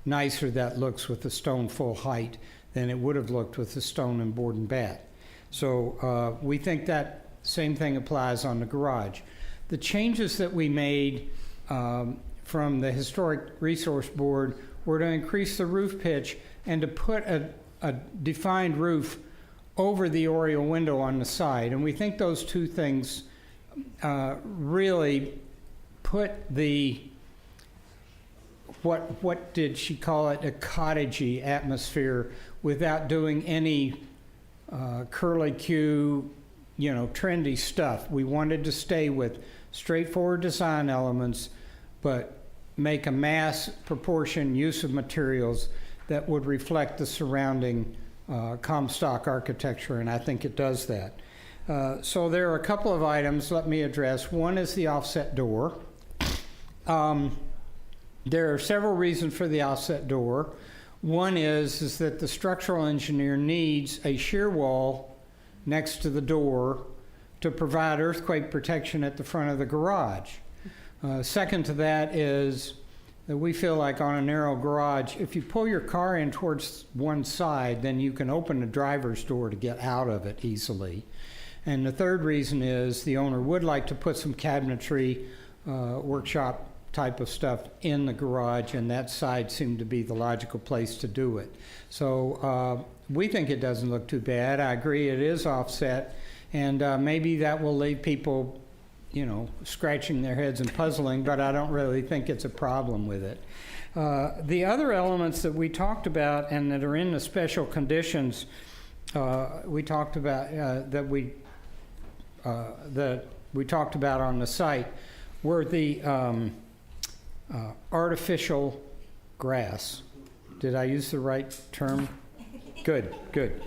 Speaker 18: nicer that looks with the stone full height than it would have looked with the stone and board and bat. So we think that same thing applies on the garage. The changes that we made from the Historic Resource Board were to increase the roof pitch and to put a defined roof over the oriel window on the side. And we think those two things really put the, what did she call it, a cottagey atmosphere without doing any curlicue, trendy stuff. We wanted to stay with straightforward design elements, but make a mass proportion use of materials that would reflect the surrounding Comstock architecture, and I think it does that. So there are a couple of items let me address. One is the offset door. There are several reasons for the offset door. One is that the structural engineer needs a shear wall next to the door to provide earthquake protection at the front of the garage. Second to that is that we feel like on a narrow garage, if you pull your car in towards one side, then you can open the driver's door to get out of it easily. And the third reason is the owner would like to put some cabinetry, workshop type of stuff in the garage, and that side seemed to be the logical place to do it. So we think it doesn't look too bad. I agree it is offset, and maybe that will leave people scratching their heads and puzzling, but I don't really think it's a problem with it. The other elements that we talked about and that are in the special conditions we talked about that we talked about on the site were the artificial grass. Did I use the right term? Good.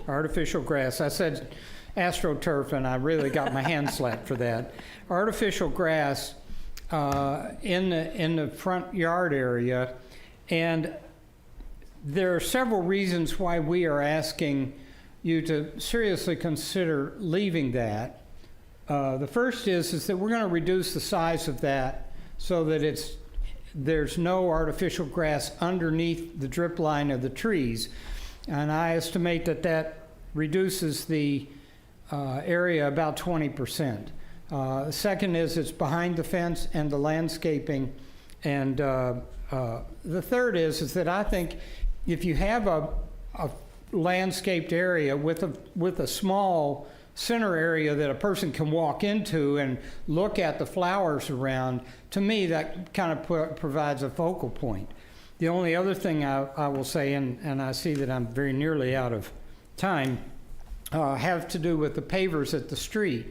Speaker 18: Artificial grass. I said AstroTurf, and I really got my hand slapped for that. Artificial grass in the front yard area, and there are several reasons why we are asking you to seriously consider leaving that. The first is that we're going to reduce the size of that so that there's no artificial grass underneath the drip line of the trees, and I estimate that reduces the area about 20%. The second is it's behind the fence and the landscaping, and the third is that I think if you have a landscaped area with a small center area that a person can walk into and look at the flowers around, to me that kind of provides a focal point. The only other thing I will say, and I see that I'm very nearly out of time, have to do with the pavers at the street.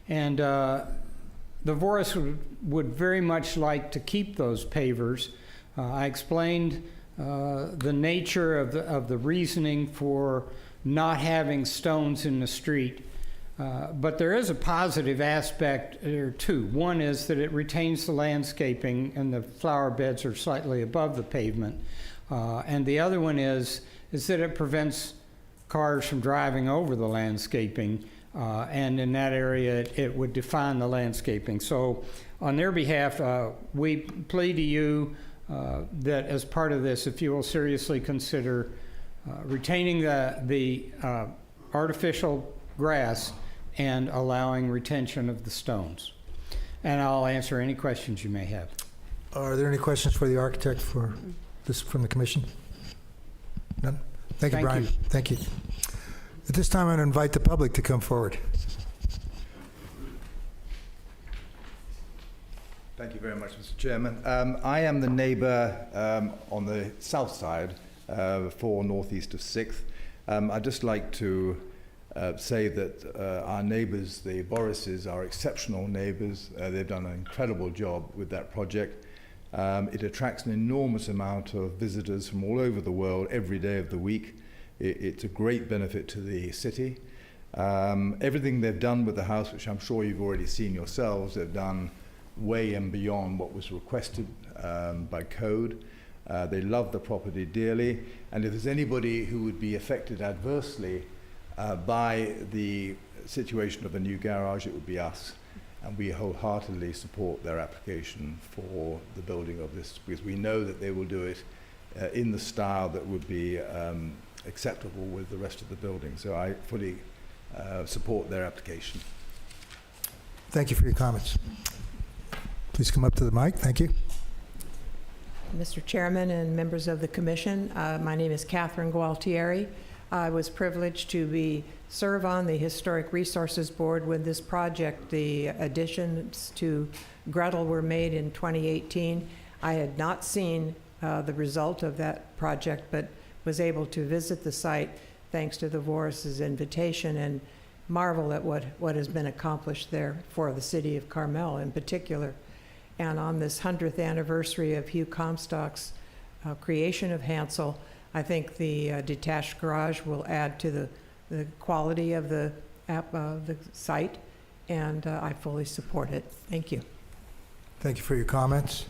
Speaker 18: And the Voris would very much like to keep those pavers. I explained the nature of the reasoning for not having stones in the street. But there is a positive aspect there too. One is that it retains the landscaping and the flower beds are slightly above the pavement. And the other one is that it prevents cars from driving over the landscaping and in that area, it would define the landscaping. So on their behalf, we plead to you that as part of this, if you will seriously consider retaining the artificial grass and allowing retention of the stones. And I'll answer any questions you may have.
Speaker 2: Are there any questions for the architect for this from the commission? None? Thank you, Brian. Thank you. At this time, I'm going to invite the public to come forward.
Speaker 12: Thank you very much, Mr. Chairman. I am the neighbour on the south side for northeast of 6th. I'd just like to say that our neighbours, the Borrises, are exceptional neighbours. They've done an incredible job with that project. It attracts an enormous amount of visitors from all over the world every day of the week. It's a great benefit to the city. Everything they've done with the house, which I'm sure you've already seen yourselves, they've done way and beyond what was requested by code. They love the property dearly, and if there's anybody who would be affected adversely by the situation of a new garage, it would be us. And we wholeheartedly support their application for the building of this, because we know that they will do it in the style that would be acceptable with the rest of the building. So I fully support their application.
Speaker 2: Thank you for your comments. Please come up to the mic. Thank you.
Speaker 13: Mr. Chairman and members of the commission, my name is Catherine Gualtieri. I was privileged to serve on the Historic Resources Board when this project, the additions to Gretel, were made in 2018. I had not seen the result of that project, but was able to visit the site thanks to the Voris's invitation and marvel at what has been accomplished there for the city of Carmel in particular. And on this 100th anniversary of Hugh Comstock's creation of Hansel, I think the detached garage will add to the quality of the site, and I fully support it. Thank you.
Speaker 2: Thank you for your comments.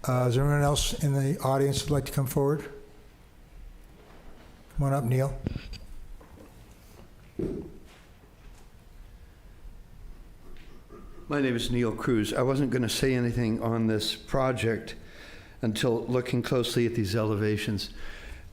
Speaker 2: Is there anyone else in the audience who'd like to come forward? Come on up, Neil.
Speaker 20: My name is Neil Cruz. I wasn't going to say anything on this project until looking closely at these elevations.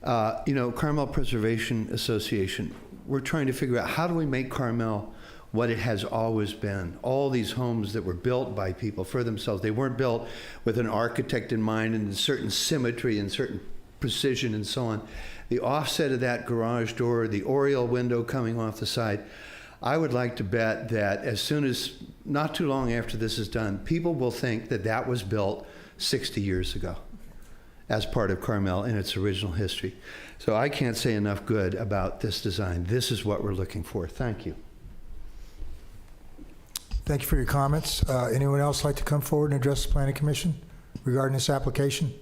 Speaker 20: Carmel Preservation Association, we're trying to figure out how do we make Carmel what it has always been. All these homes that were built by people for themselves, they weren't built with an architect in mind and a certain symmetry and certain precision and so on. The offset of that garage door, the oriel window coming off the side, I would like to bet that as soon as, not too long after this is done, people will think that that was built 60 years ago as part of Carmel in its original history. So I can't say enough good about this design. This is what we're looking for. Thank you.
Speaker 2: Thank you for your comments. Anyone else like to come forward and address the Planning Commission regarding this application?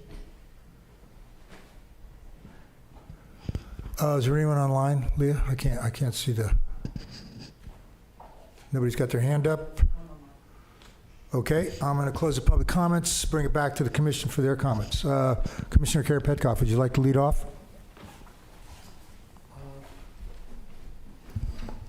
Speaker 2: Is there anyone online, Leah? I can't see the. Nobody's got their hand up. Okay, I'm going to close the public comments, bring it back to the commission for their comments. Commissioner Carpetkoff, would you like to lead off?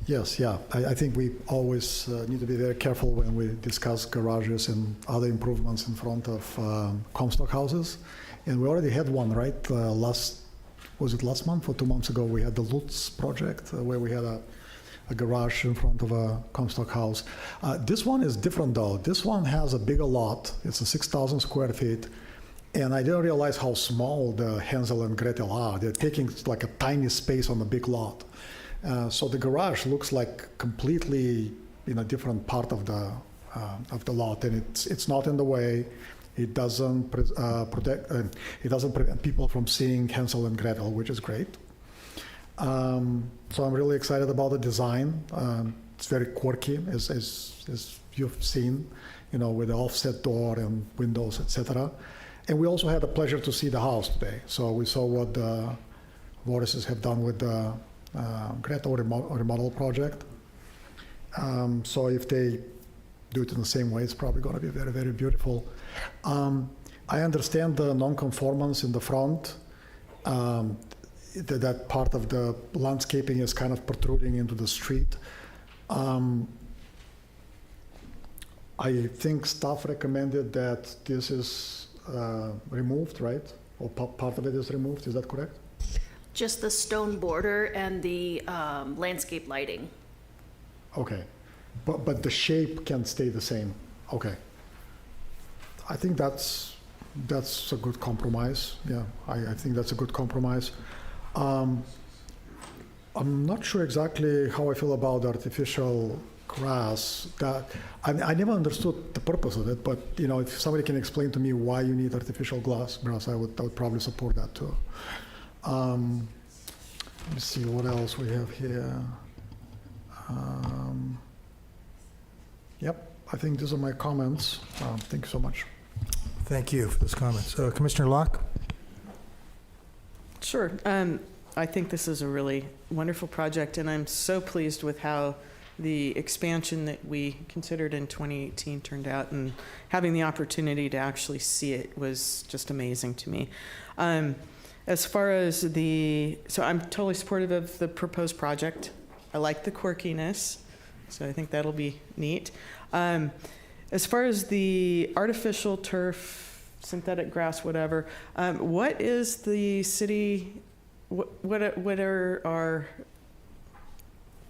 Speaker 8: Yes, yeah. I think we always need to be very careful when we discuss garages and other improvements in front of Comstock houses. And we already had one, right? Was it last month or 2 months ago? We had the Lutz project where we had a garage in front of a Comstock house. This one is different though. This one has a bigger lot. It's a 6,000 square feet. And I didn't realize how small the Hansel and Gretel are. They're taking like a tiny space on a big lot. So the garage looks like completely in a different part of the lot, and it's not in the way. It doesn't protect. It doesn't prevent people from seeing Hansel and Gretel, which is great. So I'm really excited about the design. It's very quirky, as you've seen, with the offset door and windows, etc. And we also had the pleasure to see the house today. So we saw what the Vorises have done with the Gretel remodel project. So if they do it in the same way, it's probably going to be very, very beautiful. I understand the non-conformance in the front. That part of the landscaping is kind of protruding into the street. I think staff recommended that this is removed, right? Or part of it is removed, is that correct?
Speaker 22: Just the stone border and the landscape lighting.
Speaker 8: Okay, but the shape can stay the same, okay. I think that's a good compromise, yeah, I think that's a good compromise. I'm not sure exactly how I feel about the artificial grass. That I never understood the purpose of it, but you know, if somebody can explain to me why you need artificial grass, I would probably support that too. Let me see what else we have here. Yep, I think these are my comments. Thank you so much.
Speaker 2: Thank you for those comments. Commissioner Locke?
Speaker 5: Sure. I think this is a really wonderful project, and I'm so pleased with how the expansion that we considered in 2018 turned out, and having the opportunity to actually see it was just amazing to me. As far as so I'm totally supportive of the proposed project. I like the quirkiness, so I think that'll be neat. As far as the artificial turf, synthetic grass, whatever, what is the city, what are our,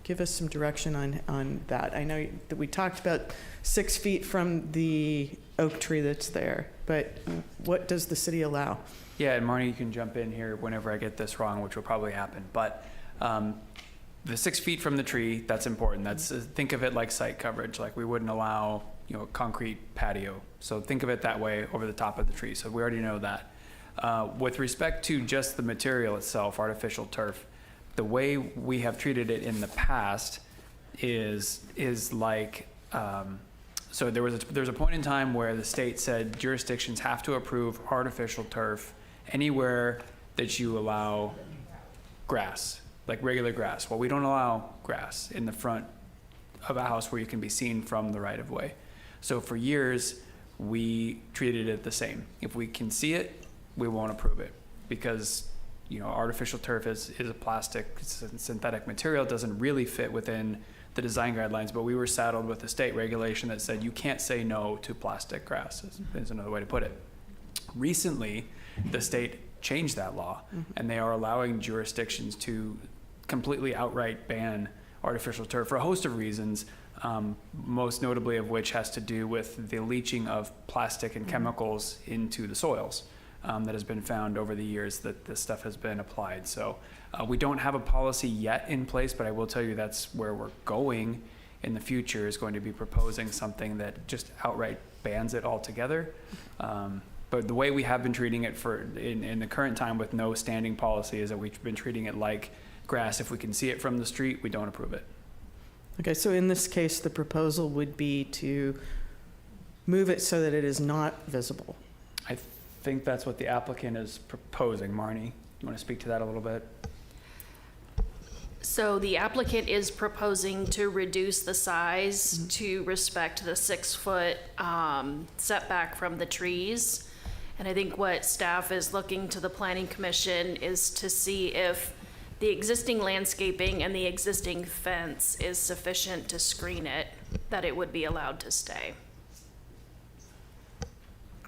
Speaker 5: give us some direction on that. I know that we talked about 6 feet from the oak tree that's there, but what does the city allow?
Speaker 4: Yeah, and Marnie, you can jump in here whenever I get this wrong, which will probably happen. But the 6 feet from the tree, that's important. That's think of it like site coverage. Like we wouldn't allow, a concrete patio. So think of it that way over the top of the tree. So we already know that. With respect to just the material itself, artificial turf, the way we have treated it in the past is like. So there's a point in time where the state said jurisdictions have to approve artificial turf anywhere that you allow grass, like regular grass. Well, we don't allow grass in the front of a house where you can be seen from the right of way. So for years, we treated it the same. If we can see it, we won't approve it because, artificial turf is a plastic, it's a synthetic material. It doesn't really fit within the design guidelines, but we were saddled with a state regulation that said you can't say no to plastic grass, is another way to put it. Recently, the state changed that law, and they are allowing jurisdictions to completely outright ban artificial turf for a host of reasons, most notably of which has to do with the leaching of plastic and chemicals into the soils that has been found over the years that this stuff has been applied. So we don't have a policy yet in place, but I will tell you that's where we're going in the future, is going to be proposing something that just outright bans it altogether. But the way we have been treating it in the current time with no standing policy is that we've been treating it like grass. If we can see it from the street, we don't approve it.
Speaker 5: Okay, so in this case, the proposal would be to move it so that it is not visible.
Speaker 4: I think that's what the applicant is proposing. Marnie, you want to speak to that a little bit?
Speaker 22: So the applicant is proposing to reduce the size to respect the 6-foot setback from the trees. And I think what staff is looking to the Planning Commission is to see if the existing landscaping and the existing fence is sufficient to screen it, that it would be allowed to stay.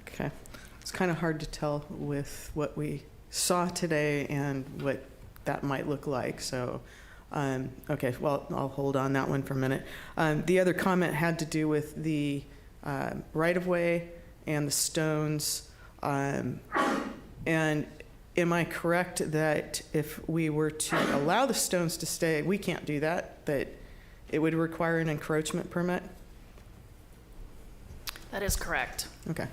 Speaker 5: Okay. It's kind of hard to tell with what we saw today and what that might look like. So, okay, well, I'll hold on that one for a minute. The other comment had to do with the right-of-way and the stones. And am I correct that if we were to allow the stones to stay, we can't do that, that it would require an encroachment permit?
Speaker 22: That is correct.
Speaker 5: Okay,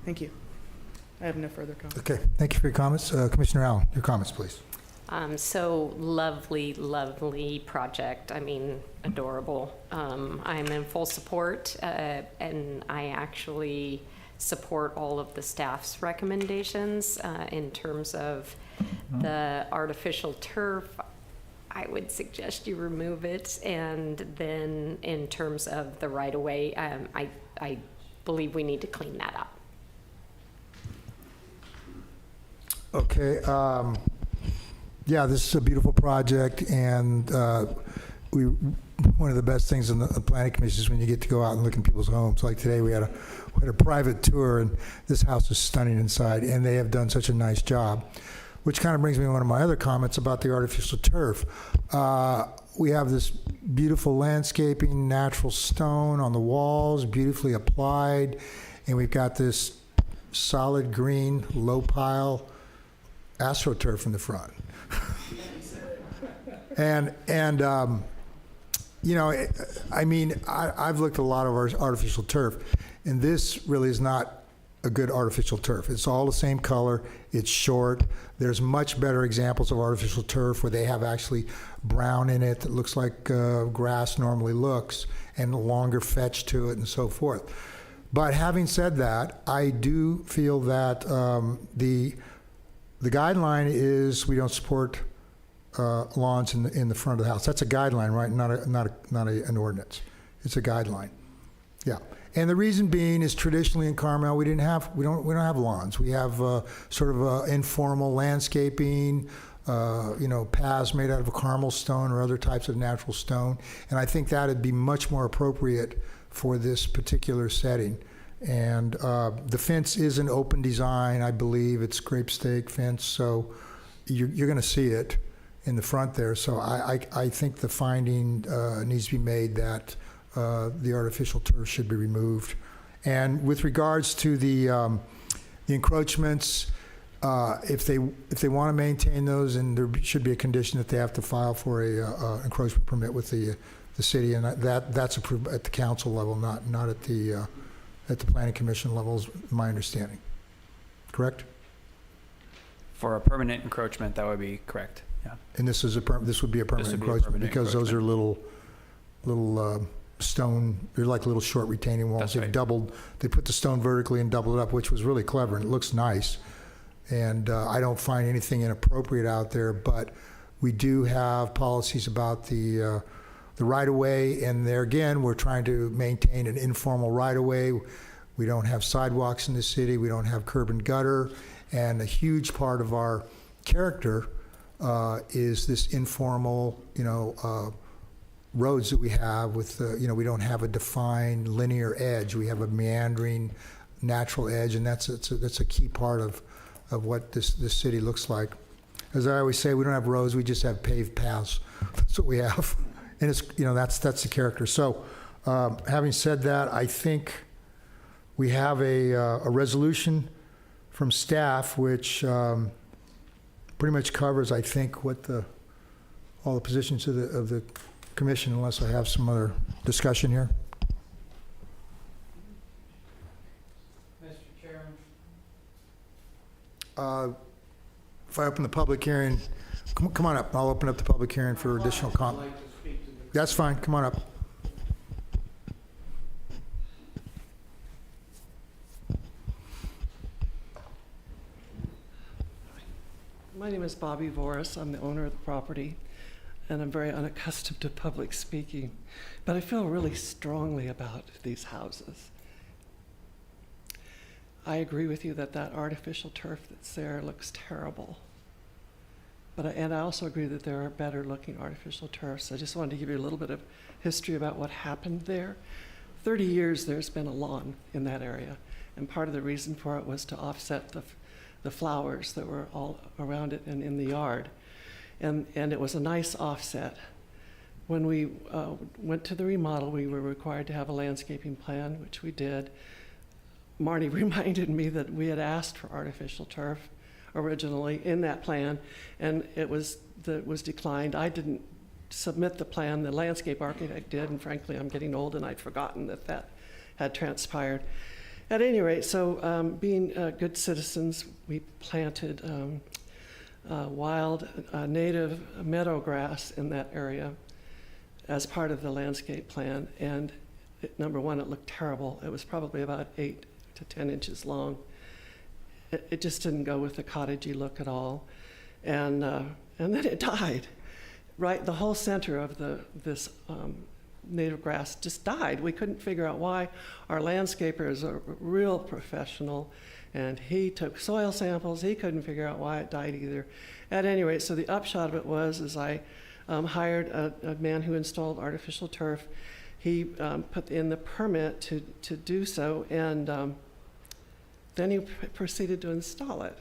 Speaker 5: thank you. I have no further comments.
Speaker 2: Okay, thank you for your comments. Commissioner Allen, your comments, please.
Speaker 6: So lovely project. I mean, adorable. I'm in full support, and I actually support all of the staff's recommendations in terms of the artificial turf. I would suggest you remove it, and then in terms of the right-of-way, I believe we need to clean that up.
Speaker 2: Okay, yeah, this is a beautiful project, and we one of the best things in the planning commission is when you get to go out and look in people's homes. Like today, we had a private tour, and this house is stunning inside, and they have done such a nice job. Which kind of brings me to one of my other comments about the artificial turf. We have this beautiful landscaping, natural stone on the walls, beautifully applied, and we've got this solid green, low pile AstroTurf in the front. and you know, I mean, I've looked at a lot of our artificial turf, and this really is not a good artificial turf. It's all the same color, it's short. There's much better examples of artificial turf where they have actually brown in it that looks like grass normally looks, and longer fetch to it and so forth. But having said that, I do feel that the guideline is we don't support lawns in the front of the house. That's a guideline, right? Not an ordinance. It's a guideline. Yeah. And the reason being is traditionally in Carmel we don't have lawns. We have sort of informal landscaping, you know, paths made out of a Carmel stone or other types of natural stone. And I think that would be much more appropriate for this particular setting. And the fence is an open design, I believe. It's grape stake fence, so you're going to see it in the front there. So I think the finding needs to be made that the artificial turf should be removed. And with regards to the encroachments, if they want to maintain those, and there should be a condition that they have to file for a encroachment permit with the city, and that's approved at the council level, not at the planning commission level, is my understanding. Correct?
Speaker 4: For a permanent encroachment, that would be correct. Yeah.
Speaker 2: And this would be a permanent encroachment because those are little stone, they're like little short retaining walls.
Speaker 4: That's right.
Speaker 2: They put the stone vertically and doubled it up, which was really clever, and it looks nice. And I don't find anything inappropriate out there, but we do have policies about the right-of-way, and there again, we're trying to maintain an informal right-of-way. We don't have sidewalks in the city, we don't have curb and gutter, and a huge part of our character is this informal, roads that we have with, we don't have a defined linear edge. We have a meandering natural edge, and that's a key part of what this city looks like. As I always say, we don't have roads, we just have paved paths. That's what we have. And it's, that's the character. So having said that, I think we have a resolution from staff which pretty much covers, I think, what all the positions of the commission, unless I have some other discussion here.
Speaker 18: Mr. Chairman.
Speaker 2: If I open the public hearing, come on up. I'll open up the public hearing for additional comment. That's fine. Come on up.
Speaker 14: My name is Bobby Voris. I'm the owner of the property, and I'm very unaccustomed to public speaking, but I feel really strongly about these houses. I agree with you that artificial turf that's there looks terrible. And I also agree that there are better looking artificial turfs. I just wanted to give you a little bit of history about what happened there. 30 years there's been a lawn in that area, and part of the reason for it was to offset the flowers that were all around it and in the yard. And it was a nice offset. When we went to the remodel, we were required to have a landscaping plan, which we did. Marnie reminded me that we had asked for artificial turf originally in that plan, and it was declined. I didn't submit the plan, the landscape architect did, and frankly, I'm getting old and I'd forgotten that had transpired. At any rate, so being good citizens, we planted wild native meadow grass in that area as part of the landscape plan, and number one, it looked terrible. It was probably about 8 to 10 inches long. It just didn't go with the cottagey look at all, and then it died. Right, the whole center of this native grass just died. We couldn't figure out why. Our landscaper is a real professional, and he took soil samples. He couldn't figure out why it died either. At any rate, so the upshot of it was I hired a man who installed artificial turf. He put in the permit to do so, and then he proceeded to install it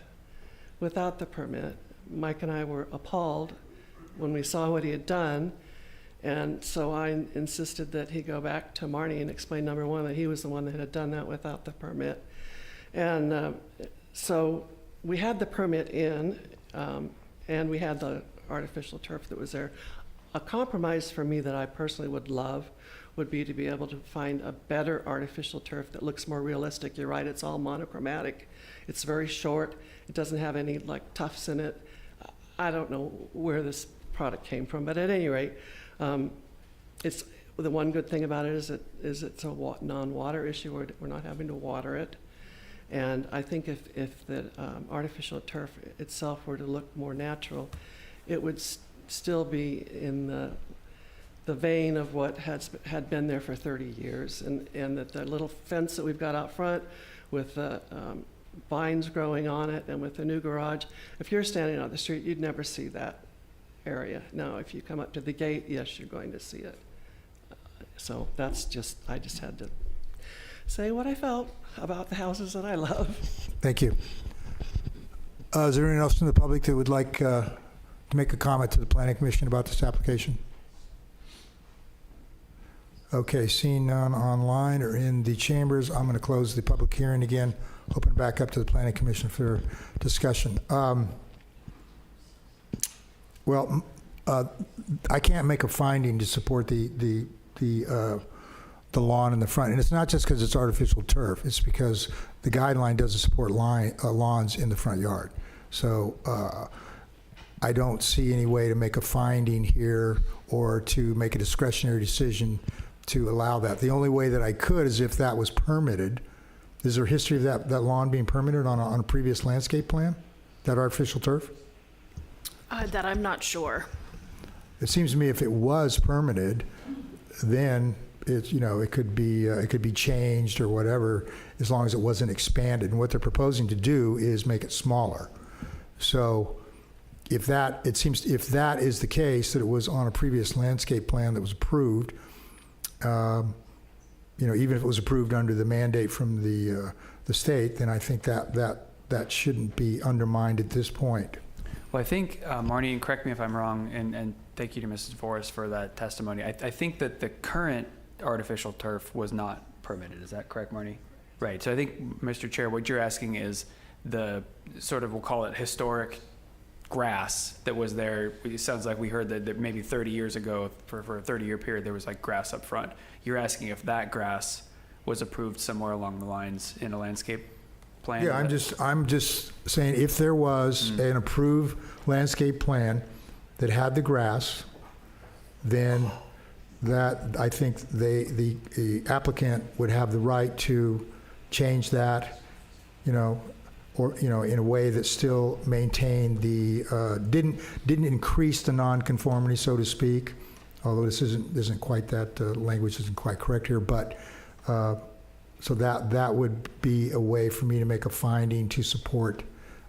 Speaker 14: without the permit. Mike and I were appalled when we saw what he had done, and so I insisted that he go back to Marnie and explain, number one, that he was the one that had done that without the permit. And so we had the permit in, and we had the artificial turf that was there. A compromise for me that I personally would love would be to be able to find a better artificial turf that looks more realistic. You're right, it's all monochromatic. It's very short. It doesn't have any like tufts in it. I don't know where this product came from, but at any rate, it's the one good thing about it is it's a non-water issue. We're not having to water it. And I think if the artificial turf itself were to look more natural, it would still be in the vein of what had been there for 30 years. And that the little fence that we've got out front with vines growing on it and with the new garage, if you're standing on the street, you'd never see that area. Now, if you come up to the gate, yes, you're going to see it. So that's just, I just had to say what I felt about the houses that I love.
Speaker 2: Thank you. Is there anyone else in the public that would like to make a comment to the Planning Commission about this application? Okay, seeing none online or in the chambers, I'm going to close the public hearing again, open it back up to the Planning Commission for discussion. Well, I can't make a finding to support the lawn in the front, and it's not just because it's artificial turf. It's because the guideline doesn't support lawns in the front yard. So I don't see any way to make a finding here or to make a discretionary decision to allow that. The only way that I could is if that was permitted. Is there a history of that lawn being permitted on a previous landscape plan, that artificial turf?
Speaker 22: That I'm not sure.
Speaker 2: It seems to me if it was permitted, then it could be changed or whatever, as long as it wasn't expanded. And what they're proposing to do is make it smaller. So if that is the case, that it was on a previous landscape plan that was approved, even if it was approved under the mandate from the state, then I think that shouldn't be undermined at this point.
Speaker 4: Well, I think, Marnie, and correct me if I'm wrong, and thank you to Mrs. Forrest for that testimony. I think that the current artificial turf was not permitted. Is that correct, Marnie? Right. So I think, Mr. Chair, what you're asking is the sort of, we'll call it historic grass that was there. It sounds like we heard that maybe 30 years ago, for a 30-year period, there was like grass up front. You're asking if that grass was approved somewhere along the lines in a landscape plan?
Speaker 2: Yeah, I'm just saying if there was an approved landscape plan that had the grass, then that I think the applicant would have the right to change that, or in a way that still maintained the didn't increase the nonconformity, so to speak. Although this isn't quite that language isn't quite correct here, but. So that would be a way for me to make a finding to support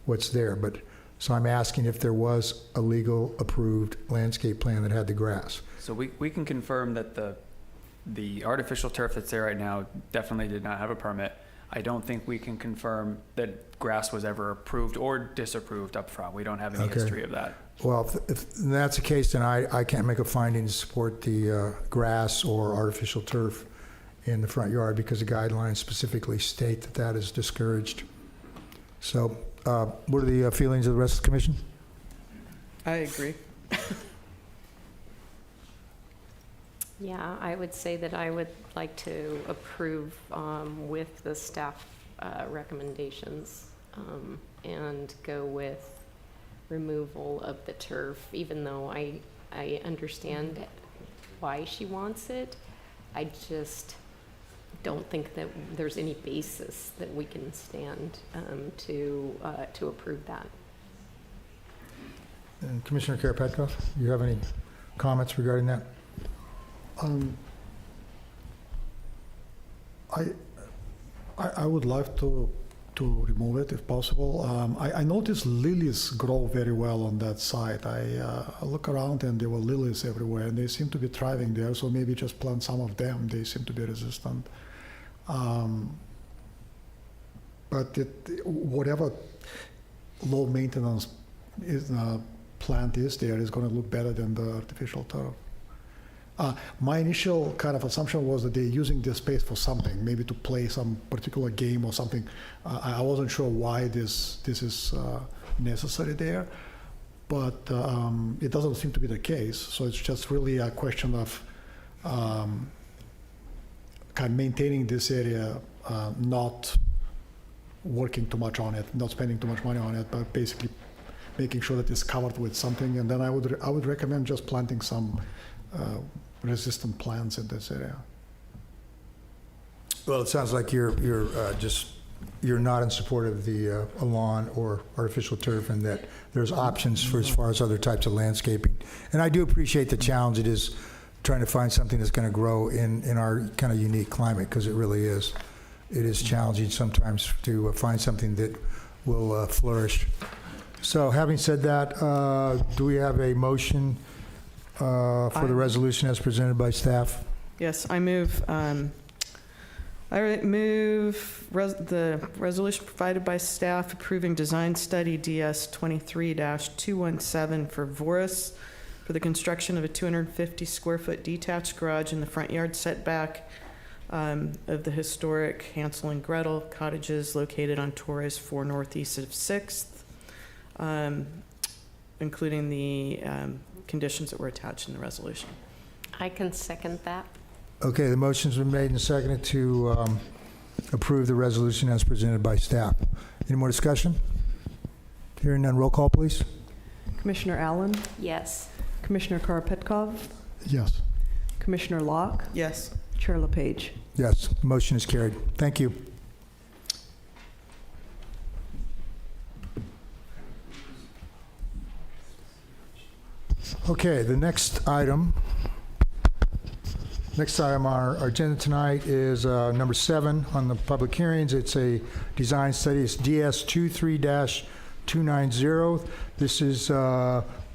Speaker 2: what's there. But so I'm asking if there was a legal approved landscape plan that had the grass.
Speaker 4: So we can confirm that the artificial turf that's there right now definitely did not have a permit. I don't think we can confirm that grass was ever approved or disapproved up front. We don't have any history of that.
Speaker 2: Well, if that's the case, then I can't make a finding to support the grass or artificial turf in the front yard because the guidelines specifically state that is discouraged. So what are the feelings of the rest of the commission?
Speaker 14: I agree.
Speaker 6: Yeah, I would say that I would like to approve with the staff recommendations and go with removal of the turf, even though I understand why she wants it. I just don't think that there's any basis that we can stand to approve that.
Speaker 2: And Commissioner Karapetkoff, you have any comments regarding that?
Speaker 8: I would like to to remove it if possible. I noticed lilies grow very well on that site. I look around and there were lilies everywhere, and they seem to be thriving there, so maybe just plant some of them. They seem to be resistant. But whatever low maintenance plant is there is going to look better than the artificial turf. My initial kind of assumption was that they're using this space for something, maybe to play some particular game or something. I wasn't sure why this is necessary there, but it doesn't seem to be the case. So it's just really a question of kind of maintaining this area, not working too much on it, not spending too much money on it, but basically making sure that it's covered with something. And then I would recommend just planting some resistant plants in this area.
Speaker 2: Well, it sounds like you're not in support of the a lawn or artificial turf, and that there's options for as far as other types of landscaping. And I do appreciate the challenge it is trying to find something that's going to grow in our kind of unique climate, because it really is. It is challenging sometimes to find something that will flourish. So having said that, do we have a motion for the resolution as presented by staff?
Speaker 5: Yes, I move the resolution provided by staff approving design study DS 23-217 for Voris for the construction of a 250 square foot detached garage in the front yard setback of the historic Hansel and Gretel cottages located on Torres 4 northeast of 6th, including the conditions that were attached in the resolution.
Speaker 6: I can second that.
Speaker 2: Okay, the motion's been made and seconded to approve the resolution as presented by staff. Any more discussion? Hearing none, roll call, please.
Speaker 11: Commissioner Allen?
Speaker 6: Yes.
Speaker 11: Commissioner Karpetkov?
Speaker 8: Yes.
Speaker 11: Commissioner Locke?
Speaker 5: Yes.
Speaker 11: Chair LePage?
Speaker 2: Yes, motion is carried. Thank you. Okay, the next item on our agenda tonight is number 7 on the public hearings. It's a design study. It's DS 23-290. This is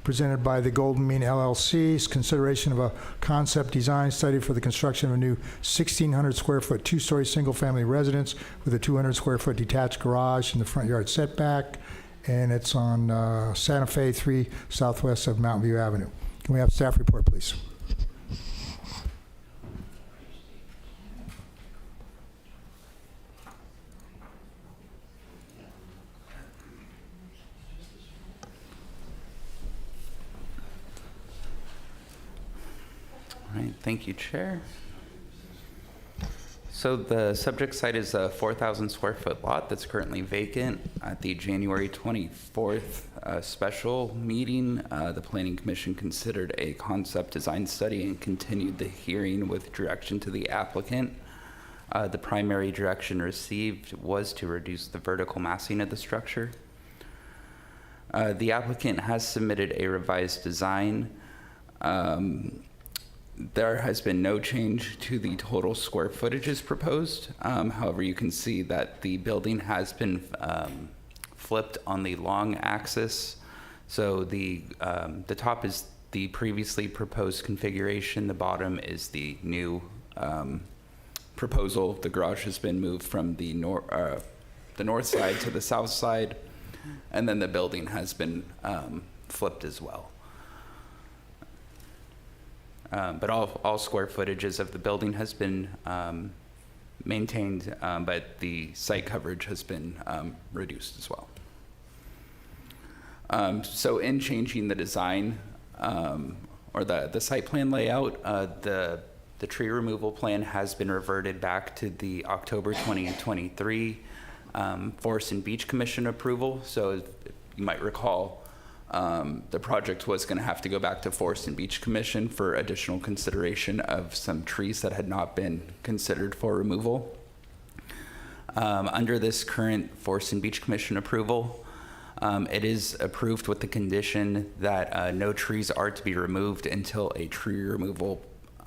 Speaker 2: presented by the Golden Mean LLC. It's consideration of a concept design study for the construction of a new 1,600 square foot, 2-story single-family residence with a 200 square foot detached garage in the front yard setback. And it's on Santa Fe 3 southwest of Mountain View Avenue. Can we have staff report, please?
Speaker 9: All right, thank you, Chair. So the subject site is a 4,000 square foot lot that's currently vacant. At the January 24th special meeting, the Planning Commission considered a concept design study and continued the hearing with direction to the applicant. The primary direction received was to reduce the vertical massing of the structure. The applicant has submitted a revised design. There has been no change to the total square footages proposed. However, you can see that the building has been flipped on the long axis. So the top is the previously proposed configuration. The bottom is the new proposal. The garage has been moved from the north side to the south side, and then the building has been flipped as well. But all square footages of the building has been maintained, but the site coverage has been reduced as well. So in changing the design or the site plan layout, the tree removal plan has been reverted back to the October 2023 Forest and Beach Commission approval. So if you might recall, the project was going to have to go back to Forest and Beach Commission for additional consideration of some trees that had not been considered for removal. Under this current Forest and Beach Commission approval, it is approved with the condition that no trees are to be removed until a tree removal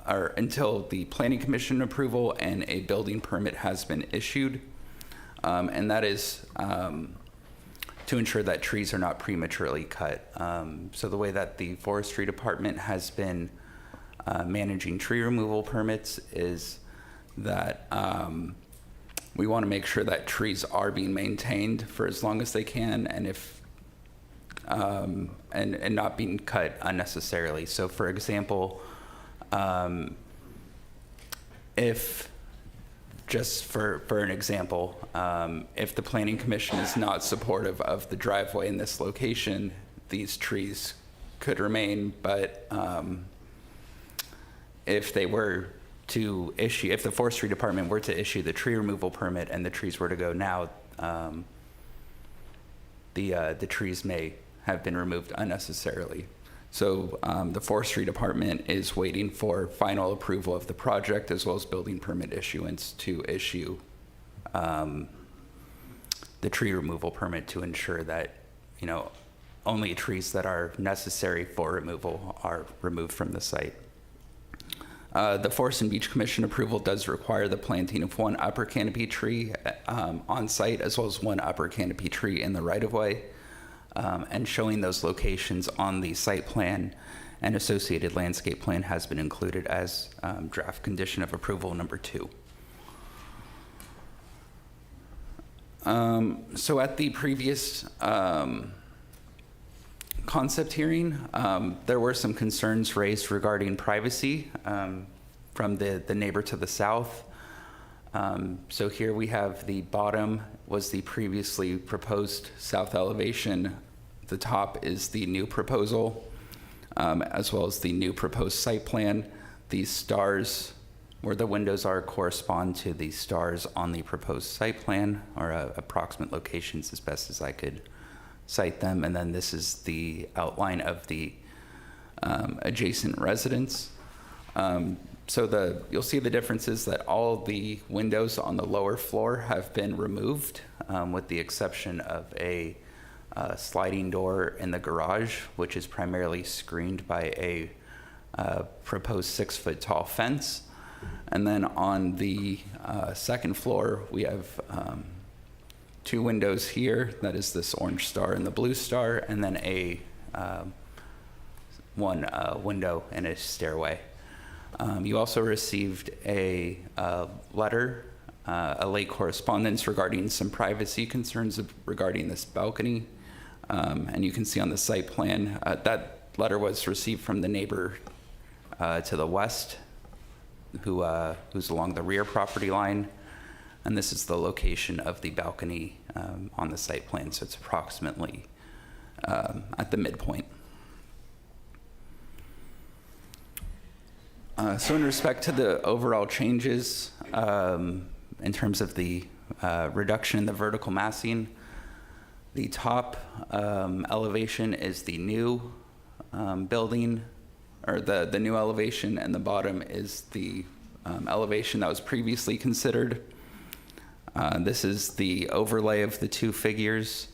Speaker 9: or until the Planning Commission approval and a building permit has been issued. and that is to ensure that trees are not prematurely cut. So the way that the forestry department has been managing tree removal permits is that we want to make sure that trees are being maintained for as long as they can, and if and not being cut unnecessarily. So, for example, if just for an example, if the Planning Commission is not supportive of the driveway in this location, these trees could remain, but if they were to issue, if the forestry department were to issue the tree removal permit and the trees were to go now, the trees may have been removed unnecessarily. So the forestry department is waiting for final approval of the project as well as building permit issuance to issue the tree removal permit to ensure that, you know, only trees that are necessary for removal are removed from the site. The Forest and Beach Commission approval does require the planting of one upper canopy tree on site as well as one upper canopy tree in the right-of-way, and showing those locations on the site plan and associated landscape plan has been included as draft condition of approval number 2. So at the previous concept hearing, there were some concerns raised regarding privacy from the neighbor to the south. So here we have the bottom was the previously proposed south elevation. The top is the new proposal, as well as the new proposed site plan. These stars where the windows are correspond to the stars on the proposed site plan, or approximate locations as best as I could cite them. And then this is the outline of the adjacent residence. So you'll see the differences that all the windows on the lower floor have been removed, with the exception of a sliding door in the garage, which is primarily screened by a proposed 6-foot tall fence. And then on the second floor, we have 2 windows here. That is this orange star and the blue star, and then a one window and a stairway. You also received a letter, a late correspondence regarding some privacy concerns regarding this balcony. And you can see on the site plan, that letter was received from the neighbor to the west, who's along the rear property line. And this is the location of the balcony on the site plan, so it's approximately at the midpoint. So in respect to the overall changes, in terms of the reduction in the vertical massing, the top elevation is the new building, or the new elevation, and the bottom is the elevation that was previously considered. This is the overlay of the 2 figures.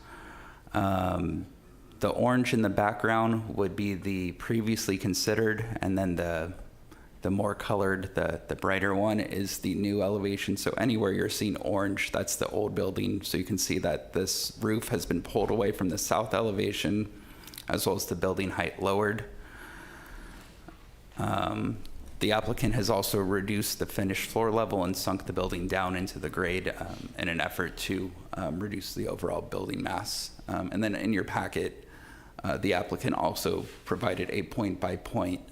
Speaker 9: The orange in the background would be the previously considered, and then the more colored, the brighter one is the new elevation. So anywhere you're seeing orange, that's the old building. So you can see that this roof has been pulled away from the south elevation, as well as the building height lowered. The applicant has also reduced the finished floor level and sunk the building down into the grade in an effort to reduce the overall building mass. And then in your packet, the applicant also provided a point-by-point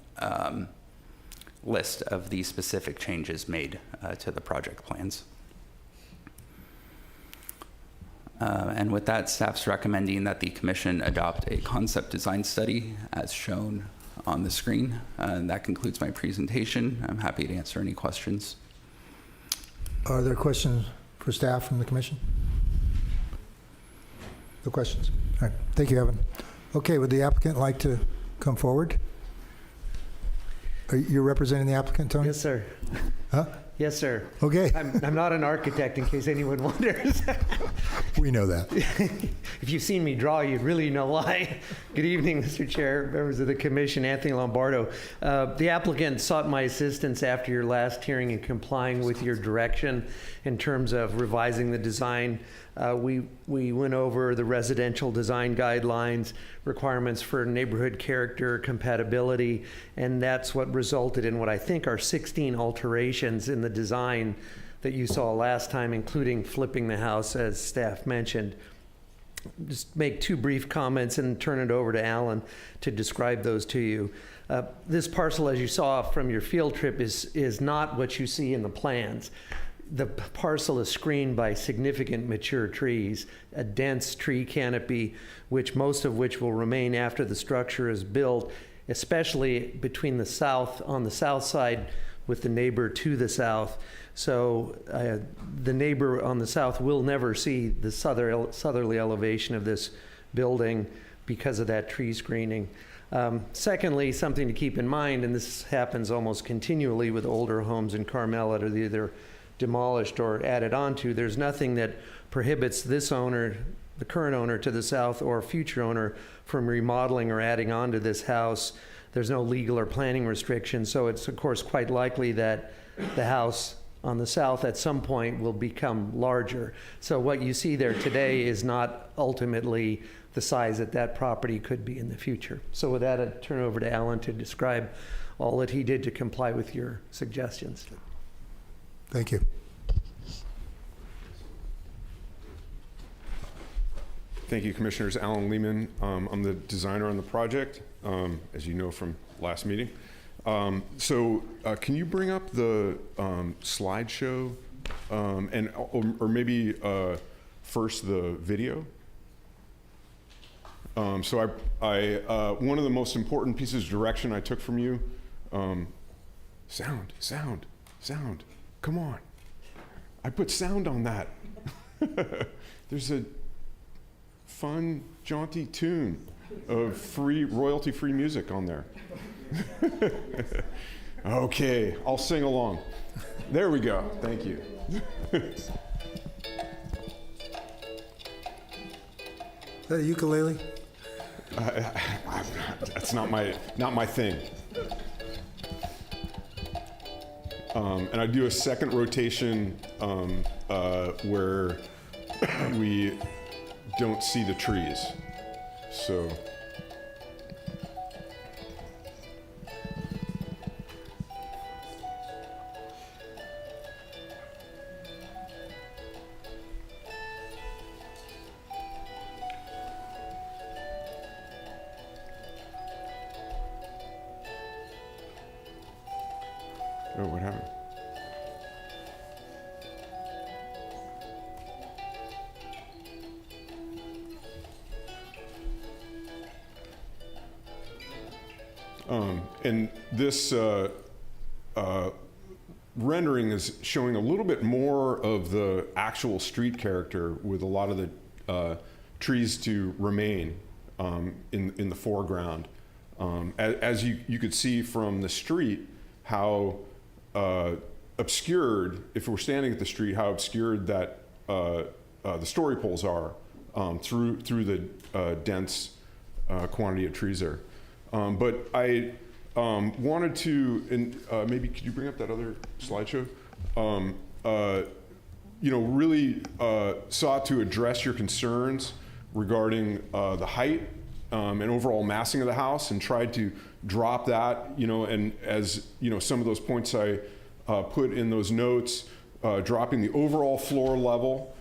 Speaker 9: list of the specific changes made to the project plans. And with that, staff's recommending that the commission adopt a concept design study as shown on the screen. And that concludes my presentation. I'm happy to answer any questions.
Speaker 2: Are there questions for staff from the commission? No questions? All right, thank you, Evan. Okay, would the applicant like to come forward? Are you representing the applicant, Tony?
Speaker 16: Yes, sir.
Speaker 2: Huh?
Speaker 16: Yes, sir.
Speaker 2: Okay.
Speaker 16: I'm not an architect, in case anyone wonders.
Speaker 2: We know that.
Speaker 16: If you've seen me draw, you'd really know why. Good evening, Mr. Chair, members of the commission, Anthony Lombardo. The applicant sought my assistance after your last hearing in complying with your direction in terms of revising the design. We went over the residential design guidelines, requirements for neighborhood character, compatibility, and that's what resulted in what I think are 16 alterations in the design that you saw last time, including flipping the house, as staff mentioned. Just make two brief comments and turn it over to Alan to describe those to you. This parcel, as you saw from your field trip, is not what you see in the plans. The parcel is screened by significant mature trees, a dense tree canopy, most of which will remain after the structure is built, especially between on the south side with the neighbor to the south. So the neighbor on the south will never see the southerly elevation of this building because of that tree screening. Secondly, something to keep in mind, and this happens almost continually with older homes in Carmel that are either demolished or added onto, there's nothing that prohibits this owner, the current owner to the south, or future owner from remodeling or adding onto this house. There's no legal or planning restrictions, so it's of course quite likely that the house on the south at some point will become larger. So what you see there today is not ultimately the size that property could be in the future. So with that, I turn it over to Alan to describe all that he did to comply with your suggestions.
Speaker 2: Thank you.
Speaker 17: Thank you, Commissioners. Alan Lehman. I'm the designer on the project, as you know from last meeting. Can you bring up the slideshow or maybe first the video? One of the most important pieces of direction I took from you, sound. Come on. I put sound on that. There's a fun, jaunty tune of royalty-free music on there. Okay, I'll sing along. There we go. Thank you.
Speaker 2: Is that a ukulele?
Speaker 17: That's not my thing. And I do a second rotation where we don't see the trees. So. Oh, what happened? And this rendering is showing a little bit more of the actual street character with a lot of the trees to remain in the foreground. As you could see from the street, how obscured, if we're standing at the street, how obscured that the story poles are through the dense quantity of trees there. But I wanted to, and maybe could you bring up that other slideshow? Really sought to address your concerns regarding the height and overall massing of the house, and tried to drop that, and as some of those points I put in those notes, dropping the overall floor level,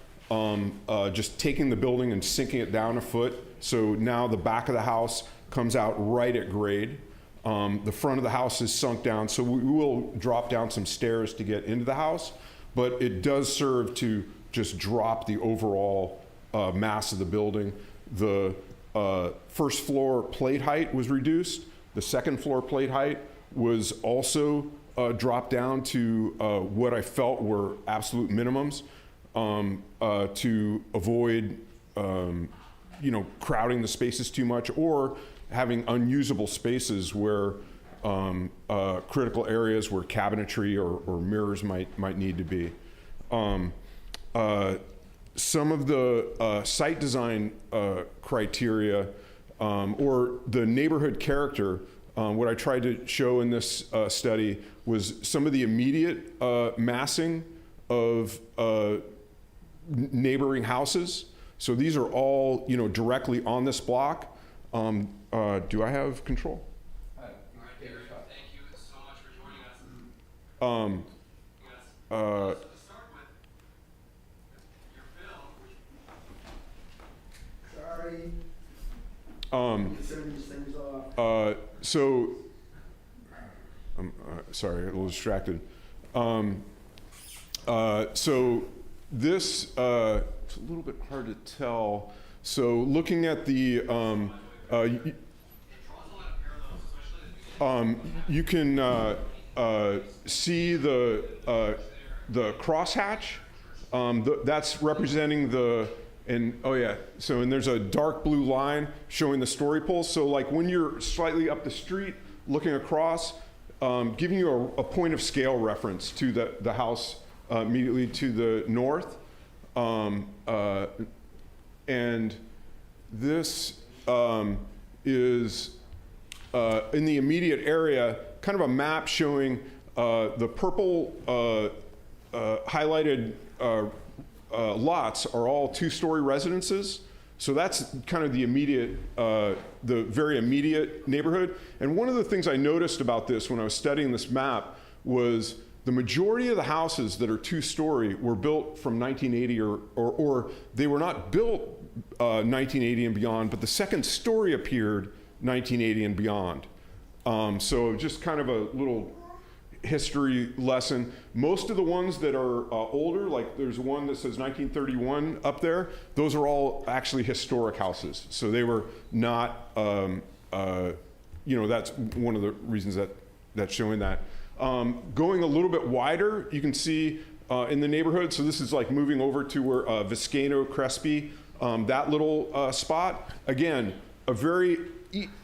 Speaker 17: just taking the building and sinking it down a foot. So now the back of the house comes out right at grade. The front of the house is sunk down, so we will drop down some stairs to get into the house, but it does serve to just drop the overall mass of the building. The first floor plate height was reduced. The second floor plate height was also dropped down to what I felt were absolute minimums to avoid crowding the spaces too much or having unusable spaces where critical areas where cabinetry or mirrors might need to be. some of the site design criteria or the neighborhood character. What I tried to show in this study was some of the immediate massing of neighboring houses. So these are all, directly on this block. Do I have control?
Speaker 15: Thank you so much for joining us. To start with, your film.
Speaker 17: Sorry. So, I'm sorry, a little distracted. So this, it's a little bit hard to tell. So looking at the, you can see the crosshatch. That's representing the, and there's a dark blue line showing the story poles. So like when you're slightly up the street looking across, giving you a point of scale reference to the house immediately to the north. And this is in the immediate area, kind of a map showing the purple highlighted lots are all two-story residences. So that's kind of the immediate, the very immediate neighborhood. And one of the things I noticed about this when I was studying this map was the majority of the houses that are two-story were built from 1980 or they were not built 1980 and beyond, but the second story appeared 1980 and beyond. So just kind of a little history lesson. Most of the ones that are older, like there's one that says 1931 up there, those are all actually historic houses. So they were not, that's one of the reasons that's showing that. Going a little bit wider, you can see in the neighborhood, so this is like moving over to where Viscano Crespi, that little spot. Again, a very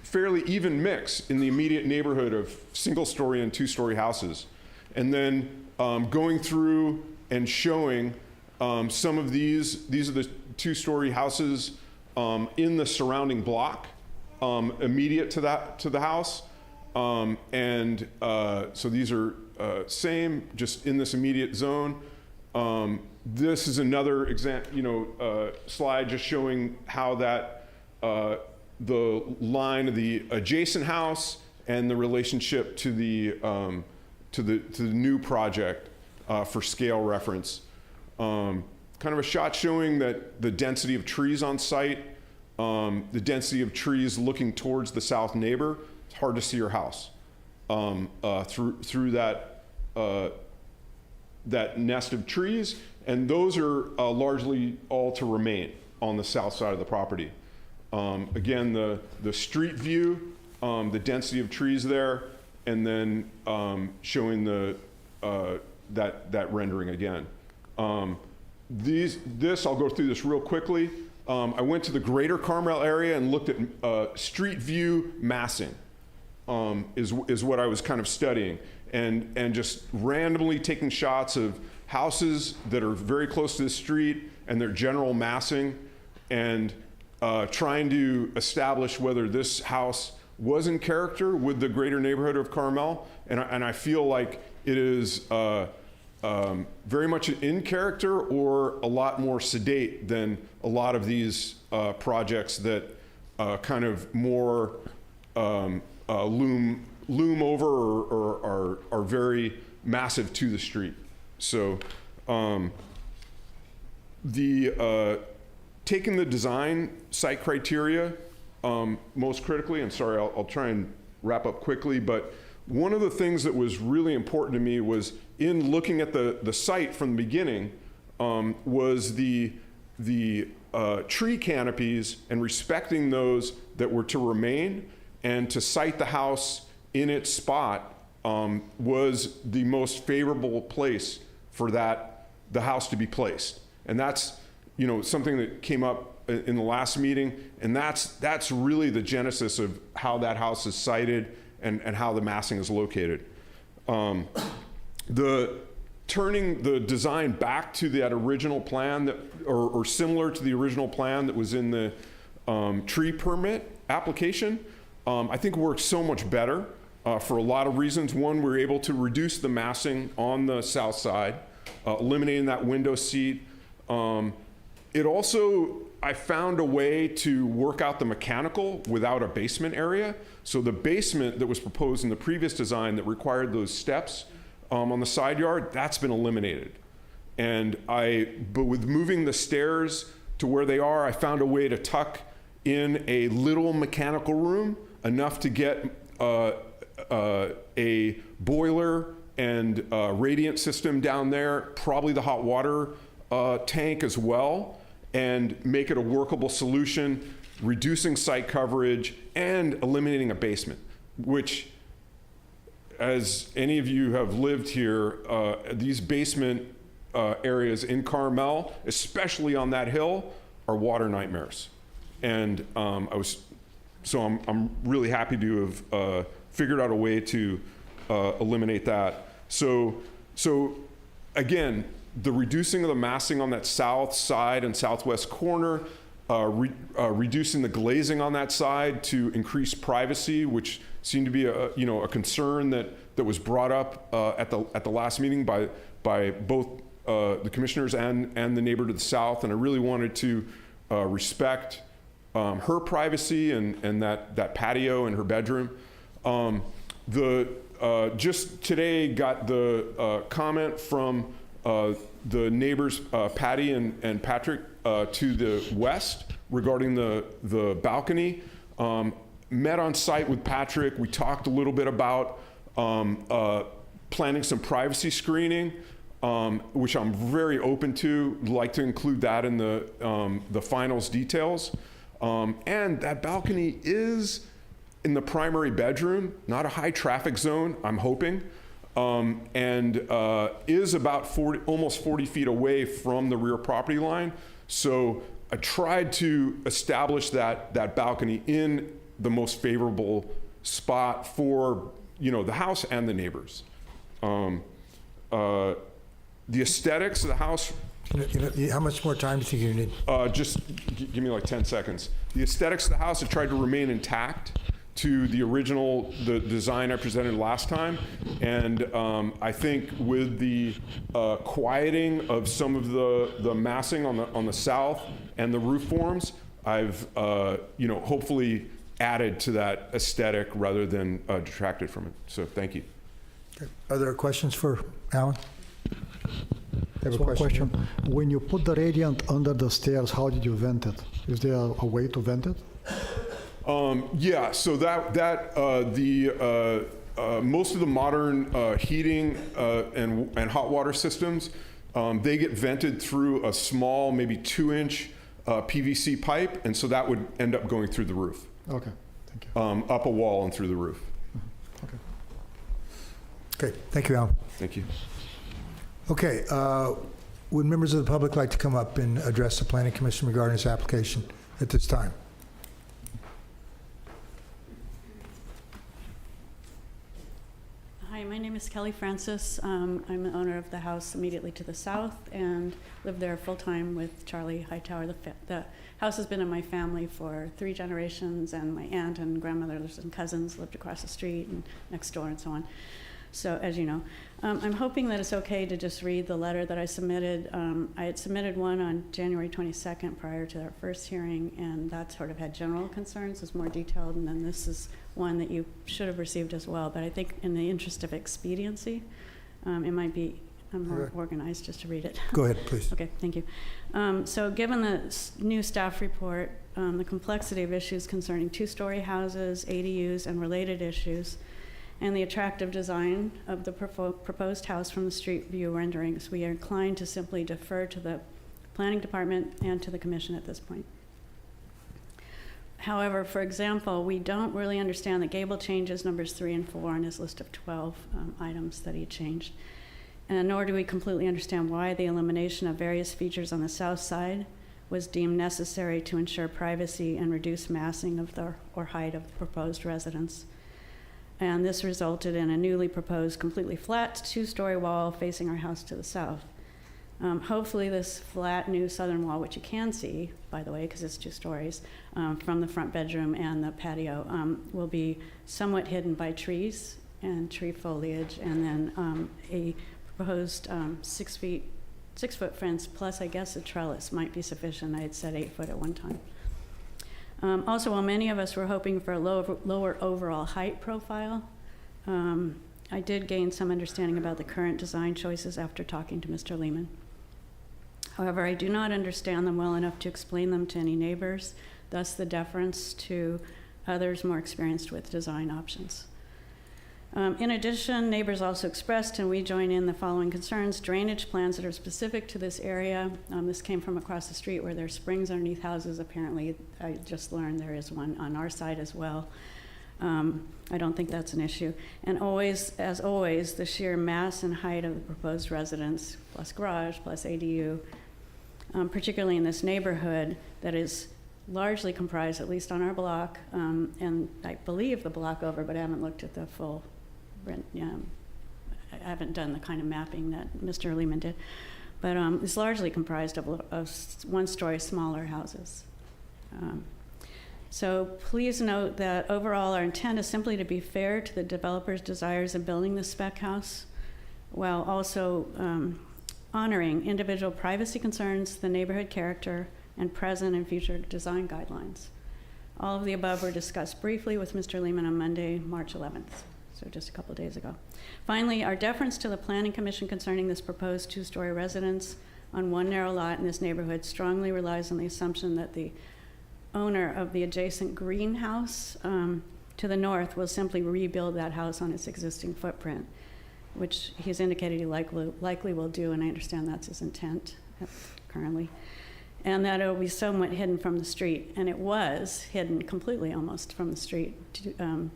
Speaker 17: fairly even mix in the immediate neighborhood of single-story and two-story houses. And then going through and showing some of these are the two-story houses in the surrounding block immediate to the house. So these are same, just in this immediate zone. This is another slide just showing how that the line of the adjacent house and the relationship to the new project for scale reference. Kind of a shot showing that the density of trees on site, the density of trees looking towards the south neighbor. It's hard to see your house through that that nest of trees, and those are largely all to remain on the south side of the property. Again, the street view, the density of trees there, and then showing the that rendering again. I'll go through this real quickly. I went to the greater Carmel area and looked at street view massing. Is what I was kind of studying, and just randomly taking shots of houses that are very close to the street and their general massing, and trying to establish whether this house was in character with the greater neighborhood of Carmel, and I feel like it is very much in character or a lot more sedate than a lot of these projects that kind of more loom over or are very massive to the street. So taking the design site criteria most critically, and sorry, I'll try and wrap up quickly, but one of the things that was really important to me was in looking at the site from the beginning was the tree canopies and respecting those that were to remain, and to site the house in its spot was the most favorable place for the house to be placed. And that's something that came up in the last meeting, and that's really the genesis of how that house is sited and how the massing is located. turning the design back to that original plan that, or similar to the original plan that was in the tree permit application, I think works so much better for a lot of reasons. One, we're able to reduce the massing on the south side, eliminating that window seat. It also, I found a way to work out the mechanical without a basement area. So the basement that was proposed in the previous design that required those steps on the side yard, that's been eliminated. And but with moving the stairs to where they are, I found a way to tuck in a little mechanical room, enough to get a boiler and radiant system down there, probably the hot water tank as well, and make it a workable solution, reducing site coverage and eliminating a basement, which, as any of you have lived here, these basement areas in Carmel, especially on that hill, are water nightmares. And I'm really happy to have figured out a way to eliminate that. So again, the reducing of the massing on that south side and southwest corner, reducing the glazing on that side to increase privacy, which seemed to be a concern that was brought up at the last meeting by both the commissioners and the neighbor to the south. And I really wanted to respect her privacy and that patio in her bedroom. Just today got the comment from the neighbors, Patty and Patrick, to the west regarding the balcony. Met on site with Patrick. We talked a little bit about planning some privacy screening, which I'm very open to. Like to include that in the finals details. And that balcony is in the primary bedroom, not a high traffic zone, I'm hoping. And is about almost 40 feet away from the rear property line. So I tried to establish that balcony in the most favorable spot for the house and the neighbors. The aesthetics of the house.
Speaker 2: How much more time do you think you need?
Speaker 17: Just give me like 10 seconds. The aesthetics of the house, I tried to remain intact to the design I presented last time. And I think with the quieting of some of the massing on the south and the roof forms, I've hopefully added to that aesthetic rather than detracted from it. So thank you.
Speaker 2: Okay. Are there questions for Alan? I have a
Speaker 8: One
Speaker 2: question.
Speaker 8: When you put the radiant under the stairs, how did you vent it? Is there a way to vent it?
Speaker 17: Yeah, so most of the modern heating and hot water systems, they get vented through a small, maybe 2-inch PVC pipe, and so that would end up going through the roof.
Speaker 8: Okay, thank you.
Speaker 17: Up a wall and through the roof.
Speaker 8: Okay.
Speaker 2: Okay, thank you, Alan.
Speaker 17: Thank you.
Speaker 2: Okay, would members of the public like to come up and address the Planning Commission regarding this application at this time?
Speaker 19: Hi, my name is Kelly Francis. I'm the owner of the house immediately to the south and live there full-time with Charlie Hightower. The house has been in my family for 3 generations, and my aunt and grandmothers and cousins lived across the street and next door and so on. So, as you know, I'm hoping that it's okay to just read the letter that I submitted. I had submitted one on January 22nd prior to our first hearing, and that sort of had general concerns. It's more detailed, and then this is one that you should have received as well. But I think in the interest of expediency, it might be more organized just to read it.
Speaker 2: Go ahead, please.
Speaker 19: Okay, thank you. So given the new staff report, the complexity of issues concerning 2-story houses, ADUs, and related issues, and the attractive design of the proposed house from the street view renderings, we are inclined to simply defer to the Planning Department and to the Commission at this point. However, for example, we don't really understand the gable changes, numbers 3 and 4 on his list of 12 items that he changed. And nor do we completely understand why the elimination of various features on the south side was deemed necessary to ensure privacy and reduce massing of or height of proposed residence. And this resulted in a newly proposed completely flat two-story wall facing our house to the south. Hopefully this flat new southern wall, which you can see, by the way, because it's 2 stories, from the front bedroom and the patio, will be somewhat hidden by trees and tree foliage, and then a proposed 6-foot fence, plus I guess a trellis might be sufficient. I had said 8 foot at one time. Also, while many of us were hoping for a lower overall height profile, I did gain some understanding about the current design choices after talking to Mr. Lehman. However, I do not understand them well enough to explain them to any neighbors, thus the deference to others more experienced with design options. In addition, neighbors also expressed, and we join in, the following concerns: drainage plans that are specific to this area. This came from across the street where there's springs underneath houses. Apparently, I just learned there is one on our side as well. I don't think that's an issue. And always, as always, the sheer mass and height of the proposed residence, plus garage, plus ADU, particularly in this neighborhood that is largely comprised, at least on our block, and I believe the block over, but I haven't looked at the full rent. I haven't done the kind of mapping that Mr. Lehman did, but it's largely comprised of 1-story smaller houses. So please note that overall our intent is simply to be fair to the developer's desires in building the spec house, while also honoring individual privacy concerns, the neighborhood character, and present and future design guidelines. All of the above were discussed briefly with Mr. Lehman on Monday, March 11th, so just a couple of days ago. Finally, our deference to the Planning Commission concerning this proposed 2-story residence on one narrow lot in this neighborhood strongly relies on the assumption that the owner of the adjacent greenhouse to the north will simply rebuild that house on its existing footprint, which he's indicated he likely will do, and I understand that's his intent currently, and that it will be somewhat hidden from the street. And it was hidden completely almost from the street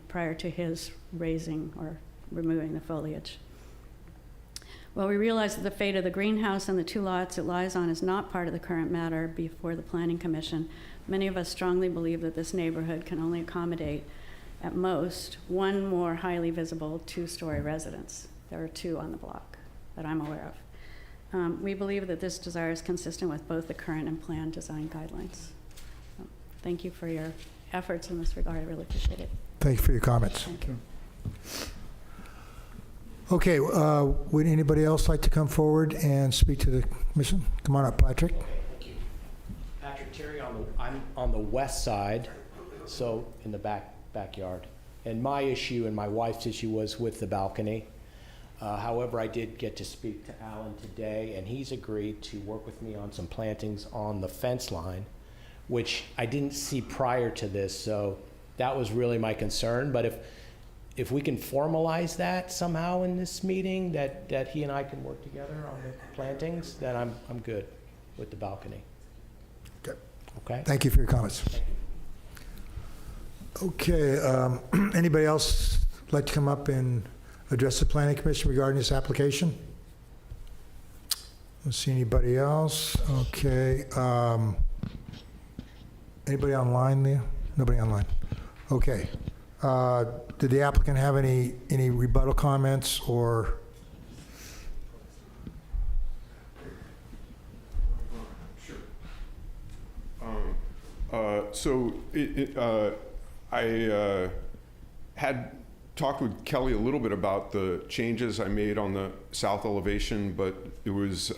Speaker 19: prior to his raising or removing the foliage. Well, we realize that the fate of the greenhouse and the 2 lots it lies on is not part of the current matter before the Planning Commission. Many of us strongly believe that this neighborhood can only accommodate, at most, 1 more highly visible 2-story residence. There are 2 on the block that I'm aware of. We believe that this desire is consistent with both the current and planned design guidelines. So, thank you for your efforts in this regard. I really appreciate it.
Speaker 2: Thank you for your comments.
Speaker 19: Thank you.
Speaker 2: Okay, would anybody else like to come forward and speak to the commission? Come on up, Patrick.
Speaker 7: Thank you. Patrick Terry, I'm on the west side, so in the backyard. And my issue and my wife's issue was with the balcony. However, I did get to speak to Alan today, and he's agreed to work with me on some plantings on the fence line, which I didn't see prior to this, so that was really my concern. But if we can formalize that somehow in this meeting, that he and I can work together on the plantings, then I'm good with the balcony.
Speaker 2: Okay.
Speaker 7: Okay?
Speaker 2: Thank you for your comments. Okay, anybody else like to come up and address the Planning Commission regarding this application? Don't see anybody else. Okay. Anybody online there? Nobody online. Okay. Did the applicant have any rebuttal comments or?
Speaker 17: Sure. So I had talked with Kelly a little bit about the changes I made on the south elevation, but it was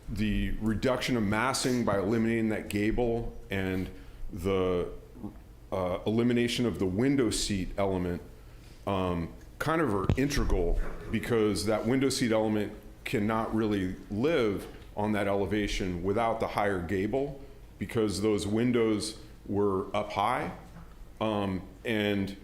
Speaker 17: the reduction of massing by eliminating that gable and the elimination of the window seat element kind of are integral, because that window seat element cannot really live on that elevation without the higher gable, because those windows were up high. And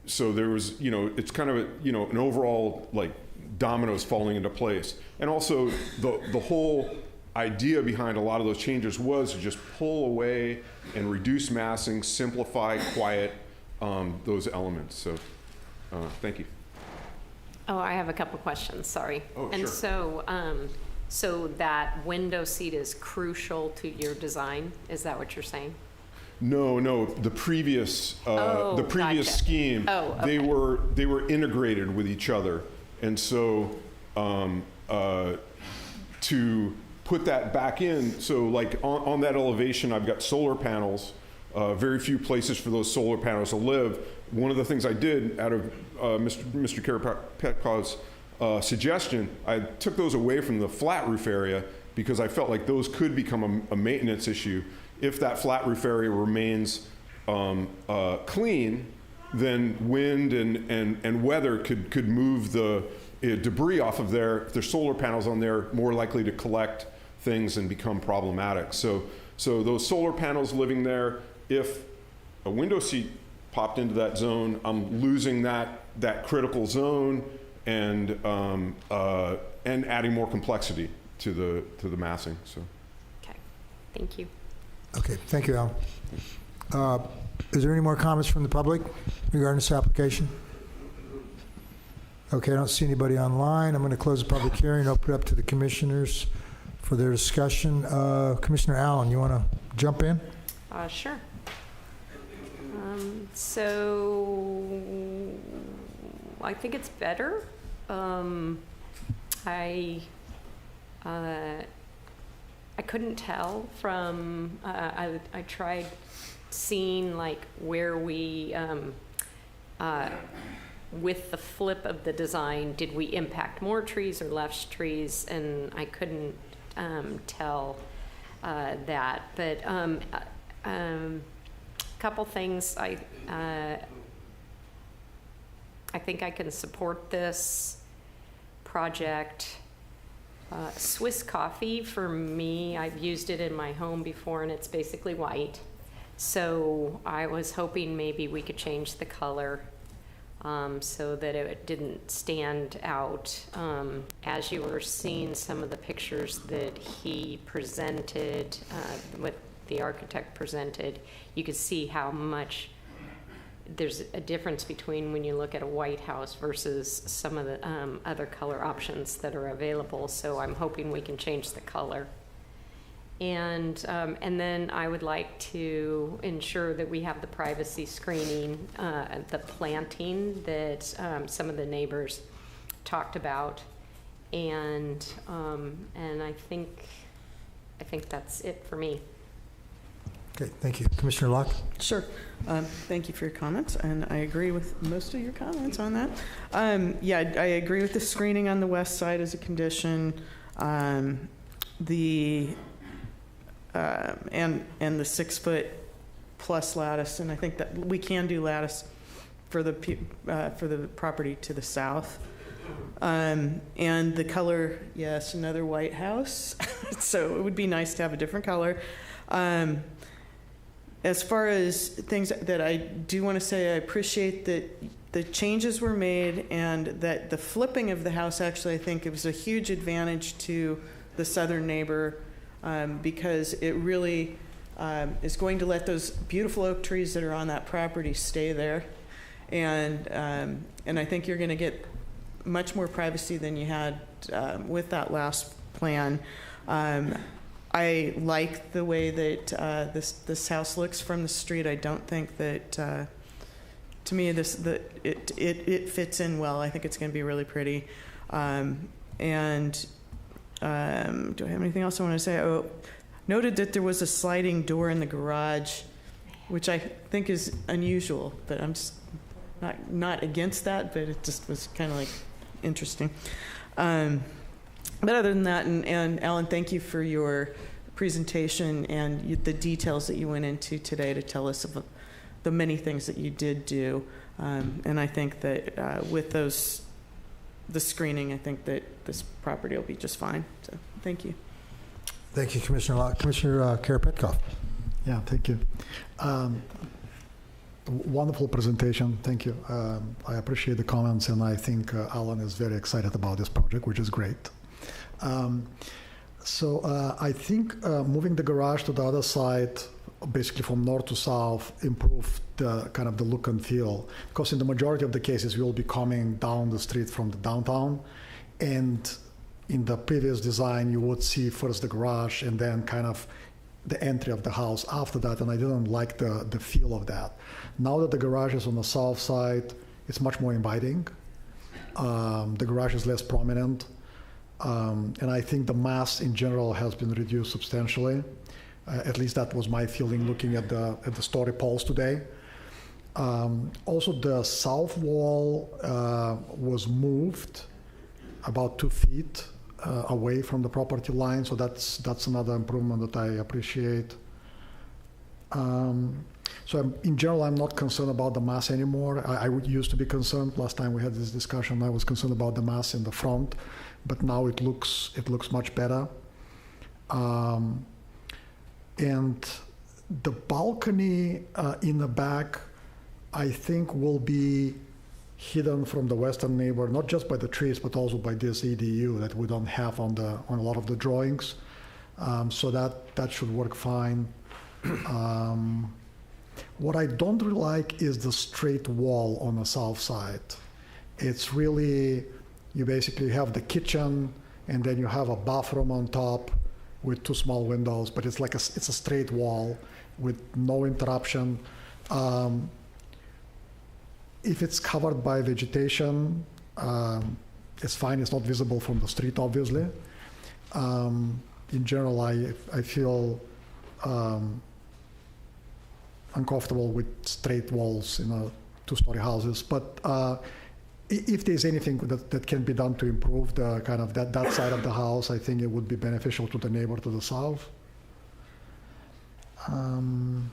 Speaker 17: so there was, it's kind of an overall like dominoes falling into place. And also the whole idea behind a lot of those changes was to just pull away and reduce massing, simplify, quiet those elements. So thank you.
Speaker 6: Oh, I have a couple questions, sorry.
Speaker 17: Oh,
Speaker 6: and
Speaker 17: sure.
Speaker 6: So that window seat is crucial to your design? Is that what you're saying?
Speaker 17: No, the previous
Speaker 6: Gotcha.
Speaker 17: scheme.
Speaker 6: Oh, okay.
Speaker 17: They were integrated with each other, and so to put that back in, so like on that elevation, I've got solar panels. Very few places for those solar panels to live. One of the things I did out of Mr. Karapetkov's suggestion, I took those away from the flat roof area because I felt like those could become a maintenance issue. If that flat roof area remains clean, then wind and weather could move the debris off of there. If there's solar panels on there, more likely to collect things and become problematic. So those solar panels living there, if a window seat popped into that zone, I'm losing that critical zone and adding more complexity to the massing. So.
Speaker 6: Okay, thank you.
Speaker 2: Okay, thank you, Alan. Is there any more comments from the public regarding this application? Okay, I don't see anybody online. I'm going to close the public hearing and open it up to the commissioners for their discussion. Commissioner Allen, you want to jump in?
Speaker 6: Sure. So I think it's better. I couldn't tell from, I tried seeing like where we, with the flip of the design, did we impact more trees or less trees? And I couldn't tell that. But couple things. I think I can support this project. Swiss coffee, for me, I've used it in my home before and it's basically white. So I was hoping maybe we could change the color so that it didn't stand out. As you were seeing some of the pictures that he presented, what the architect presented, you could see how much there's a difference between when you look at a white house versus some of the other color options that are available. So I'm hoping we can change the color. And then I would like to ensure that we have the privacy screening, the planting that some of the neighbors talked about. And I think that's it for me.
Speaker 2: Okay, thank you. Commissioner Locke?
Speaker 5: Sure. Thank you for your comments, and I agree with most of your comments on that. Yeah, I agree with the screening on the west side as a condition. And the 6-foot plus lattice, and I think that we can do lattice for the property to the south. And the color, yes, another white house. So it would be nice to have a different color. As far as things that I do want to say, I appreciate that the changes were made and that the flipping of the house, actually, I think it was a huge advantage to the southern neighbor because it really is going to let those beautiful oak trees that are on that property stay there. And I think you're going to get much more privacy than you had with that last plan. I like the way that this house looks from the street. I don't think that, to me, it fits in well. I think it's going to be really pretty. Do I have anything else I want to say? Oh, noted that there was a sliding door in the garage, which I think is unusual, but I'm just not against that, but it just was kind of like interesting. But other than that, and Alan, thank you for your presentation and the details that you went into today to tell us of the many things that you did do. And I think that with the screening, I think that this property will be just fine. So thank you.
Speaker 2: Thank you, Commissioner Locke. Commissioner Karapetkov.
Speaker 8: Yeah, thank you. Wonderful presentation. Thank you. I appreciate the comments, and I think Alan is very excited about this project, which is great. So I think moving the garage to the other side, basically from north to south, improved the kind of the look and feel. Because in the majority of the cases, we will be coming down the street from the downtown, and in the previous design, you would see first the garage and then kind of the entry of the house after that, and I didn't like the feel of that. Now that the garage is on the south side, it's much more inviting. The garage is less prominent, and I think the mass in general has been reduced substantially. At least that was my feeling looking at the story poles today. Also, the south wall was moved about 2 feet away from the property line, so that's another improvement that I appreciate. So in general, I'm not concerned about the mass anymore. I used to be concerned. Last time we had this discussion, I was concerned about the mass in the front, but now it looks much better. And the balcony in the back, I think, will be hidden from the western neighbor, not just by the trees, but also by this EDU that we don't have on a lot of the drawings. So that should work fine. What I don't really like is the straight wall on the south side. It's really, you basically have the kitchen, and then you have a bathroom on top with 2 small windows, but it's like it's a straight wall with no interruption. If it's covered by vegetation, it's fine. It's not visible from the street, obviously. In general, I feel uncomfortable with straight walls in 2-story houses. But if there's anything that can be done to improve the kind of that side of the house, I think it would be beneficial to the neighbor to the south. And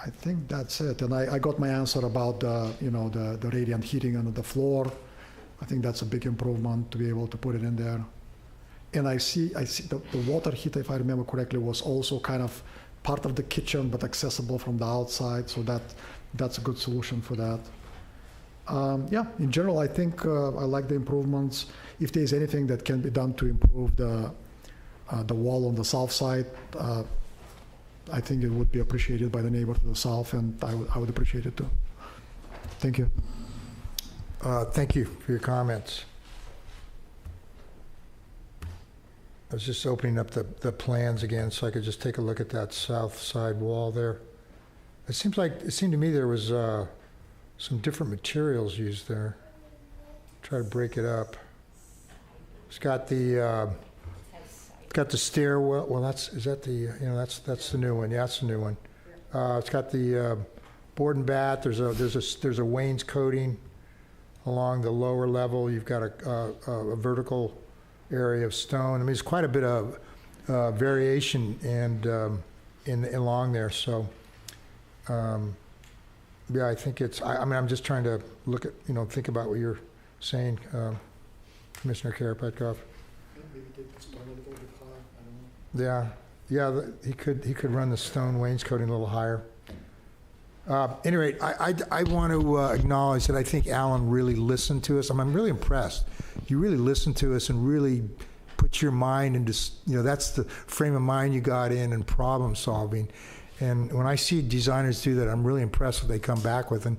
Speaker 8: I think that's it. And I got my answer about the radiant heating under the floor. I think that's a big improvement to be able to put it in there. And I see the water heater, if I remember correctly, was also kind of part of the kitchen but accessible from the outside. So that's a good solution for that. Yeah, in general, I think I like the improvements. If there's anything that can be done to improve the wall on the south side, I think it would be appreciated by the neighbor to the south, and I would appreciate it too. Thank you.
Speaker 2: Thank you for your comments. I was just opening up the plans again so I could just take a look at that south side wall there. It seemed to me there was some different materials used there. Try to break it up. It's got the stairwell. Well, that's the new one. Yeah, that's the new one. It's got the board and bath. There's a wainscoting along the lower level. You've got a vertical area of stone. I mean, there's quite a bit of variation along there. So, yeah, I think it's. I'm just trying to look at, think about what you're saying, Commissioner Karapetkov.
Speaker 8: Maybe take the stone a little bit higher. I don't know.
Speaker 2: Yeah, he could run the stone wainscoting a little higher. Anyway, I want to acknowledge that I think Alan really listened to us. I'm really impressed. You really listened to us and really put your mind into, that's the frame of mind you got in and problem solving. And when I see designers do that, I'm really impressed with what they come back with. And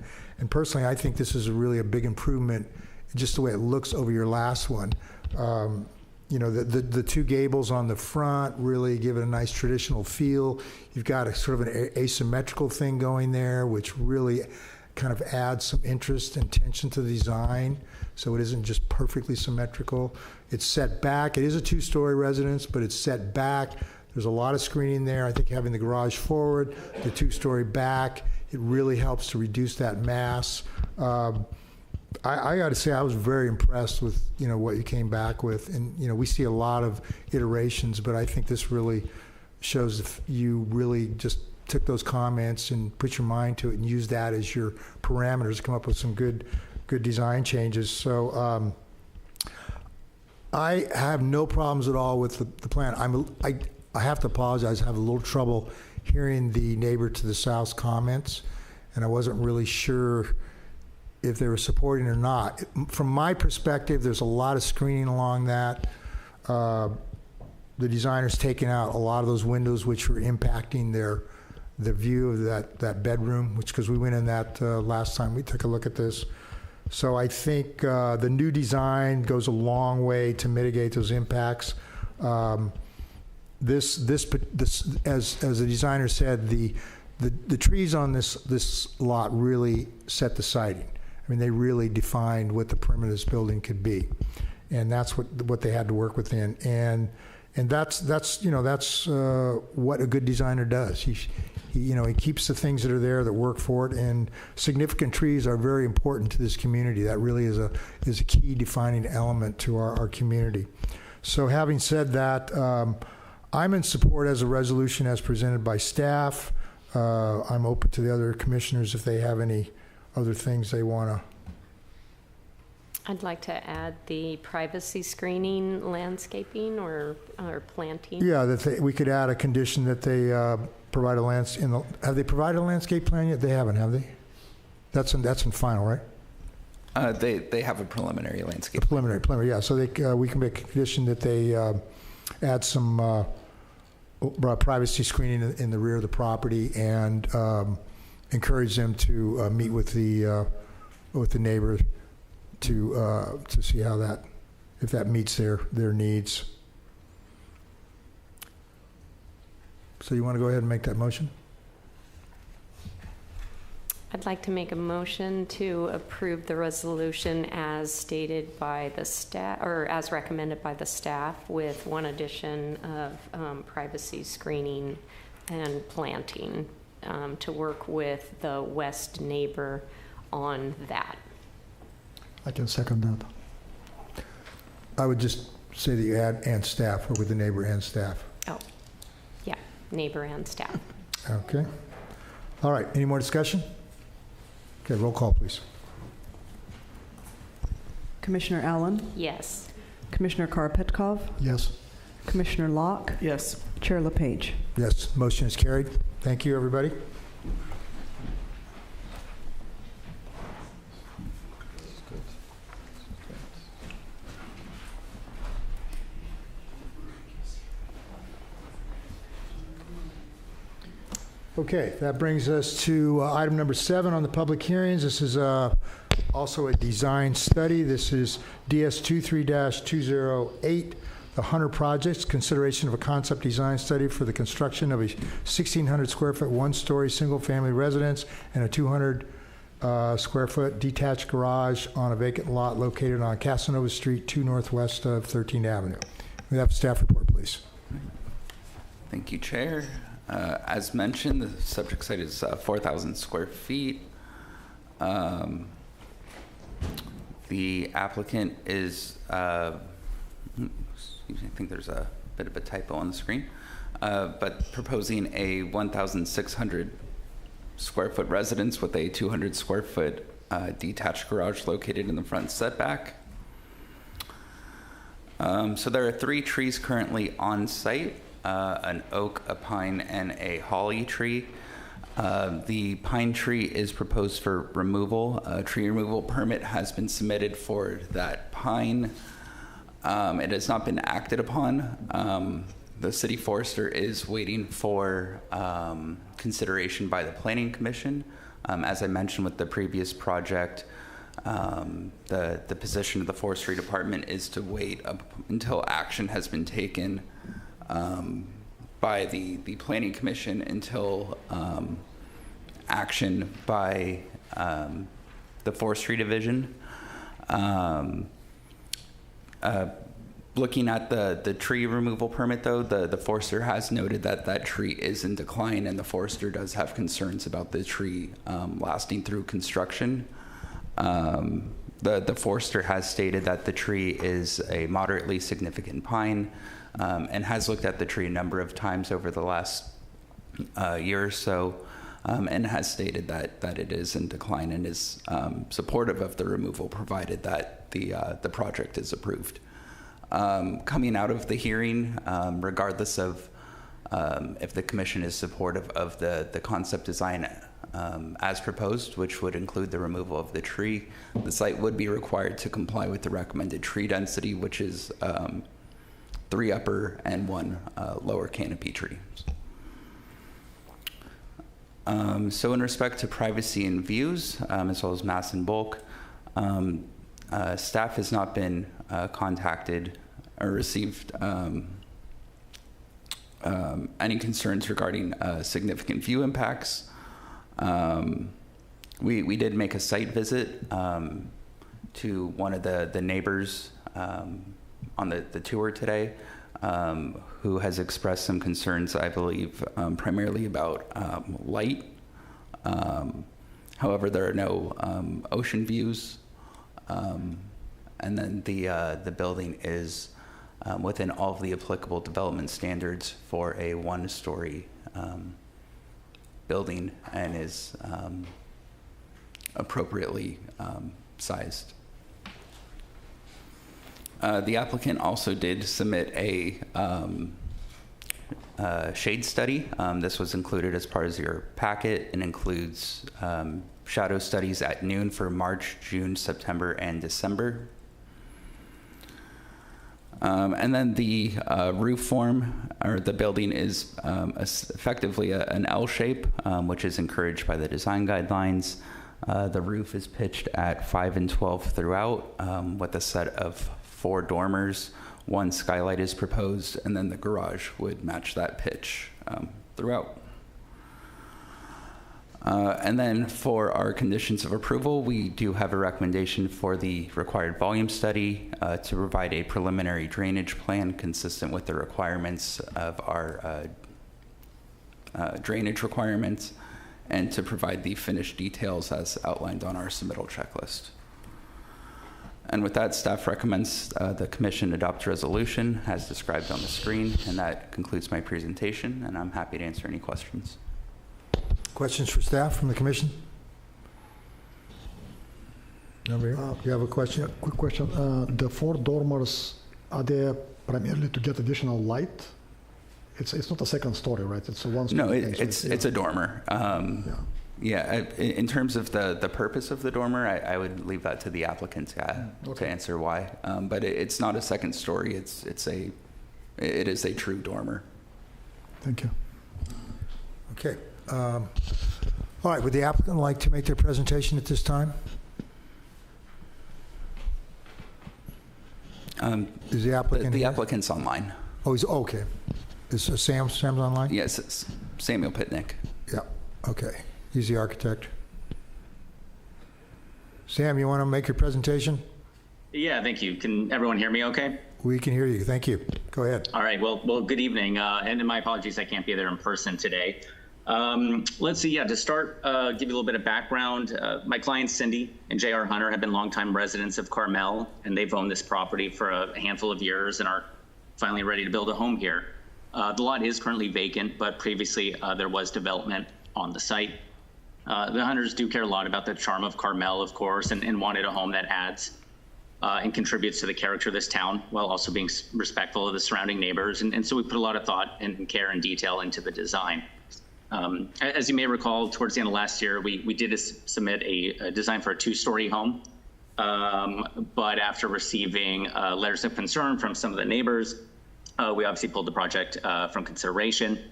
Speaker 2: personally, I think this is really a big improvement, just the way it looks over your last one. The 2 gables on the front really give it a nice traditional feel. You've got a sort of an asymmetrical thing going there, which really kind of adds some interest and tension to the design, so it isn't just perfectly symmetrical. It's set back. It is a 2-story residence, but it's set back. There's a lot of screening there. I think having the garage forward, the 2-story back, it really helps to reduce that mass. I got to say, I was very impressed with what you came back with, and we see a lot of iterations, but I think this really shows if you really just took those comments and put your mind to it and used that as your parameters to come up with some good design changes. So I have no problems at all with the plan. I have to apologize. I have a little trouble hearing the neighbor to the south's comments, and I wasn't really sure if they were supporting or not. From my perspective, there's a lot of screening along that. The designer's taken out a lot of those windows which were impacting the view of that bedroom, because we went in that last time we took a look at this. So I think the new design goes a long way to mitigate those impacts. This, as the designer said, the trees on this lot really set the siding. I mean, they really defined what the perimeter of this building could be, and that's what they had to work within. And that's what a good designer does. He keeps the things that are there that work for it. And significant trees are very important to this community. That really is a key defining element to our community. So, having said that, I'm in support as a resolution as presented by staff. I'm open to the other commissioners if they have any other things they want to.
Speaker 6: I'd like to add the privacy screening, landscaping, or planting.
Speaker 2: Yeah, we could add a condition that they provide a have they provided a landscape plan yet? They haven't, have they? That's in final, right?
Speaker 9: They have a preliminary landscape.
Speaker 2: Preliminary, yeah. So we can make a condition that they add some privacy screening in the rear of the property and encourage them to meet with the neighbor to see how if that meets their needs. So you want to go ahead and make that motion?
Speaker 6: I'd like to make a motion to approve the resolution as stated by the staff, or as recommended by the staff, with one addition of privacy screening and planting to work with the west neighbor on that.
Speaker 2: I can second that. I would just say that you add and staff, or with the neighbor and staff.
Speaker 6: Oh, yeah, neighbor and staff.
Speaker 2: Okay. All right, any more discussion? Okay, roll call, please.
Speaker 11: Commissioner Allen?
Speaker 6: Yes.
Speaker 11: Commissioner Karpetkov?
Speaker 8: Yes.
Speaker 11: Commissioner Locke?
Speaker 4: Yes.
Speaker 11: Chair LePage?
Speaker 2: Yes, motion is carried. Thank you, everybody. Okay, that brings us to item number 7 on the public hearings. This is also a design study. This is DS 23-208, the Hunter Projects, consideration of a concept design study for the construction of a 1,600 square foot, one-story single-family residence and a 200 square foot detached garage on a vacant lot located on Casanova Street, 2 northwest of 13th Avenue. We have a staff report, please.
Speaker 9: Thank you, Chair. As mentioned, the subject site is 4,000 square feet. The applicant is, excuse me, I think there's a bit of a typo on the screen, but proposing a 1,600 square foot residence with a 200 square foot detached garage located in the front setback. So there are 3 trees currently on site. An oak, a pine, and a holly tree. The pine tree is proposed for removal. A tree removal permit has been submitted for that pine. It has not been acted upon. The city forester is waiting for consideration by the planning commission. As I mentioned with the previous project, the position of the forestry department is to wait until action has been taken by the planning commission until action by the forestry division. Looking at the tree removal permit, though, the forester has noted that that tree is in decline, and the forester does have concerns about the tree lasting through construction. The forester has stated that the tree is a moderately significant pine, and has looked at the tree a number of times over the last year or so, and has stated that it is in decline and is supportive of the removal, provided that the project is approved. Coming out of the hearing, regardless of if the commission is supportive of the concept design as proposed, which would include the removal of the tree, the site would be required to comply with the recommended tree density, which is 3 upper and 1 lower canopy trees. So in respect to privacy and views, as well as mass and bulk, staff has not been contacted or received any concerns regarding significant view impacts. We did make a site visit to one of the neighbors on the tour today, who has expressed some concerns, I believe, primarily about light. However, there are no ocean views. And then the building is within all of the applicable development standards for a one-story building and is appropriately sized. The applicant also did submit a shade study. This was included as part of your packet and includes shadow studies at noon for March, June, September, and December. And then the roof form, or the building, is effectively an L shape, which is encouraged by the design guidelines. The roof is pitched at 5 and 12 throughout, with a set of 4 dormers. 1 skylight is proposed, and then the garage would match that pitch throughout. And then for our conditions of approval, we do have a recommendation for the required volume study to provide a preliminary drainage plan consistent with the requirements of our drainage requirements, and to provide the finished details as outlined on our submittal checklist. And with that, staff recommends the commission adopt resolution as described on the screen, and that concludes my presentation, and I'm happy to answer any questions.
Speaker 2: Questions for staff from the commission? Nobody? You have a question?
Speaker 8: Quick question. The 4 dormers, are they primarily to get additional light? It's not a second story, right? It's a one story.
Speaker 9: No, it's a dormer. Yeah, in terms of the purpose of the dormer, I would leave that to the applicant to answer why. But it's not a second story. It is a true dormer.
Speaker 8: Thank you.
Speaker 2: Okay. All right, would the applicant like to make their presentation at this time? Is the applicant
Speaker 9: the applicant's online.
Speaker 2: Oh, he's okay. Is Sam's online?
Speaker 9: Yes, it's Samuel Pitnick.
Speaker 2: Yeah, okay. He's the architect. Sam, you want to make your presentation?
Speaker 10: Yeah, thank you. Can everyone hear me okay?
Speaker 2: We can hear you. Thank you. Go ahead.
Speaker 10: All right. Well, good evening. And my apologies, I can't be there in person today. Let's see. Yeah, to start, give you a little bit of background. My clients, Cindy and J.R. Hunter, have been longtime residents of Carmel, and they've owned this property for a handful of years and are finally ready to build a home here. The lot is currently vacant, but previously there was development on the site. The Hunters do care a lot about the charm of Carmel, of course, and wanted a home that adds and contributes to the character of this town while also being respectful of the surrounding neighbors. And so we put a lot of thought and care and detail into the design. As you may recall, towards the end of last year, we did submit a design for a 2-story home. But after receiving letters of concern from some of the neighbors, we obviously pulled the project from consideration.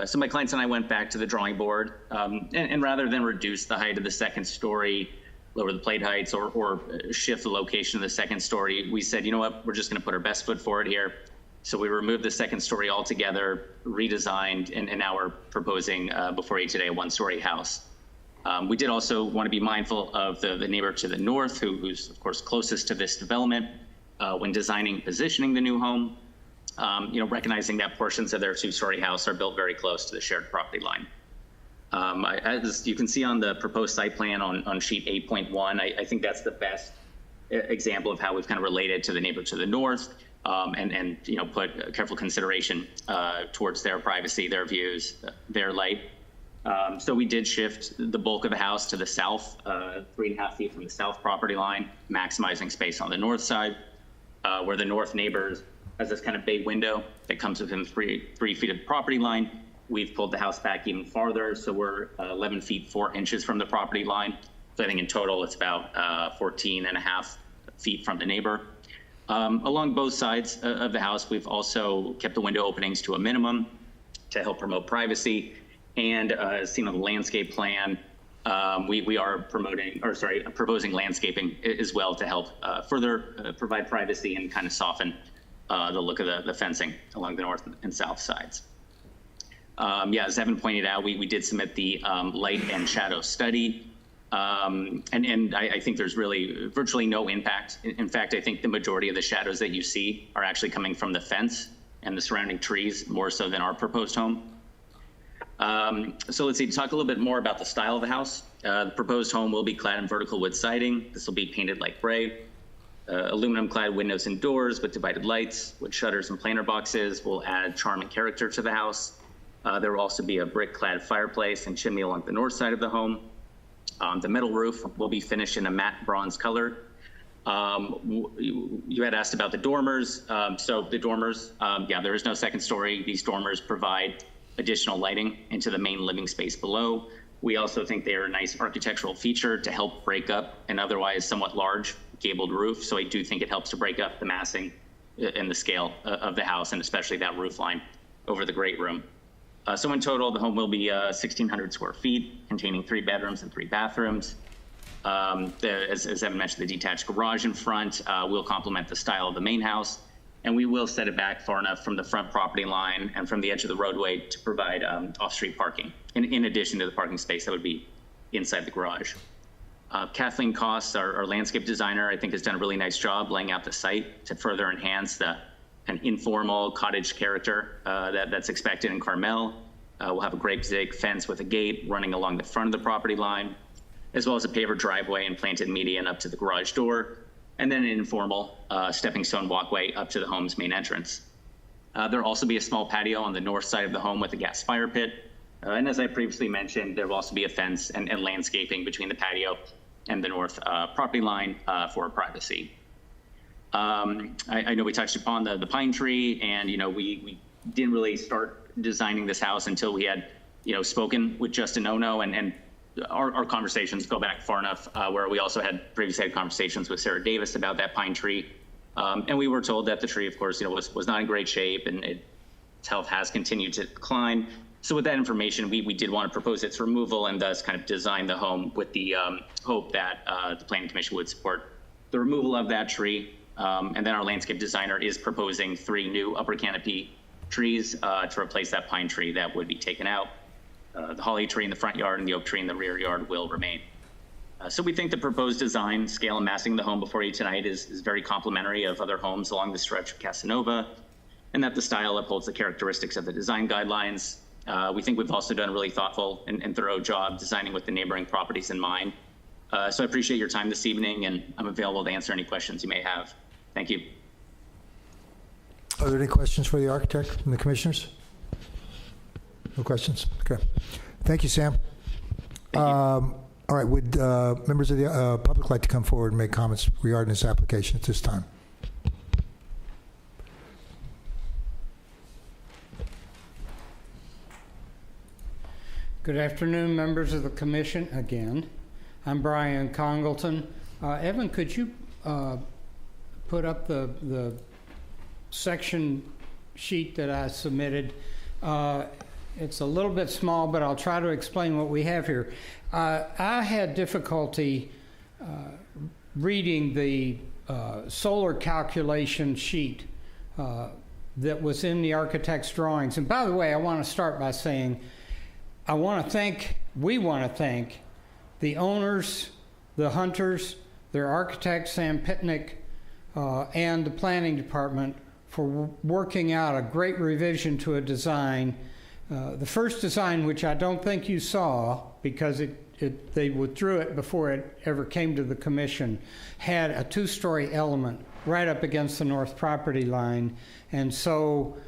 Speaker 10: So my clients and I went back to the drawing board, and rather than reduce the height of the 2nd story, lower the plate heights, or shift the location of the 2nd story, we said, you know what, we're just going to put our best foot forward here. So we removed the 2nd story altogether, redesigned, and now we're proposing before you today a 1-story house. We did also want to be mindful of the neighbor to the north, who's of course closest to this development when designing and positioning the new home. Recognizing that portions of their 2-story house are built very close to the shared property line. As you can see on the proposed site plan on sheet 8.1, I think that's the best example of how we've kind of related to the neighbor to the north and put careful consideration towards their privacy, their views, their light. So we did shift the bulk of the house to the south, 3.5 feet from the south property line, maximizing space on the north side, where the north neighbors has this kind of bay window that comes within 3 feet of the property line. We've pulled the house back even farther, so we're 11 feet 4 inches from the property line. So I think in total it's about 14.5 feet from the neighbor. Along both sides of the house, we've also kept the window openings to a minimum to help promote privacy. And as seen on the landscape plan, we are proposing landscaping as well to help further provide privacy and kind of soften the look of the fencing along the north and south sides. Yeah, as Evan pointed out, we did submit the light and shadow study. And I think there's really virtually no impact. In fact, I think the majority of the shadows that you see are actually coming from the fence and the surrounding trees, more so than our proposed home. So let's see, talk a little bit more about the style of the house. The proposed home will be clad in vertical wood siding. This will be painted light gray. Aluminum clad windows and doors with divided lights, wood shutters and planter boxes will add charm and character to the house. There will also be a brick clad fireplace and chimney along the north side of the home. The metal roof will be finished in a matte bronze color. You had asked about the dormers. So the dormers, yeah, there is no second story. These dormers provide additional lighting into the main living space below. We also think they are a nice architectural feature to help break up an otherwise somewhat large gabled roof. So I do think it helps to break up the massing and the scale of the house, and especially that roof line over the great room. So in total, the home will be 1,600 square feet, containing 3 bedrooms and 3 bathrooms. As Evan mentioned, the detached garage in front will complement the style of the main house, and we will set it back far enough from the front property line and from the edge of the roadway to provide off-street parking, in addition to the parking space that would be inside the garage. Kathleen Koss, our landscape designer, I think has done a really nice job laying out the site to further enhance an informal cottage character that's expected in Carmel. We'll have a great big fence with a gate running along the front of the property line, as well as a paver driveway and planted median up to the garage door, and then an informal stepping stone walkway up to the home's main entrance. There'll also be a small patio on the north side of the home with a gas fire pit. And as I previously mentioned, there will also be a fence and landscaping between the patio and the north property line for privacy. I know we touched upon the pine tree, and we didn't really start designing this house until we had spoken with Justin Ono, and our conversations go back far enough where we also had previously had conversations with Sarah Davis about that pine tree, and we were told that the tree, of course, was not in great shape, and its health has continued to decline. So with that information, we did want to propose its removal and thus kind of design the home with the hope that the Planning Commission would support the removal of that tree. And then our landscape designer is proposing 3 new upper canopy trees to replace that pine tree that would be taken out. The holly tree in the front yard and the oak tree in the rear yard will remain. So we think the proposed design, scale, and massing of the home before you tonight is very complementary of other homes along the stretch of Casanova, and that the style upholds the characteristics of the design guidelines. We think we've also done a really thoughtful and thorough job designing with the neighboring properties in mind. So I appreciate your time this evening, and I'm available to answer any questions you may have. Thank you.
Speaker 2: Are there any questions for the architect from the commissioners? No questions? Okay. Thank you, Sam. All right, would members of the public like to come forward and make comments regarding this application at this time?
Speaker 18: Good afternoon, members of the commission again. I'm Brian Congleton. Evan, could you put up the section sheet that I submitted? It's a little bit small, but I'll try to explain what we have here. I had difficulty reading the solar calculation sheet that was in the architect's drawings. And by the way, I want to start by saying we want to thank the owners, the Hunters, their architect, Sam Pitnick, and the planning department for working out a great revision to a design. The first design, which I don't think you saw because they withdrew it before it ever came to the commission, had a 2-story element right up against the north property line. And so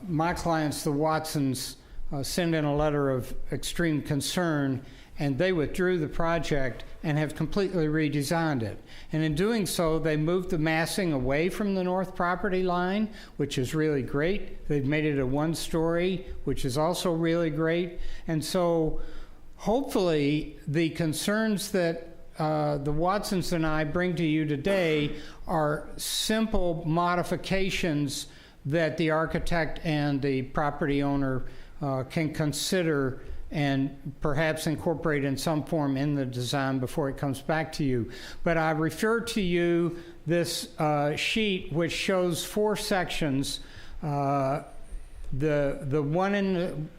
Speaker 18: my clients, the Watsons, sent in a letter of extreme concern, and they withdrew the project and have completely redesigned it. And in doing so, they moved the massing away from the north property line, which is really great. They've made it a 1-story, which is also really great. And so hopefully the concerns that the Watsons and I bring to you today are simple modifications that the architect and the property owner can consider and perhaps incorporate in some form in the design before it comes back to you. But I refer to you this sheet which shows 4 sections. The one in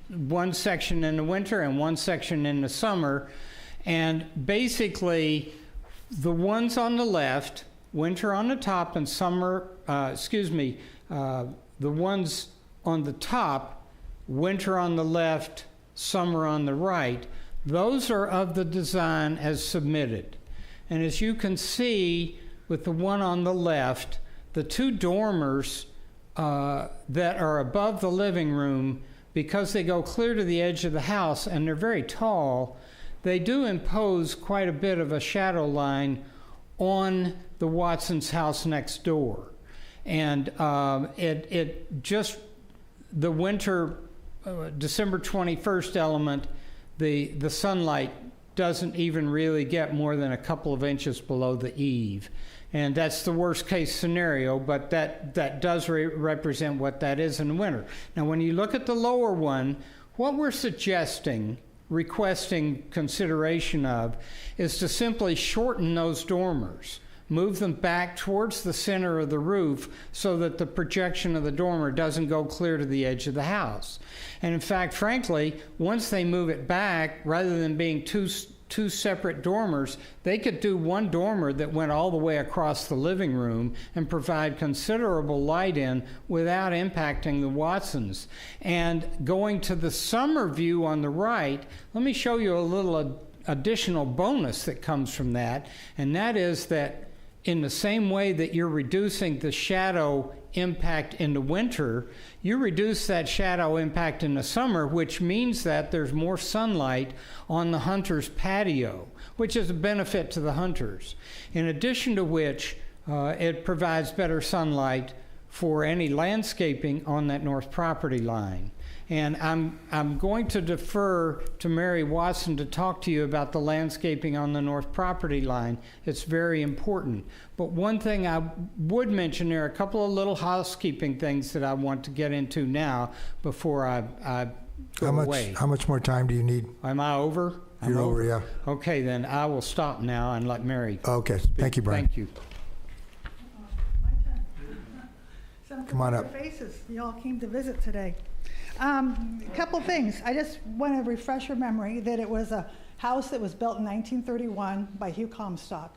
Speaker 18: one section in the winter and one section in the summer. And basically, the ones on the left, winter on the top and summer, the ones on the top, winter on the left, summer on the right, those are of the design as submitted. And as you can see with the one on the left, the two dormers that are above the living room, because they go clear to the edge of the house and they're very tall, they do impose quite a bit of a shadow line on the Watson's house next door. And it just, the winter, December 21st element, the sunlight doesn't even really get more than a couple of inches below the eave. And that's the worst case scenario, but that does represent what that is in the winter. Now, when you look at the lower one, what we're requesting consideration of, is to simply shorten those dormers, move them back towards the center of the roof so that the projection of the dormer doesn't go clear to the edge of the house. And in fact, frankly, once they move it back, rather than being two separate dormers, they could do one dormer that went all the way across the living room and provide considerable light in without impacting the Watsons. And going to the summer view on the right, let me show you a little additional bonus that comes from that, and that is that in the same way that you're reducing the shadow impact in the winter, you reduce that shadow impact in the summer, which means that there's more sunlight on the hunter's patio, which is a benefit to the hunters. In addition to which, it provides better sunlight for any landscaping on that north property line. And I'm going to defer to Mary Watson to talk to you about the landscaping on the north property line. It's very important. But one thing I would mention, there are a couple of little housekeeping things that I want to get into now before I go away.
Speaker 2: How much more time do you need?
Speaker 18: Am I over?
Speaker 2: You're over, yeah.
Speaker 18: Okay, then I will stop now and let Mary
Speaker 2: Okay,
Speaker 18: speak.
Speaker 2: thank you, Brian.
Speaker 18: Thank you.
Speaker 2: Come on up.
Speaker 3: Faces. You all came to visit today. A couple things. I just want to refresh your memory that it was a house that was built in 1931 by Hugh Comstock.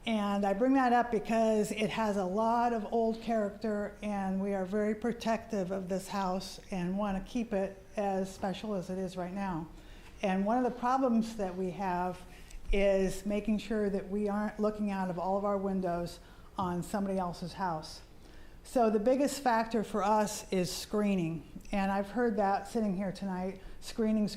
Speaker 3: And I bring that up because it has a lot of old character, and we are very protective of this house and want to keep it as special as it is right now. And one of the problems that we have is making sure that we aren't looking out of all of our windows on somebody else's house. So the biggest factor for us is screening. And I've heard that sitting here tonight, screening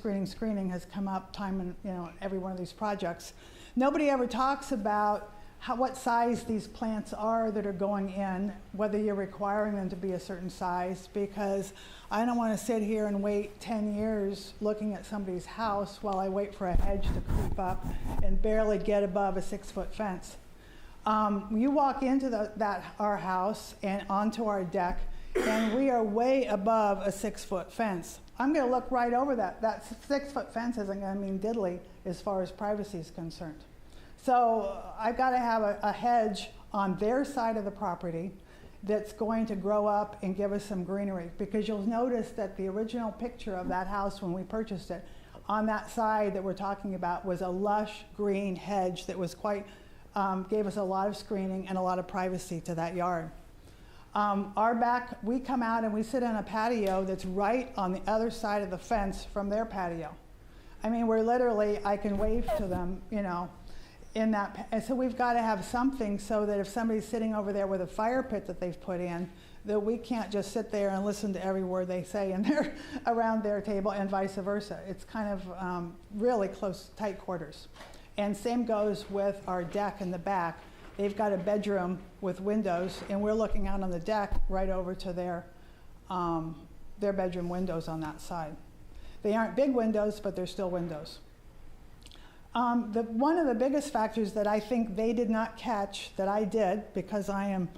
Speaker 3: has come up time in every one of these projects. Nobody ever talks about what size these plants are that are going in, whether you're requiring them to be a certain size, because I don't want to sit here and wait 10 years looking at somebody's house while I wait for a hedge to creep up and barely get above a 6-foot fence. You walk into our house and onto our deck, and we are way above a 6-foot fence. I'm going to look right over that. That 6-foot fence isn't going to mean diddly as far as privacy is concerned. So I've got to have a hedge on their side of the property that's going to grow up and give us some greenery, because you'll notice that the original picture of that house when we purchased it, on that side that we're talking about, was a lush green hedge that was quite gave us a lot of screening and a lot of privacy to that yard. Our back, we come out and we sit on a patio that's right on the other side of the fence from their patio. I mean, we're literally, I can wave to them, in that, and so we've got to have something so that if somebody's sitting over there with a fire pit that they've put in, that we can't just sit there and listen to every word they say in their, around their table, and vice versa. It's kind of really close, tight quarters. And same goes with our deck in the back. They've got a bedroom with windows, and we're looking out on the deck right over to their bedroom windows on that side. They aren't big windows, but they're still windows. One of the biggest factors that I think they did not catch, that I did, because I am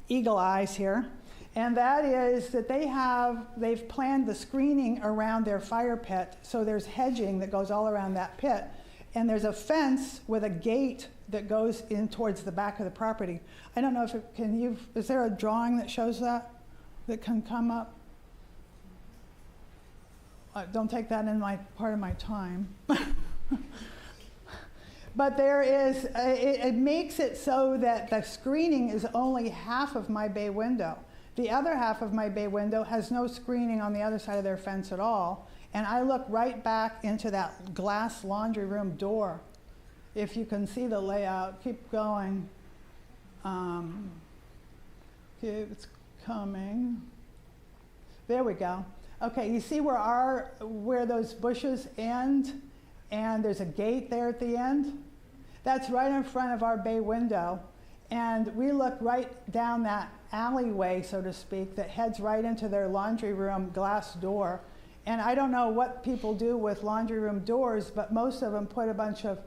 Speaker 3: eagle eyes here, and that is that they've planned the screening around their fire pit, so there's hedging that goes all around that pit. And there's a fence with a gate that goes in towards the back of the property. I don't know if is there a drawing that shows that can come up? don't take that in my part of my time. But there is, it makes it so that the screening is only half of my bay window. The other half of my bay window has no screening on the other side of their fence at all. And I look right back into that glass laundry room door. If you can see the layout, keep going. It's coming. There we go. Okay, you see where those bushes end, and there's a gate there at the end? That's right in front of our bay window. And we look right down that alleyway, so to speak, that heads right into their laundry room glass door. And I don't know what people do with laundry room doors, but most of them put a bunch of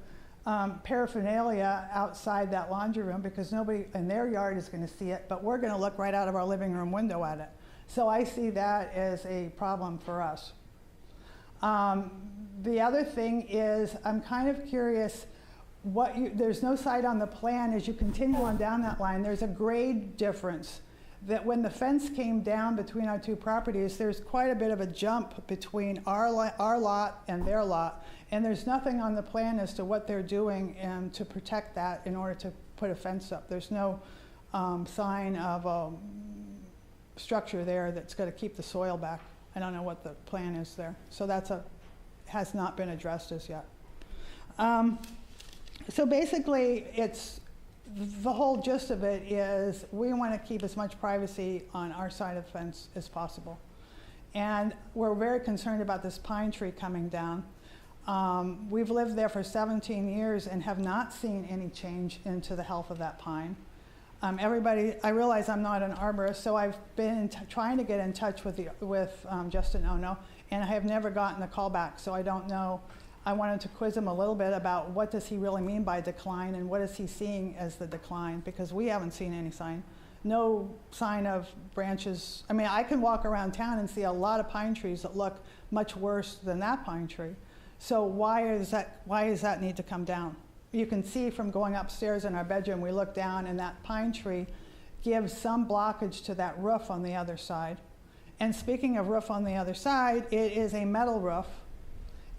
Speaker 3: paraphernalia outside that laundry room because nobody in their yard is going to see it, but we're going to look right out of our living room window at it. So I see that as a problem for us. The other thing is, I'm kind of curious, there's no site on the plan as you continue on down that line. There's a grade difference that when the fence came down between our two properties, there's quite a bit of a jump between our lot and their lot. And there's nothing on the plan as to what they're doing to protect that in order to put a fence up. There's no sign of a structure there that's going to keep the soil back. I don't know what the plan is there. So that's has not been addressed as yet. So basically, the whole gist of it is we want to keep as much privacy on our side of the fence as possible. And we're very concerned about this pine tree coming down. We've lived there for 17 years and have not seen any change into the health of that pine. I realize I'm not an arborist, so I've been trying to get in touch with Justin Ono, and I have never gotten a call back, so I don't know. I wanted to quiz him a little bit about what does he really mean by decline and what is he seeing as the decline, because we haven't seen any sign. No sign of branches. I mean, I can walk around town and see a lot of pine trees that look much worse than that pine tree. So why does that need to come down? You can see from going upstairs in our bedroom, we look down and that pine tree gives some blockage to that roof on the other side. And speaking of roof on the other side, it is a metal roof.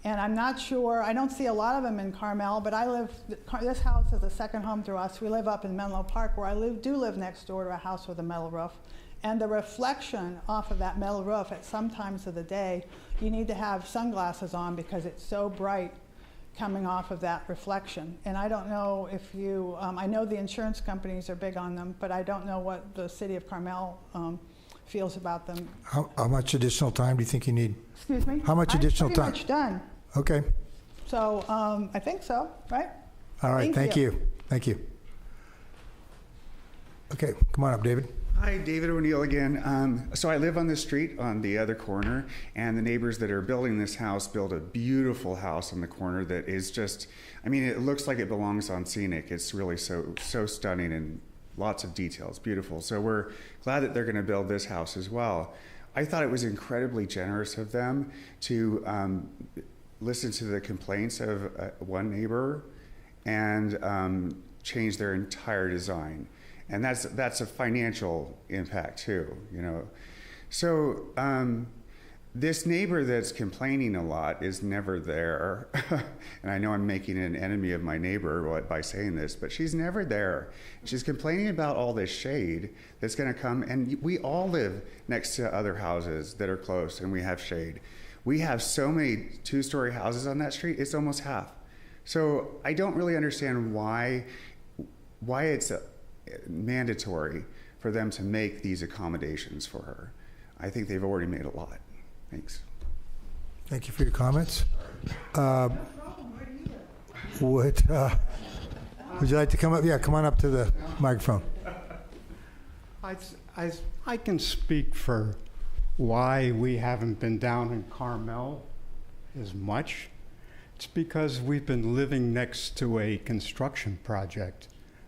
Speaker 3: And I'm not sure, I don't see a lot of them in Carmel, but this house is a second home to us. We live up in Menlo Park, where I do live next door to a house with a metal roof. And the reflection off of that metal roof at some times of the day, you need to have sunglasses on because it's so bright coming off of that reflection. And I don't know if I know the insurance companies are big on them, but I don't know what the city of Carmel feels about them.
Speaker 2: How much additional time do you think you need?
Speaker 3: Excuse me?
Speaker 2: How much additional time?
Speaker 3: I'm pretty much done.
Speaker 2: Okay.
Speaker 3: So I think so, right?
Speaker 2: All right, thank you. Thank you. Okay, come on up, David.
Speaker 1: Hi, David O'Neill again. So I live on the street on the other corner, and the neighbors that are building this house built a beautiful house on the corner that is just, I mean, it looks like it belongs on Scenic. It's really so stunning and lots of details, beautiful. So we're glad that they're going to build this house as well. I thought it was incredibly generous of them to listen to the complaints of one neighbor and change their entire design. And that's a financial impact too, you know. So this neighbor that's complaining a lot is never there. And I know I'm making an enemy of my neighbor by saying this, but she's never there. She's complaining about all this shade that's gonna come, and we all live next to other houses that are close and we have shade. We have so many two-story houses on that street, it's almost half. So I don't really understand why it's mandatory for them to make these accommodations for her. I think they've already made a lot. Thanks.
Speaker 2: Thank you for your comments. Would you like to come up? Yeah, come on up to the microphone.
Speaker 21: I can speak for why we haven't been down in Carmel as much. It's because we've been living next to a construction project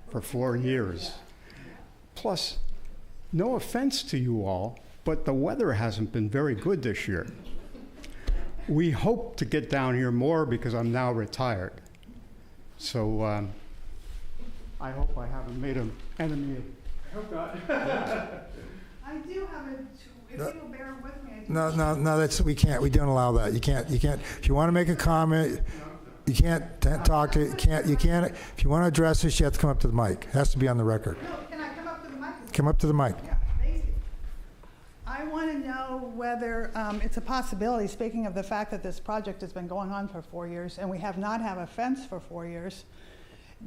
Speaker 21: for 4 years. Plus, no offense to you all, but the weather hasn't been very good this year. We hope to get down here more because I'm now retired. So I hope I haven't made an enemy. I hope not.
Speaker 3: I do have If you'll bear with me.
Speaker 2: No, we don't allow that. You can't, if you want to make a comment, you can't talk to, you can't, if you want to address this, you have to come up to the mic. It has to be on the record.
Speaker 3: No, can I come up to the mic?
Speaker 2: Come up to the mic.
Speaker 3: Yeah, thank you. I want to know whether it's a possibility, speaking of the fact that this project has been going on for 4 years and we have not had a fence for 4 years,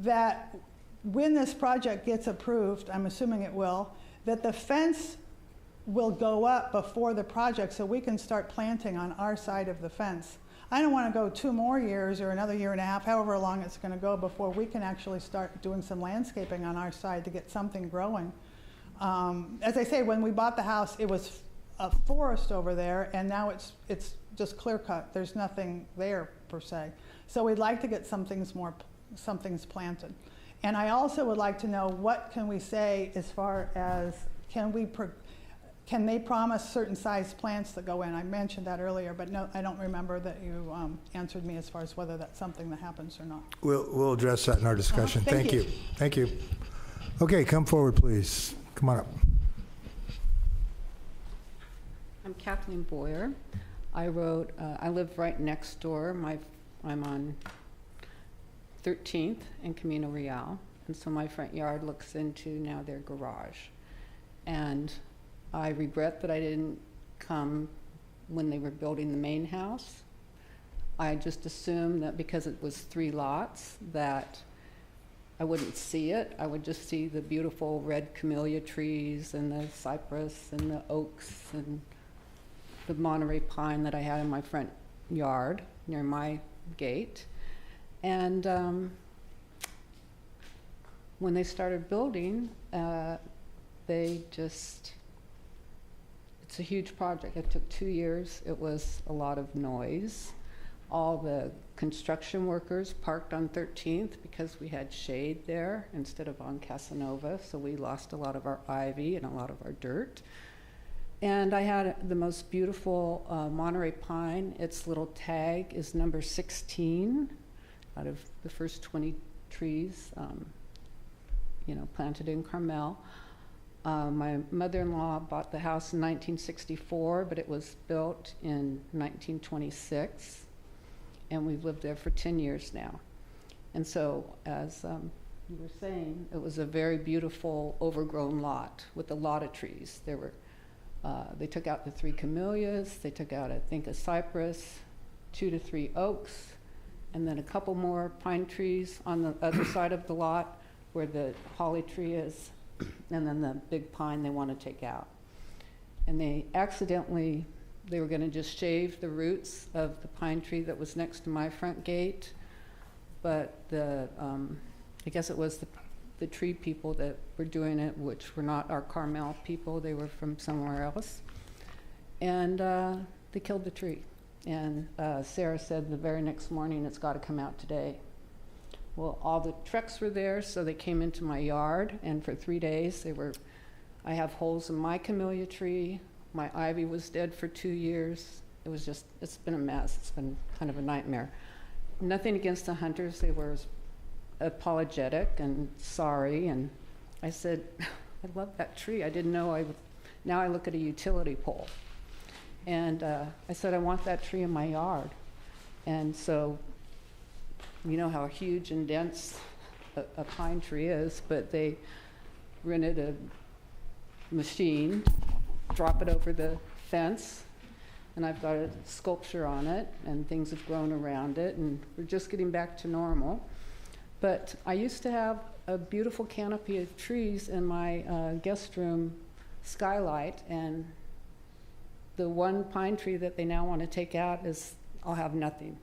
Speaker 3: that when this project gets approved, I'm assuming it will, that the fence will go up before the project so we can start planting on our side of the fence. I don't want to go 2 more years or another year and a half, however long it's going to go before we can actually start doing some landscaping on our side to get something growing. As I say, when we bought the house, it was a forest over there, and now it's just clear cut. There's nothing there per se. So we'd like to get some things planted. And I also would like to know, what can we say as far as, can they promise certain size plants that go in? I mentioned that earlier, but no, I don't remember that you answered me as far as whether that's something that happens or not.
Speaker 2: We'll address that in our discussion.
Speaker 3: Thank you.
Speaker 2: Thank you. Okay, come forward, please. Come on up.
Speaker 12: I'm Kathleen Boyer. I live right next door. I'm on 13th and Camino Real, and so my front yard looks into now their garage. And I regret that I didn't come when they were building the main house. I just assumed that because it was 3 lots that I wouldn't see it. I would just see the beautiful red camellia trees and the cypress and the oaks and the Monterey pine that I had in my front yard near my gate. And when they started building, it's a huge project. It took 2 years. It was a lot of noise. All the construction workers parked on 13th because we had shade there instead of on Casanova, so we lost a lot of our ivy and a lot of our dirt. And I had the most beautiful Monterey pine. Its little tag is number 16 out of the first 20 trees, planted in Carmel. My mother-in-law bought the house in 1964, but it was built in 1926, and we've lived there for 10 years now. And so, as you were saying, it was a very beautiful, overgrown lot with a lot of trees. They took out the 3 camellias, they took out, I think, a cypress, 2 to 3 oaks, and then a couple more pine trees on the other side of the lot where the holly tree is, and then the big pine they want to take out. And they were going to just shave the roots of the pine tree that was next to my front gate, but I guess it was the tree people that were doing it, which were not our Carmel people. They were from somewhere else. And they killed the tree. And Sarah said the very next morning, it's got to come out today. Well, all the trucks were there, so they came into my yard, and for 3 days I have holes in my camellia tree. My ivy was dead for 2 years. It's been a mess. It's been kind of a nightmare. Nothing against the hunters. They were apologetic and sorry, and I said, I love that tree. I didn't know now I look at a utility pole. And I said, I want that tree in my yard. And so, you know how huge and dense a pine tree is, but they rented a machine, drop it over the fence, and I've got a sculpture on it, and things have grown around it, and we're just getting back to normal. But I used to have a beautiful canopy of trees in my guest room skylight, and the one pine tree that they now want to take out I'll have nothing.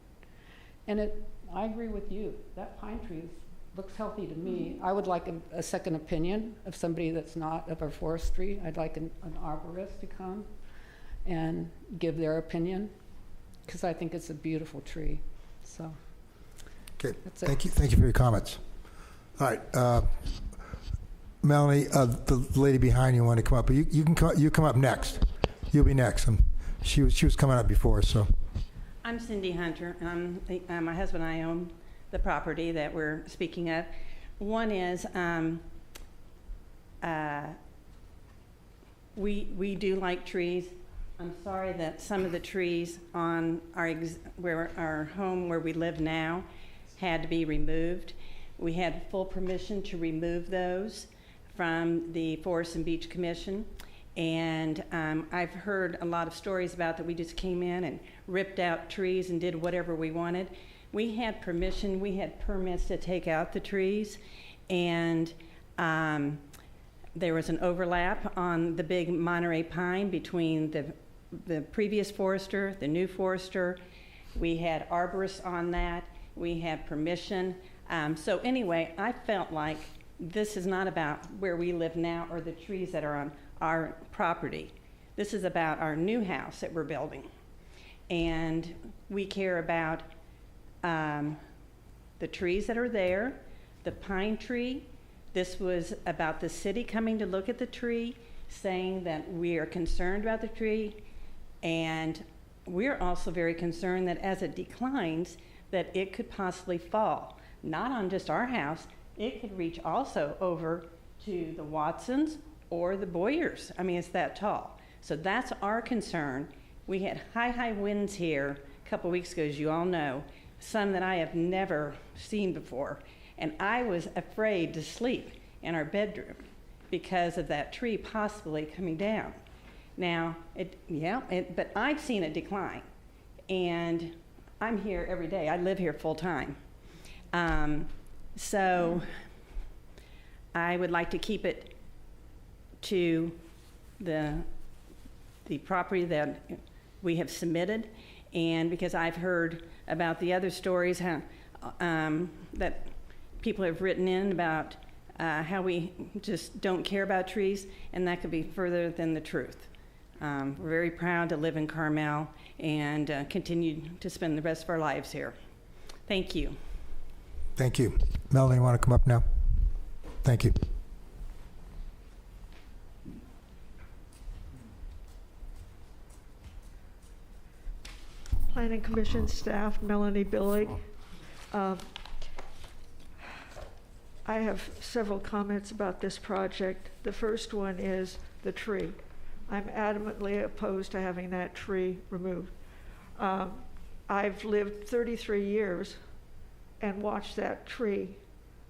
Speaker 12: And I agree with you. That pine tree looks healthy to me. I would like a second opinion of somebody that's not of our forestry. I'd like an arborist to come and give their opinion, because I think it's a beautiful tree. So,
Speaker 2: okay,
Speaker 12: that's it.
Speaker 2: Thank you for your comments. All right, Melanie, the lady behind you wanted to come up, but you come up next. You'll be next. She was coming up before, so.
Speaker 13: I'm Cindy Hunter, and my husband and I own the property that we're speaking of. One is we do like trees. I'm sorry that some of the trees on our home where we live now had to be removed. We had full permission to remove those from the Forest and Beach Commission. And I've heard a lot of stories about that we just came in and ripped out trees and did whatever we wanted. We had permission, we had permits to take out the trees, and there was an overlap on the big Monterey pine between the previous forester, the new forester. We had arborists on that. We had permission. So anyway, I felt like this is not about where we live now or the trees that are on our property. This is about our new house that we're building. And we care about the trees that are there, the pine tree. This was about the city coming to look at the tree, saying that we are concerned about the tree, and we're also very concerned that as it declines, that it could possibly fall, not on just our house, it could reach also over to the Watsons or the Boyers. I mean, it's that tall. So that's our concern. We had high winds here a couple weeks ago, as you all know, some that I have never seen before. And I was afraid to sleep in our bedroom because of that tree possibly coming down. Now, but I've seen it decline. And I'm here every day. I live here full time. So I would like to keep it to the property that we have submitted, and because I've heard about the other stories that people have written in about how we just don't care about trees, and that could be further than the truth. We're very proud to live in Carmel and continue to spend the rest of our lives here. Thank you.
Speaker 2: Thank you. Melanie, you want to come up now? Thank you.
Speaker 20: Planning Commission staff, Melanie Billig. I have several comments about this project. The first one is the tree. I'm adamantly opposed to having that tree removed. I've lived 33 years and watched that tree.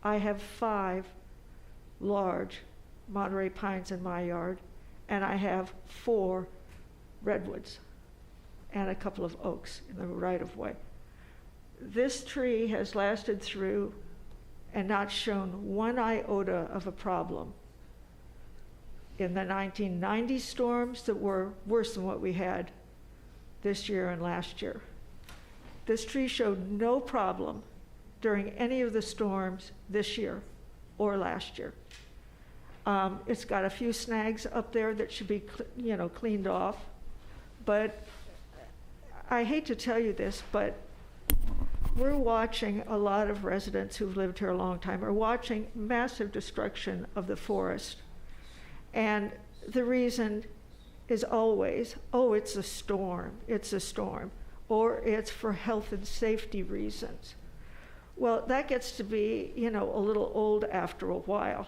Speaker 20: I have 5 large Monterey pines in my yard, and I have 4 redwoods and a couple of oaks in the right-of-way. This tree has lasted through and not shown one iota of a problem in the 1990 storms that were worse than what we had this year and last year. This tree showed no problem during any of the storms this year or last year. It's got a few snags up there that should be cleaned off, but I hate to tell you this, but we're watching a lot of residents who've lived here a long time are watching massive destruction of the forest. And the reason is always, oh, it's a storm, or it's for health and safety reasons. Well, that gets to be, a little old after a while,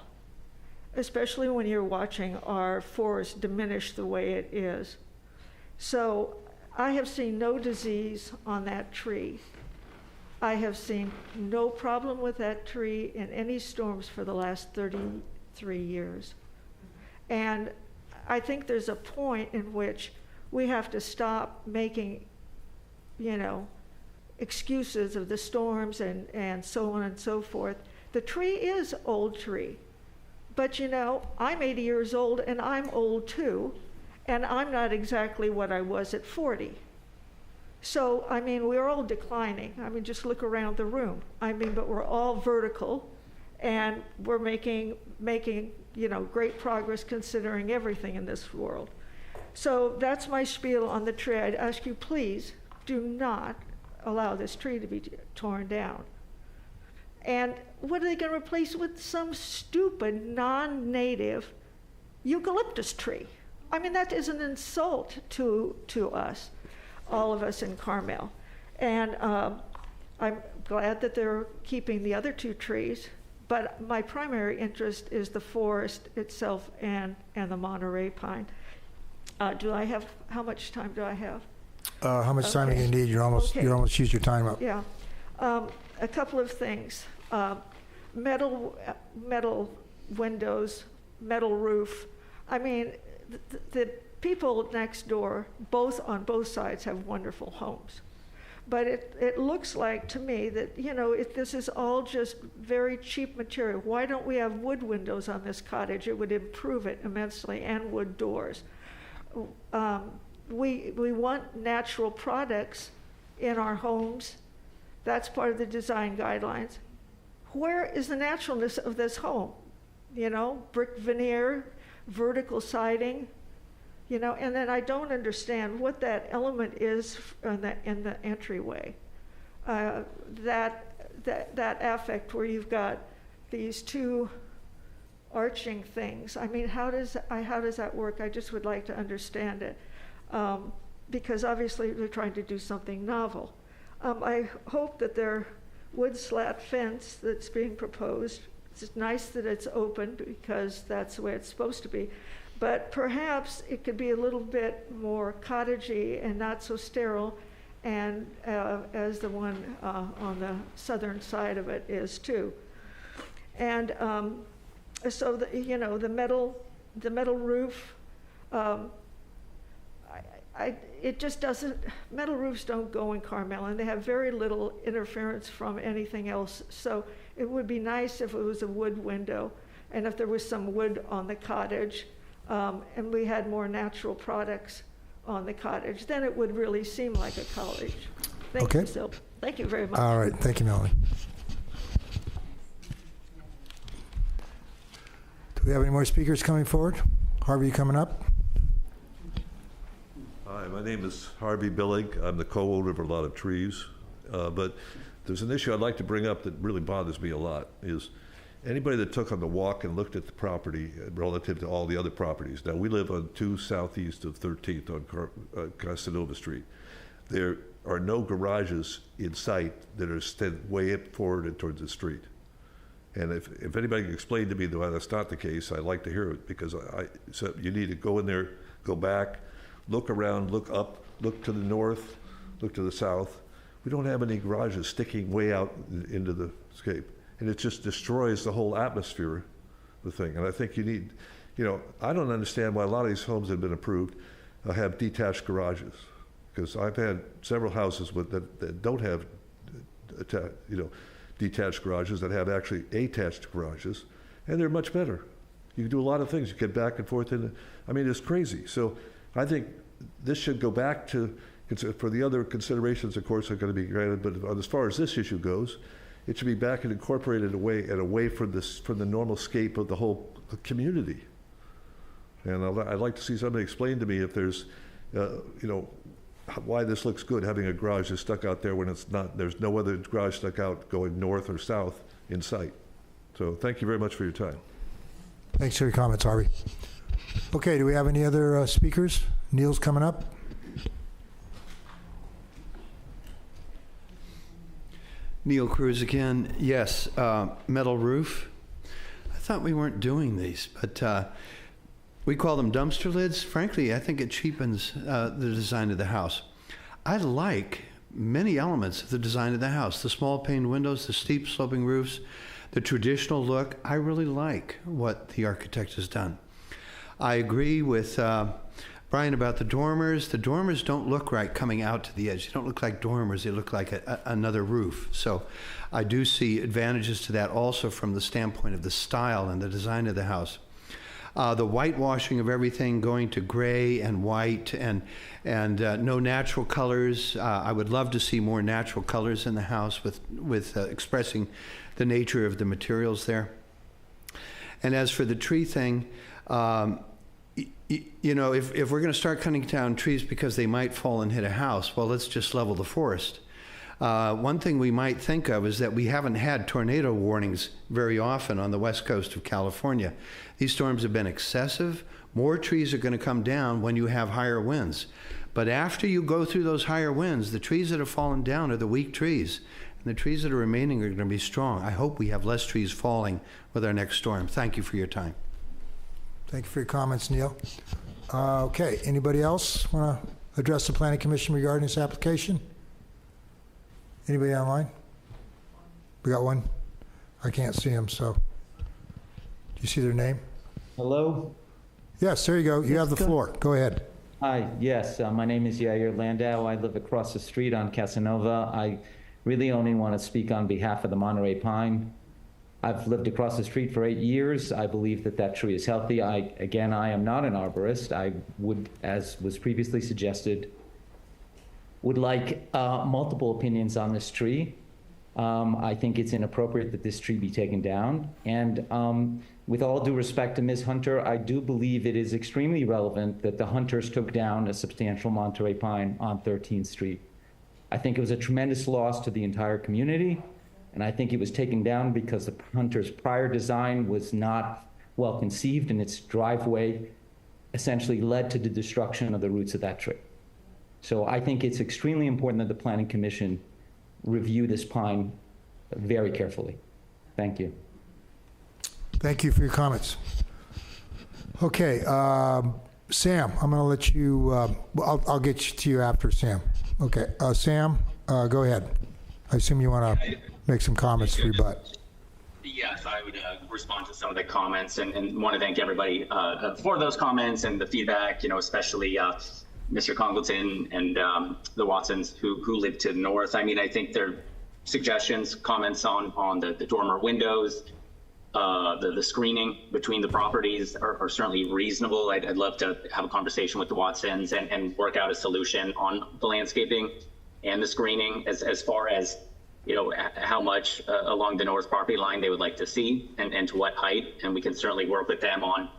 Speaker 20: especially when you're watching our forest diminish the way it is. So I have seen no disease on that tree. I have seen no problem with that tree in any storms for the last 33 years. And I think there's a point in which we have to stop making, excuses of the storms and so on and so forth. The tree is old tree, but I'm 80 years old and I'm old too, and I'm not exactly what I was at 40. So, we're all declining. Just look around the room. But we're all vertical, and we're making great progress considering everything in this world. So that's my spiel on the tree. I'd ask you, please, do not allow this tree to be torn down. And what are they going to replace with? Some stupid, non-native eucalyptus tree. That is an insult to us, all of us in Carmel. And I'm glad that they're keeping the other 2 trees, but my primary interest is the forest itself and the Monterey pine. How much time do I have?
Speaker 2: How much time do you need? You're almost used your time up.
Speaker 20: Yeah. A couple of things. Metal windows, metal roof. I mean, the people next door, on both sides, have wonderful homes. But it looks like to me that, if this is all just very cheap material, why don't we have wood windows on this cottage? It would improve it immensely, and wood doors. We want natural products in our homes. That's part of the design guidelines. Where is the naturalness of this home? Brick veneer, vertical siding, and then I don't understand what that element is in the entryway. That affect where you've got these two arching things. I mean, how does that work? I just would like to understand it, because obviously they're trying to do something novel. I hope that their wood slat fence that's being proposed, it's nice that it's open because that's the way it's supposed to be, but perhaps it could be a little bit more cottagey and not so sterile, and as the one on the southern side of it is too. And so the metal roof, it just doesn't. Metal roofs don't go in Carmel, and they have very little interference from anything else. So it would be nice if it was a wood window, and if there was some wood on the cottage, and we had more natural products on the cottage, then it would really seem like a cottage. Thank you, Sil. Thank you very much.
Speaker 2: All right, thank you, Melanie. Do we have any more speakers coming forward? Harvey, you coming up?
Speaker 14: Hi, my name is Harvey Billig. I'm the co-owner of a lot of trees. But there's an issue I'd like to bring up that really bothers me a lot, is anybody that took on the walk and looked at the property relative to all the other properties. Now, we live on 2 southeast of 13th on Casanova Street. There are no garages in sight that are extended way up forward and towards the street. And if anybody can explain to me why that's not the case, I'd like to hear it, because so you need to go in there, go back, look around, look up, look to the north, look to the south. We don't have any garages sticking way out into the scape. And it just destroys the whole atmosphere of the thing. And I think you need, I don't understand why a lot of these homes that have been approved have detached garages. Because I've had several houses that don't have, detached garages, that have actually attached garages, and they're much better. You can do a lot of things. You get back and forth. It's crazy. So I think this should go back to, for the other considerations, of course, are going to be granted, but as far as this issue goes, it should be back and incorporated away from the normal scape of the whole community. And I'd like to see somebody explain to me if there's, why this looks good, having a garage is stuck out there when it's not. There's no other garage stuck out going north or south in sight. So thank you very much for your time.
Speaker 2: Thanks for your comments, Harvey. Okay, do we have any other speakers? Neil's coming up.
Speaker 22: Neil Cruz again. Yes, metal roof. I thought we weren't doing these, but we call them dumpster lids. Frankly, I think it cheapens the design of the house. I like many elements of the design of the house. The small pane windows, the steep sloping roofs, the traditional look. I really like what the architect has done. I agree with Brian about the dormers. The dormers don't look right coming out to the edge. They don't look like dormers. They look like another roof. So I do see advantages to that also from the standpoint of the style and the design of the house. The whitewashing of everything, going to gray and white and no natural colors. I would love to see more natural colors in the house with expressing the nature of the materials there. And as for the tree thing, if we're going to start cutting down trees because they might fall and hit a house, well, let's just level the forest. One thing we might think of is that we haven't had tornado warnings very often on the west coast of California. These storms have been excessive. More trees are going to come down when you have higher winds. But after you go through those higher winds, the trees that have fallen down are the weak trees. And the trees that are remaining are going to be strong. I hope we have less trees falling with our next storm. Thank you for your time.
Speaker 2: Thank you for your comments, Neil. Okay, anybody else want to address the Planning Commission regarding this application? Anybody online? We got one? I can't see him, so. Do you see their name?
Speaker 15: Hello?
Speaker 2: Yes, there you go. You have the floor. Go ahead.
Speaker 15: Hi, yes, my name is Yair Landau. I live across the street on Casanova. I really only want to speak on behalf of the Monterey Pine. I've lived across the street for 8 years. I believe that that tree is healthy. I am not an arborist. I would, as was previously suggested, would like multiple opinions on this tree. I think it's inappropriate that this tree be taken down. And with all due respect to Ms. Hunter, I do believe it is extremely relevant that the Hunters took down a substantial Monterey pine on 13th Street. I think it was a tremendous loss to the entire community, and I think it was taken down because the Hunters' prior design was not well conceived, and its driveway essentially led to the destruction of the roots of that tree. So I think it's extremely important that the Planning Commission review this pine very carefully. Thank you.
Speaker 2: Thank you for your comments. Okay, Sam, I'm going to let you, I'll get to you after Sam. Okay, Sam, go ahead. I assume you want to make some comments to rebut.
Speaker 10: Yes, I would respond to some of the comments and want to thank everybody for those comments and the feedback, especially Mr. Congleton and the Watsons who live to the north. I mean, I think their suggestions, comments on the dormer windows, the screening between the properties are certainly reasonable. I'd love to have a conversation with the Watsons and work out a solution on the landscaping and the screening as far as, how much along the north property line they would like to see and to what height. And we can certainly work with them on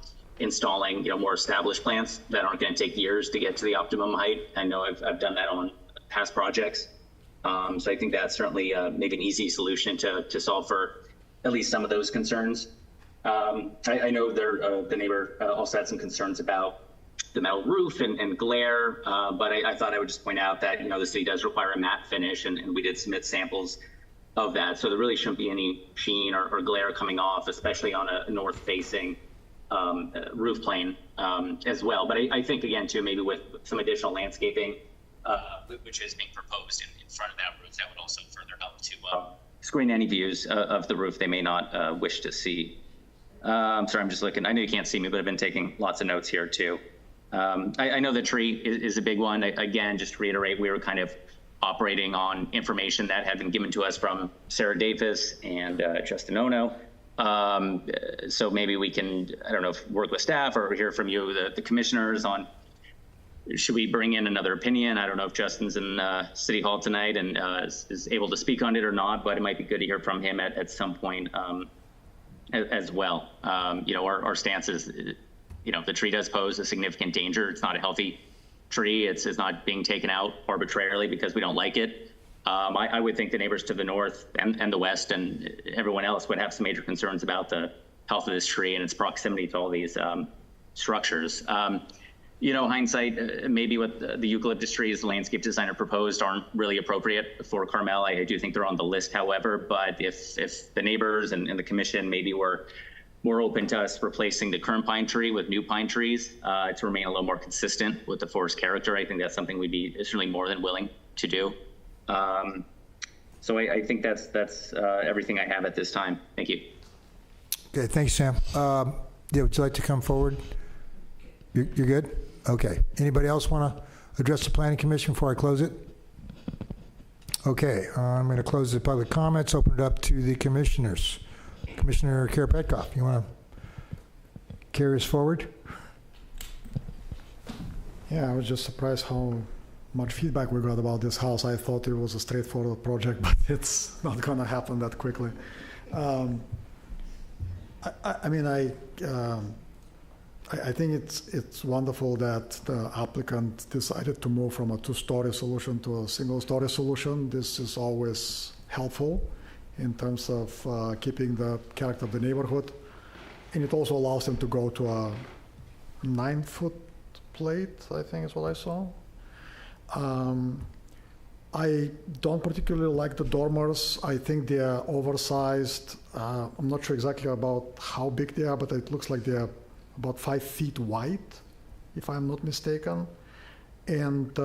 Speaker 10: installing, more established plants that aren't going to take years to get to the optimum height. I know I've done that on past projects. So I think that's certainly maybe an easy solution to solve for at least some of those concerns. I know the neighbor also had some concerns about the metal roof and glare, but I thought I would just point out that, the city does require a matte finish, and we did submit samples of that. So there really shouldn't be any sheen or glare coming off, especially on a north-facing roof plane as well. But I think, again, too, maybe with some additional landscaping, which is being proposed in front of that roof, that would also further help to screen any views of the roof they may not wish to see. I'm sorry, I'm just looking. I know you can't see me, but I've been taking lots of notes here, too. I know the tree is a big one. Again, just to reiterate, we were kind of operating on information that had been given to us from Sarah Davis and Justin Ono. So maybe we can, I don't know, if work with staff or hear from you, the commissioners, on should we bring in another opinion? I don't know if Justin's in City Hall tonight and is able to speak on it or not, but it might be good to hear from him at some point as well. Our stance is, the tree does pose a significant danger. It's not a healthy tree. It's not being taken out arbitrarily because we don't like it. I would think the neighbors to the north and the west and everyone else would have some major concerns about the health of this tree and its proximity to all these structures. Hindsight, maybe what the eucalyptus trees the landscape designer proposed aren't really appropriate for Carmel. I do think they're on the list, however, but if the neighbors and the commission maybe were more open to us replacing the current pine tree with new pine trees to remain a little more consistent with the forest character, I think that's something we'd be certainly more than willing to do. So I think that's everything I have at this time. Thank you.
Speaker 2: Okay, thanks, Sam. Would you like to come forward? You're good? Okay. Anybody else want to address the Planning Commission before I close it? Okay, I'm going to close the public comments, open it up to the commissioners. Commissioner Karapetkoff, you want to carry us forward?
Speaker 8: Yeah, I was just surprised how much feedback we got about this house. I thought it was a straightforward project, but it's not going to happen that quickly. I think it's wonderful that the applicant decided to move from a two-story solution to a single-story solution. This is always helpful in terms of keeping the character of the neighborhood. And it also allows them to go to a 9-foot plate, I think is what I saw. I don't particularly like the dormers. I think they are oversized. I'm not sure exactly about how big they are, but it looks like they are about 5 feet wide, if I'm not mistaken. And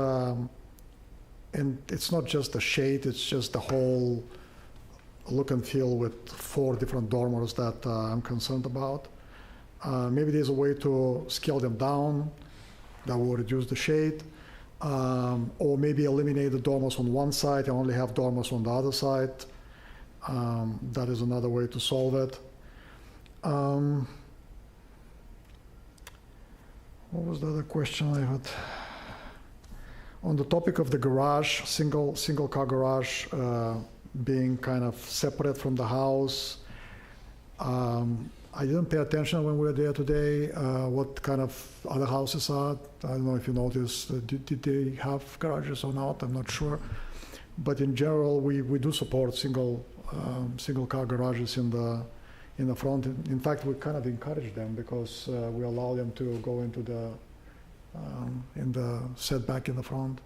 Speaker 8: it's not just the shade, it's just the whole look and feel with 4 different dormers that I'm concerned about. Maybe there's a way to scale them down that will reduce the shade, or maybe eliminate the dormers on one side and only have dormers on the other side. That is another way to solve it. What was the other question I had? On the topic of the garage, single car garage being kind of separate from the house. I didn't pay attention when we were there today, what kind of other houses are. I don't know if you noticed, did they have garages or not? I'm not sure. But in general, we do support single car garages in the front. In fact, we kind of encourage them because we allow them to go into the in the setback in the front.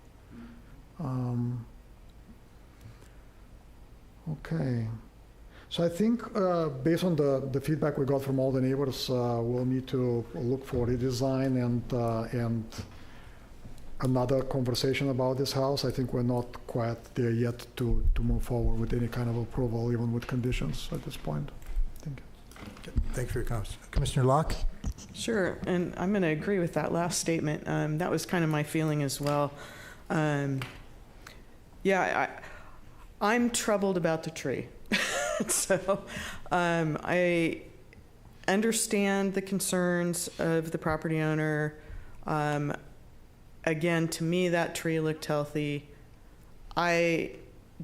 Speaker 8: Okay. So I think based on the feedback we got from all the neighbors, we'll need to look for redesign and another conversation about this house. I think we're not quite there yet to move forward with any kind of approval, even with conditions at this point. Thank you.
Speaker 2: Thanks for your comments. Commissioner Locke?
Speaker 5: Sure, and I'm going to agree with that last statement. That was kind of my feeling as well. I'm troubled about the tree. So I understand the concerns of the property owner. Again, to me, that tree looked healthy. I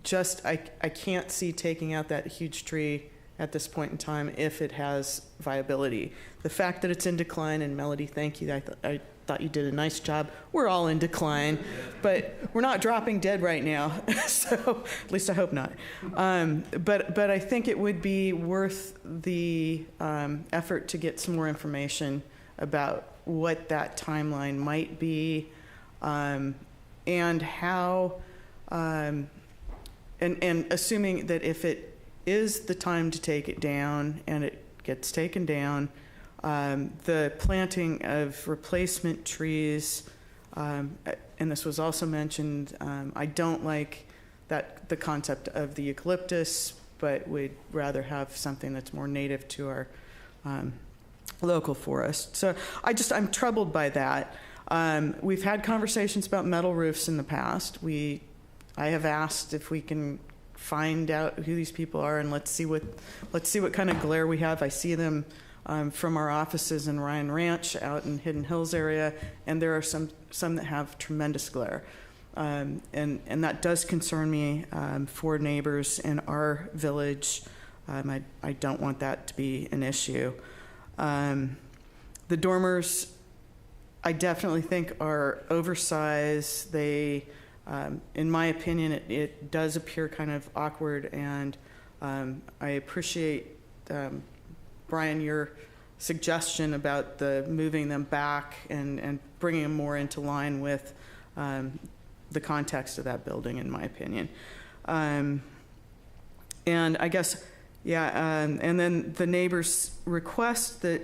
Speaker 5: can't see taking out that huge tree at this point in time if it has viability. The fact that it's in decline, and Melody, thank you, I thought you did a nice job. We're all in decline, but we're not dropping dead right now, so at least I hope not. But I think it would be worth the effort to get some more information about what that timeline might be, and how, and assuming that if it is the time to take it down and it gets taken down, the planting of replacement trees, and this was also mentioned, I don't like the concept of the eucalyptus, but would rather have something that's more native to our local forest. So I'm troubled by that. We've had conversations about metal roofs in the past. I have asked if we can find out who these people are, and let's see what kind of glare we have. I see them from our offices in Ryan Ranch out in Hidden Hills area, and there are some that have tremendous glare, and that does concern me for neighbors in our village. I don't want that to be an issue. The dormers, I definitely think, are oversized. They, in my opinion, it does appear kind of awkward, and I appreciate, Brian, your suggestion about the moving them back and bringing them more into line with the context of that building, in my opinion. And I guess, and then the neighbors request that,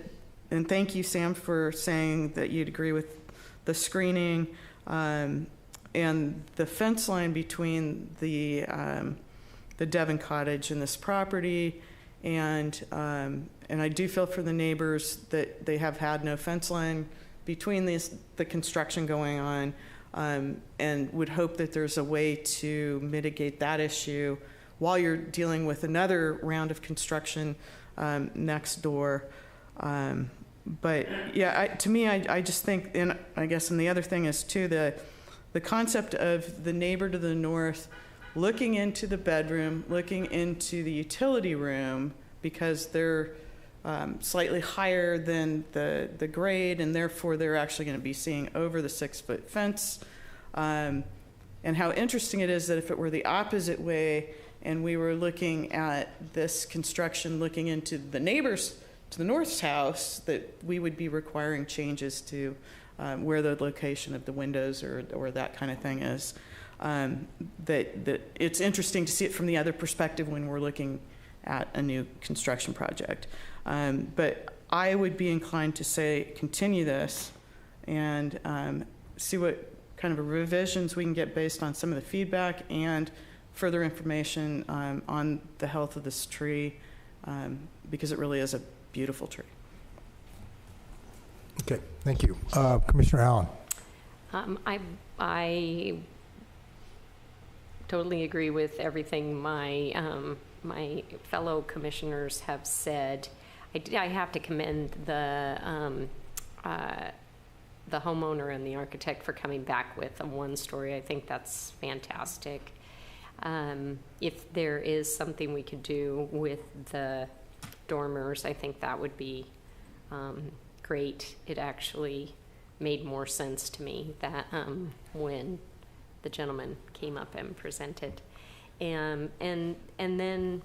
Speaker 5: and thank you, Sam, for saying that you'd agree with the screening, and the fence line between the Devon cottage and this property, and I do feel for the neighbors that they have had no fence line between the construction going on, and would hope that there's a way to mitigate that issue while you're dealing with another round of construction next door. But yeah, to me, I just think, and I guess, and the other thing is too, the concept of the neighbor to the north looking into the bedroom, looking into the utility room, because they're slightly higher than the grade, and therefore they're actually going to be seeing over the 6-foot fence. And how interesting it is that if it were the opposite way and we were looking at this construction looking into the neighbors to the north's house, that we would be requiring changes to where the location of the windows or that kind of thing is. That it's interesting to see it from the other perspective when we're looking at a new construction project. But I would be inclined to say continue this and see what kind of revisions we can get based on some of the feedback and further information on the health of this tree, because it really is a beautiful tree.
Speaker 2: Okay, thank you. Commissioner Allen.
Speaker 6: I totally agree with everything my my fellow commissioners have said. I have to commend the homeowner and the architect for coming back with a one story. I think that's fantastic. If there is something we could do with the dormers, I think that would be great. It actually made more sense to me that when the gentleman came up and presented. And then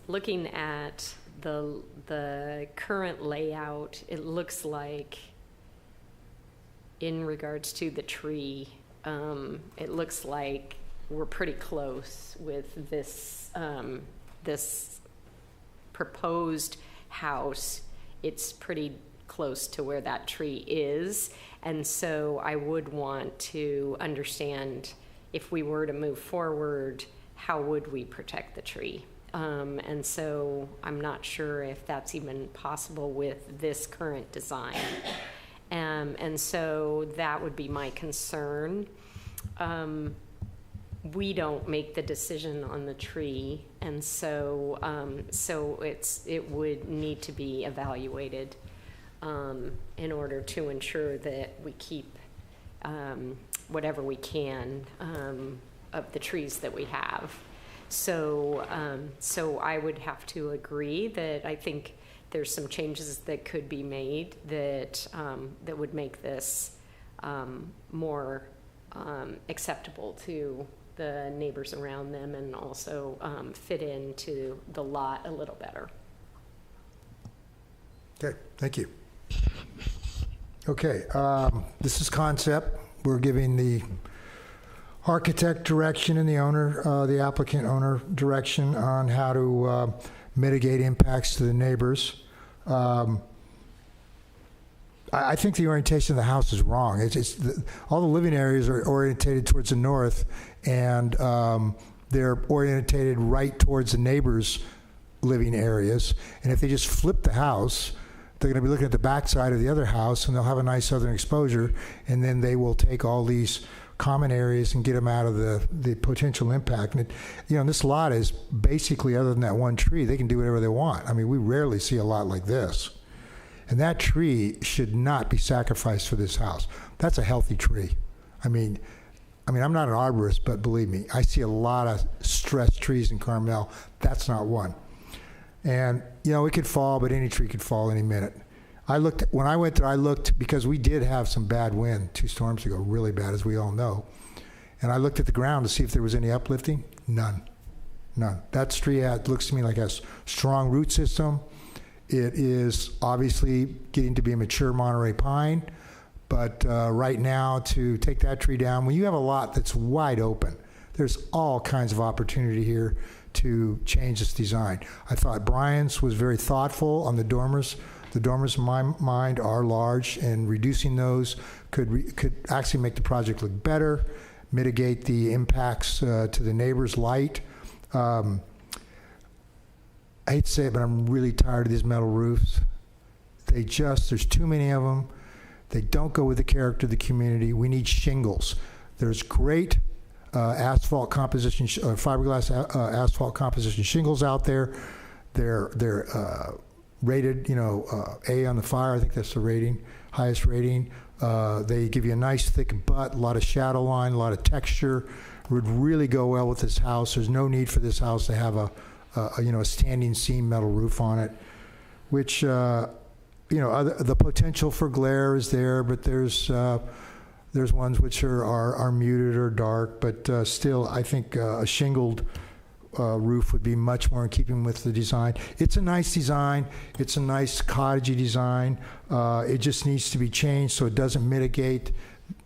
Speaker 6: looking at the current layout, it looks like, in regards to the tree, it looks like we're pretty close with this this proposed house. It's pretty close to where that tree is, and so I would want to understand, if we were to move forward, how would we protect the tree? And so I'm not sure if that's even possible with this current design. And so that would be my concern. We don't make the decision on the tree, and so it would need to be evaluated in order to ensure that we keep whatever we can of the trees that we have. So I would have to agree that I think there's some changes that could be made that that would make this more acceptable to the neighbors around them, and also fit into the lot a little better.
Speaker 2: Okay, thank you. Okay, this is concept. We're giving the architect direction and the owner, the applicant owner direction on how to mitigate impacts to the neighbors. I think the orientation of the house is wrong. All the living areas are orientated towards the north, and they're orientated right towards the neighbors' living areas. And if they just flip the house, they're going to be looking at the backside of the other house, and they'll have a nice southern exposure, and then they will take all these common areas and get them out of the potential impact. And this lot is basically, other than that one tree, they can do whatever they want. I mean, we rarely see a lot like this. And that tree should not be sacrificed for this house. That's a healthy tree. I mean, I'm not an arborist, but believe me, I see a lot of stressed trees in Carmel. That's not one. And, it could fall, but any tree could fall any minute. When I went there, I looked, because we did have some bad wind 2 storms ago, really bad, as we all know. And I looked at the ground to see if there was any uplifting. None. That tree looks to me like a strong root system. It is obviously getting to be a mature Monterey pine, but right now, to take that tree down, when you have a lot that's wide open, there's all kinds of opportunity here to change this design. I thought Brian's was very thoughtful on the dormers. The dormers, in my mind, are large, and reducing those could actually make the project look better, mitigate the impacts to the neighbor's light. I hate to say it, but I'm really tired of these metal roofs. There's too many of them. They don't go with the character of the community. We need shingles. There's great asphalt composition, fiberglass asphalt composition shingles out there. They're rated, A on the fire. I think that's the rating, highest rating. They give you a nice thick butt, a lot of shadow line, a lot of texture. Would really go well with this house. There's no need for this house to have a standing seam metal roof on it, which, the potential for glare is there, but there's ones which are muted or dark, but still, I think a shingled roof would be much more in keeping with the design. It's a nice design. It's a nice cottagey design. It just needs to be changed so it doesn't mitigate,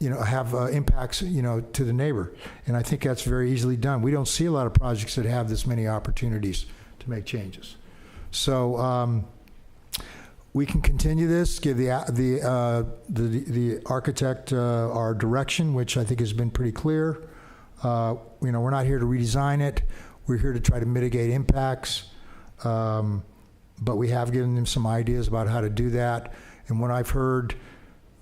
Speaker 2: have impacts, to the neighbor. And I think that's very easily done. We don't see a lot of projects that have this many opportunities to make changes. So we can continue this, give the architect our direction, which I think has been pretty clear. We're not here to redesign it. We're here to try to mitigate impacts. But we have given them some ideas about how to do that. And what I've heard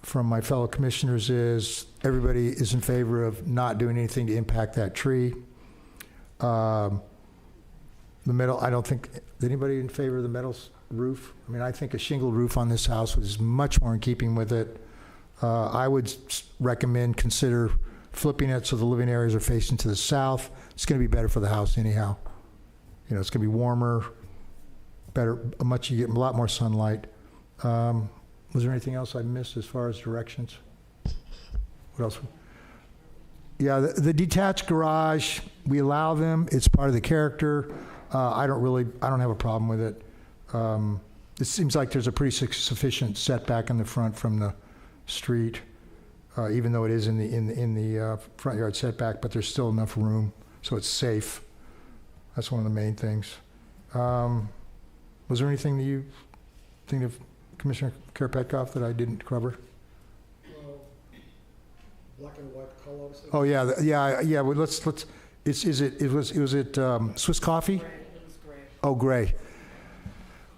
Speaker 2: from my fellow commissioners is everybody is in favor of not doing anything to impact that tree. The metal, I don't think, is anybody in favor of the metal roof? I mean, I think a shingled roof on this house was much more in keeping with it. I would recommend consider flipping it so the living areas are facing to the south. It's going to be better for the house anyhow. It's going to be warmer, better, you get a lot more sunlight. Was there anything else I missed as far as directions? What else? Yeah, the detached garage, we allow them. It's part of the character. I don't have a problem with it. It seems like there's a pretty sufficient setback in the front from the street, even though it is in the front yard setback, but there's still enough room, so it's safe. That's one of the main things. Was there anything that you think of, Commissioner Karpetkov, that I didn't cover?
Speaker 8: Black and white colors.
Speaker 2: Oh yeah. Well, let's. Was it Swiss coffee?
Speaker 5: Gray. It was gray.
Speaker 2: Oh, gray.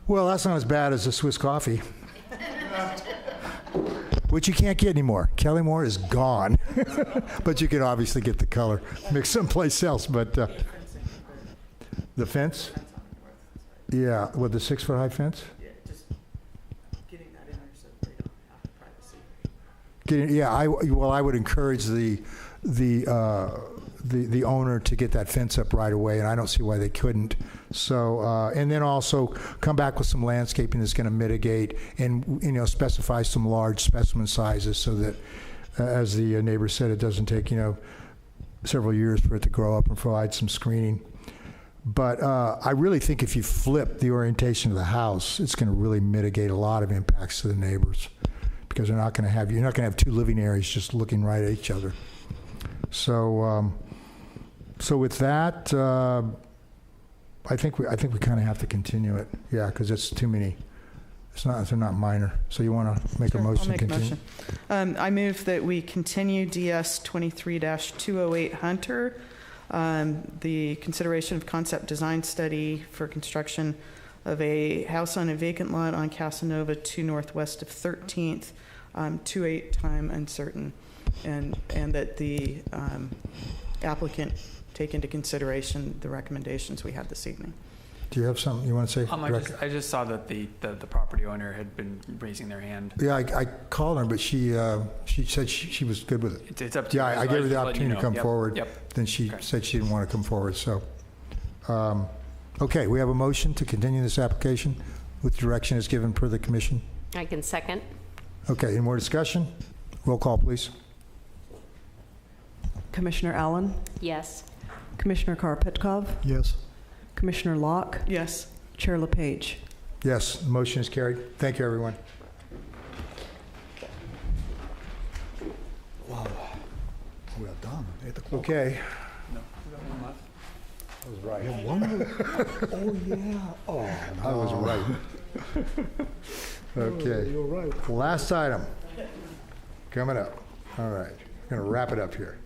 Speaker 2: Well, that's not as bad as the Swiss coffee, which you can't get anymore. Kellymore is gone, but you can obviously get the color mixed someplace else. But the fence. Yeah, with the 6-foot high fence.
Speaker 5: Yeah, just getting that in there so they don't have privacy.
Speaker 2: I would encourage the owner to get that fence up right away, and I don't see why they couldn't. So, and then also come back with some landscaping that's going to mitigate and specify some large specimen sizes so that, as the neighbor said, it doesn't take several years for it to grow up and provide some screening. But I really think if you flip the orientation of the house, it's going to really mitigate a lot of impacts to the neighbors, because you're not going to have two living areas just looking right at each other. So, with that, I think we kind of have to continue it. Yeah, because it's too many. They're not minor. So you want to make a motion?
Speaker 5: I'll make a motion. I move that we continue DS 23-208 Hunter. The consideration of concept design study for construction of a house on a vacant lot on Casanova 2 northwest of 13th, 2/8 time uncertain, and that the applicant take into consideration the recommendations we had this evening.
Speaker 2: Do you have something you want to say?
Speaker 4: I just saw that the property owner had been raising their hand.
Speaker 2: Yeah, I called her, but she said she was good with it.
Speaker 4: It's up to you.
Speaker 2: Yeah, I gave her the opportunity to come forward.
Speaker 4: Yep.
Speaker 2: Then she said she didn't want to come forward. So, okay, we have a motion to continue this application with direction as given per the commission.
Speaker 6: I can second.
Speaker 2: Okay, any more discussion? Roll call, please.
Speaker 11: Commissioner Allen?
Speaker 6: Yes.
Speaker 11: Commissioner Karpetkov?
Speaker 8: Yes.
Speaker 11: Commissioner Locke?
Speaker 5: Yes.
Speaker 11: Chair LePage?
Speaker 2: Yes, the motion is carried. Thank you, everyone.
Speaker 8: Wow. We are done. 8 o'clock.
Speaker 2: Okay.
Speaker 4: No, we got one left.
Speaker 8: I was right. Yeah, one. Oh, yeah. Oh, no.
Speaker 2: I was right. Okay.
Speaker 8: You're right.
Speaker 2: Last item coming up. All right. We're going to wrap it up here.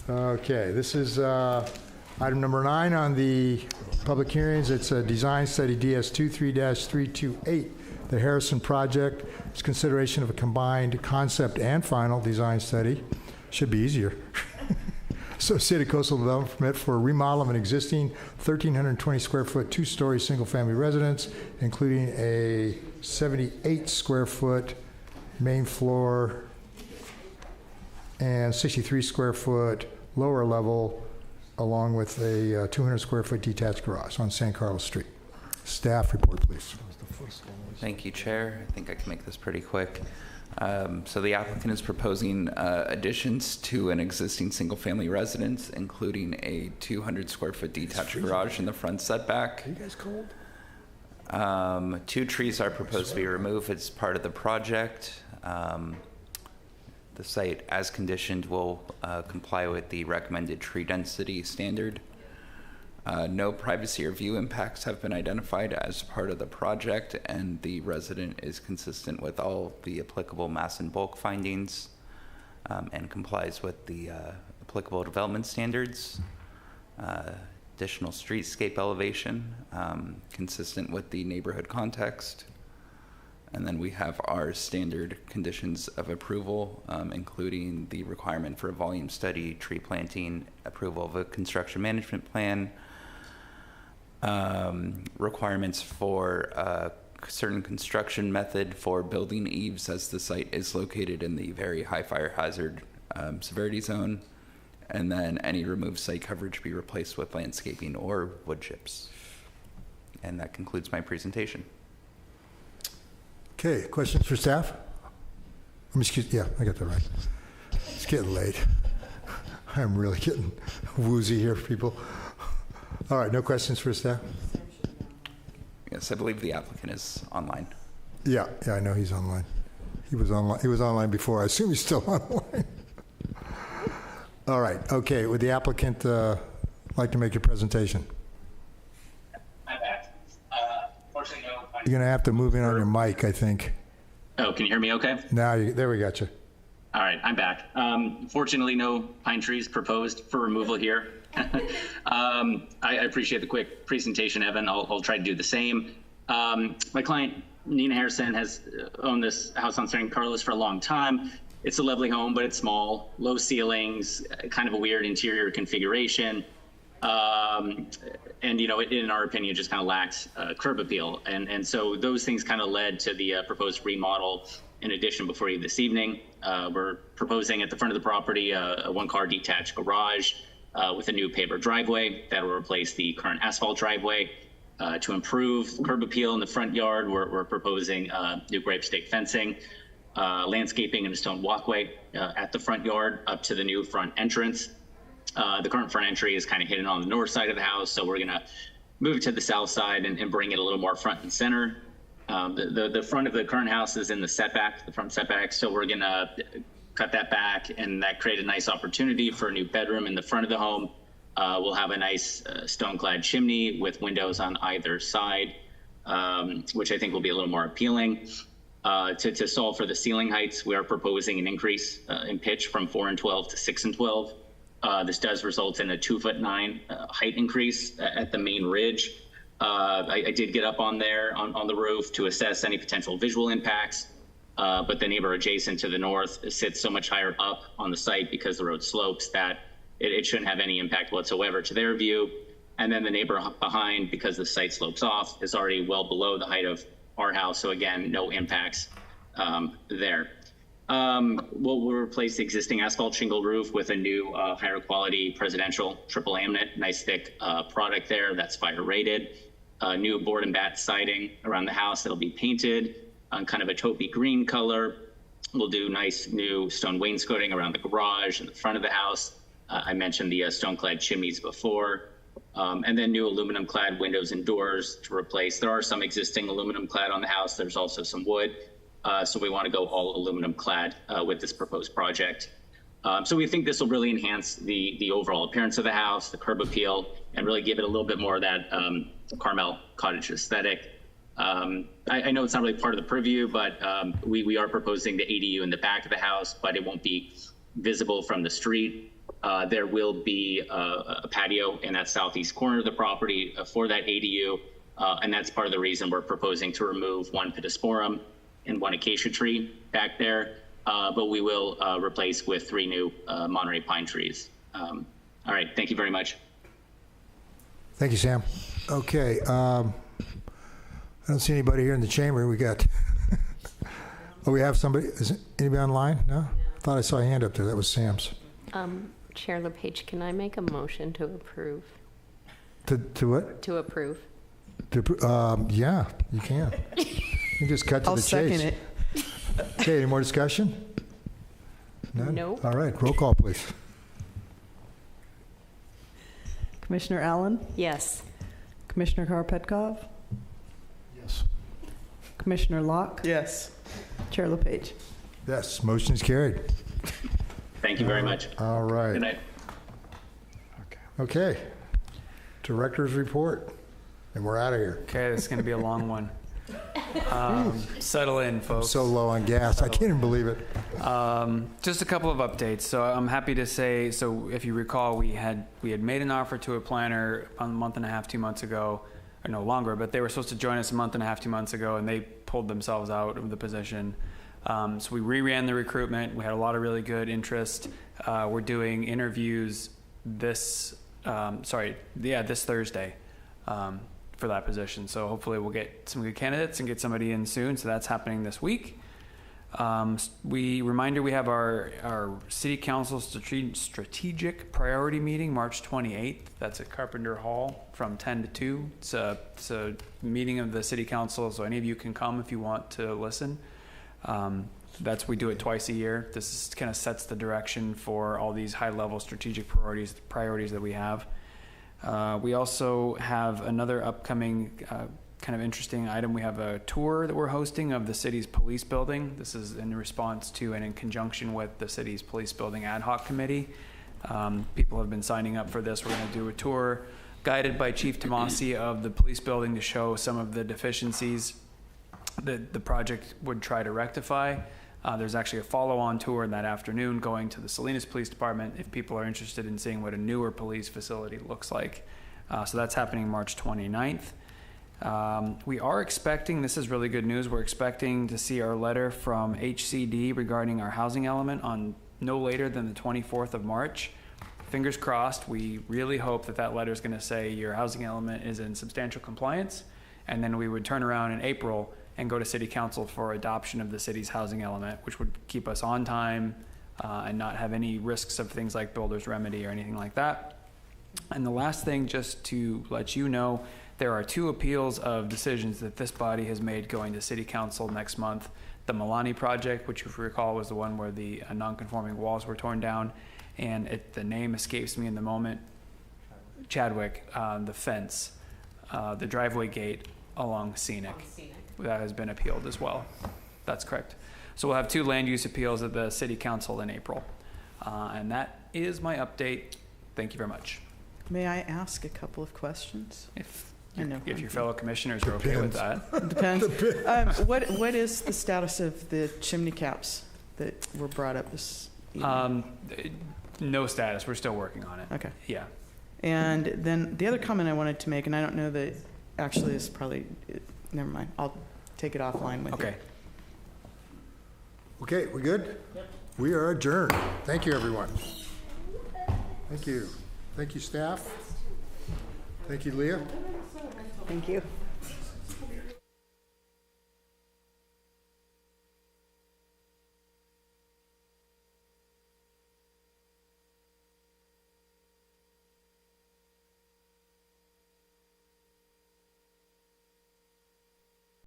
Speaker 2: Okay. This is item number 9 on the public hearings. It's a design study DS 23-328, the Harrison project. It's consideration of a combined concept and final design study. Should be easier. Associated coastal development permit for a remodel of an existing 1,320 square foot, 2-story single-family residence, including a 78 square foot main floor and 63 square foot lower level, along with a 200 square foot detached garage on San Carlos Street. Staff report, please.
Speaker 9: Thank you, Chair. I think I can make this pretty quick. So the applicant is proposing additions to an existing single-family residence, including a 200 square foot detached garage in the front setback.
Speaker 8: Are you guys cold?
Speaker 9: 2 trees are proposed to be removed as part of the project. The site, as conditioned, will comply with the recommended tree density standard. No privacy or view impacts have been identified as part of the project, and the resident is consistent with all the applicable mass and bulk findings and complies with the applicable development standards. Additional streetscape elevation, consistent with the neighborhood context. And then we have our standard conditions of approval, including the requirement for a volume study, tree planting, approval of a construction management plan, requirements for a certain construction method for building eaves as the site is located in the very high fire hazard severity zone, and then any removed site coverage be replaced with landscaping or wood chips. And that concludes my presentation.
Speaker 2: Okay, questions for staff? Yeah, I got that right. It's getting late. I'm really getting woozy here, people. All right, no questions for staff?
Speaker 9: Yes, I believe the applicant is online.
Speaker 2: Yeah, I know he's online. He was online before. I assume he's still online. All right, okay, would the applicant like to make a presentation?
Speaker 10: I'm back. Fortunately, no.
Speaker 2: You're going to have to move in on your mic, I think.
Speaker 10: Oh, can you hear me okay?
Speaker 2: There we got you.
Speaker 10: All right, I'm back. Fortunately, no pine trees proposed for removal here. I appreciate the quick presentation, Evan. I'll try to do the same. My client, Nina Harrison, has owned this house on San Carlos for a long time. It's a lovely home, but it's small, low ceilings, kind of a weird interior configuration. And, in our opinion, just kind of lacks curb appeal. And so those things kind of led to the proposed remodel. In addition, before you this evening, we're proposing at the front of the property a one-car detached garage with a new paver driveway that will replace the current asphalt driveway. To improve curb appeal in the front yard, we're proposing new grape stake fencing, landscaping, and a stone walkway at the front yard up to the new front entrance. The current front entry is kind of hidden on the north side of the house, so we're going to move it to the south side and bring it a little more front and center. The front of the current house is in the front setback, so we're going to cut that back, and that created a nice opportunity for a new bedroom in the front of the home. We'll have a nice stone-clad chimney with windows on either side, which I think will be a little more appealing. To solve for the ceiling heights, we are proposing an increase in pitch from 4 and 12 to 6 and 12. This does result in a 2'9" height increase at the main ridge. I did get up on there on the roof to assess any potential visual impacts, but the neighbor adjacent to the north sits so much higher up on the site because the road slopes that it shouldn't have any impact whatsoever to their view. And then the neighbor behind, because the site slopes off, is already well below the height of our house. So again, no impacts there. We'll replace the existing asphalt shingle roof with a new higher quality presidential triple laminate, nice thick product there that's fire rated. New board and bat siding around the house that'll be painted on kind of a taupey green color. We'll do nice new stone wainscoting around the garage and the front of the house. I mentioned the stone-clad chimneys before. And then new aluminum clad windows and doors to replace. There are some existing aluminum clad on the house. There's also some wood. So we want to go all aluminum clad with this proposed project. So we think this will really enhance the overall appearance of the house, the curb appeal, and really give it a little bit more of that Carmel cottage aesthetic. I know it's not really part of the purview, but we are proposing the ADU in the back of the house, but it won't be visible from the street. There will be a patio in that southeast corner of the property for that ADU, and that's part of the reason we're proposing to remove one pittosporum and one acacia tree back there, but we will replace with 3 new Monterey pine trees. All right, thank you very much.
Speaker 2: Thank you, Sam. Okay, I don't see anybody here in the chamber. We got, oh, we have somebody. Is anybody online? No? I thought I saw a hand up there. That was Sam's.
Speaker 6: Chair LePage, can I make a motion to approve?
Speaker 2: To what?
Speaker 6: To approve.
Speaker 2: Yeah, you can. You just cut to
Speaker 5: I'll
Speaker 2: the
Speaker 5: second
Speaker 2: chase.
Speaker 5: it.
Speaker 2: Okay, any more discussion? None?
Speaker 6: Nope.
Speaker 2: All right, roll call, please.
Speaker 11: Commissioner Allen?
Speaker 6: Yes.
Speaker 11: Commissioner Karpetkov?
Speaker 8: Yes.
Speaker 11: Commissioner Locke?
Speaker 5: Yes.
Speaker 11: Chair LePage?
Speaker 2: Yes, motion is carried.
Speaker 10: Thank you very much.
Speaker 2: All right.
Speaker 10: Good night.
Speaker 2: Okay. Director's report, and we're out of here.
Speaker 4: Okay, this is going to be a long one. Settle in, folks.
Speaker 2: I'm so low on gas, I can't even believe it.
Speaker 4: Just a couple of updates. So I'm happy to say, so if you recall, we had made an offer to a planner a month and a half, 2 months ago, or no longer, but they were supposed to join us a month and a half, 2 months ago, and they pulled themselves out of the position. So we reran the recruitment. We had a lot of really good interest. We're doing interviews this Thursday for that position. So hopefully we'll get some good candidates and get somebody in soon. So that's happening this week. We have our city council strategic priority meeting March 28th. That's at Carpenter Hall from 10 to 2. It's a meeting of the city council, so any of you can come if you want to listen. We do it twice a year. This kind of sets the direction for all these high-level strategic priorities that we have. We also have another upcoming kind of interesting item. We have a tour that we're hosting of the city's police building. This is in response to and in conjunction with the city's police building ad hoc committee. People have been signing up for this. We're going to do a tour guided by Chief Tomasi of the police building to show some of the deficiencies that the project would try to rectify. There's actually a follow-on tour that afternoon going to the Salinas Police Department if people are interested in seeing what a newer police facility looks like. So that's happening March 29th. We are expecting, this is really good news, we're expecting to see our letter from HCD regarding our housing element on no later than the 24th of March. Fingers crossed. We really hope that letter is going to say your housing element is in substantial compliance, and then we would turn around in April and go to City Council for adoption of the city's housing element, which would keep us on time and not have any risks of things like builder's remedy or anything like that. And the last thing, just to let you know, there are 2 appeals of decisions that this body has made going to City Council next month. The Milani project, which if you recall was the one where the non-conforming walls were torn down, and the name escapes me in the moment, Chadwick, the fence, the driveway gate along Scenic. That has been appealed as well. That's correct. So we'll have 2 land use appeals at the City Council in April. And that is my update. Thank you very much.
Speaker 5: May I ask a couple of questions?
Speaker 4: If your fellow commissioners are okay with that.
Speaker 5: Depends. What is the status of the chimney caps that were brought up this evening?
Speaker 4: No status. We're still working on it.
Speaker 5: Okay.
Speaker 4: Yeah.
Speaker 5: And then the other comment I wanted to make, and I don't know that actually is probably, never mind. I'll take it offline with you.
Speaker 4: Okay.
Speaker 2: Okay, we good? Yep. We are adjourned. Thank you, everyone. Thank you. Thank you, staff. Thank you, Leah.
Speaker 11: Thank you.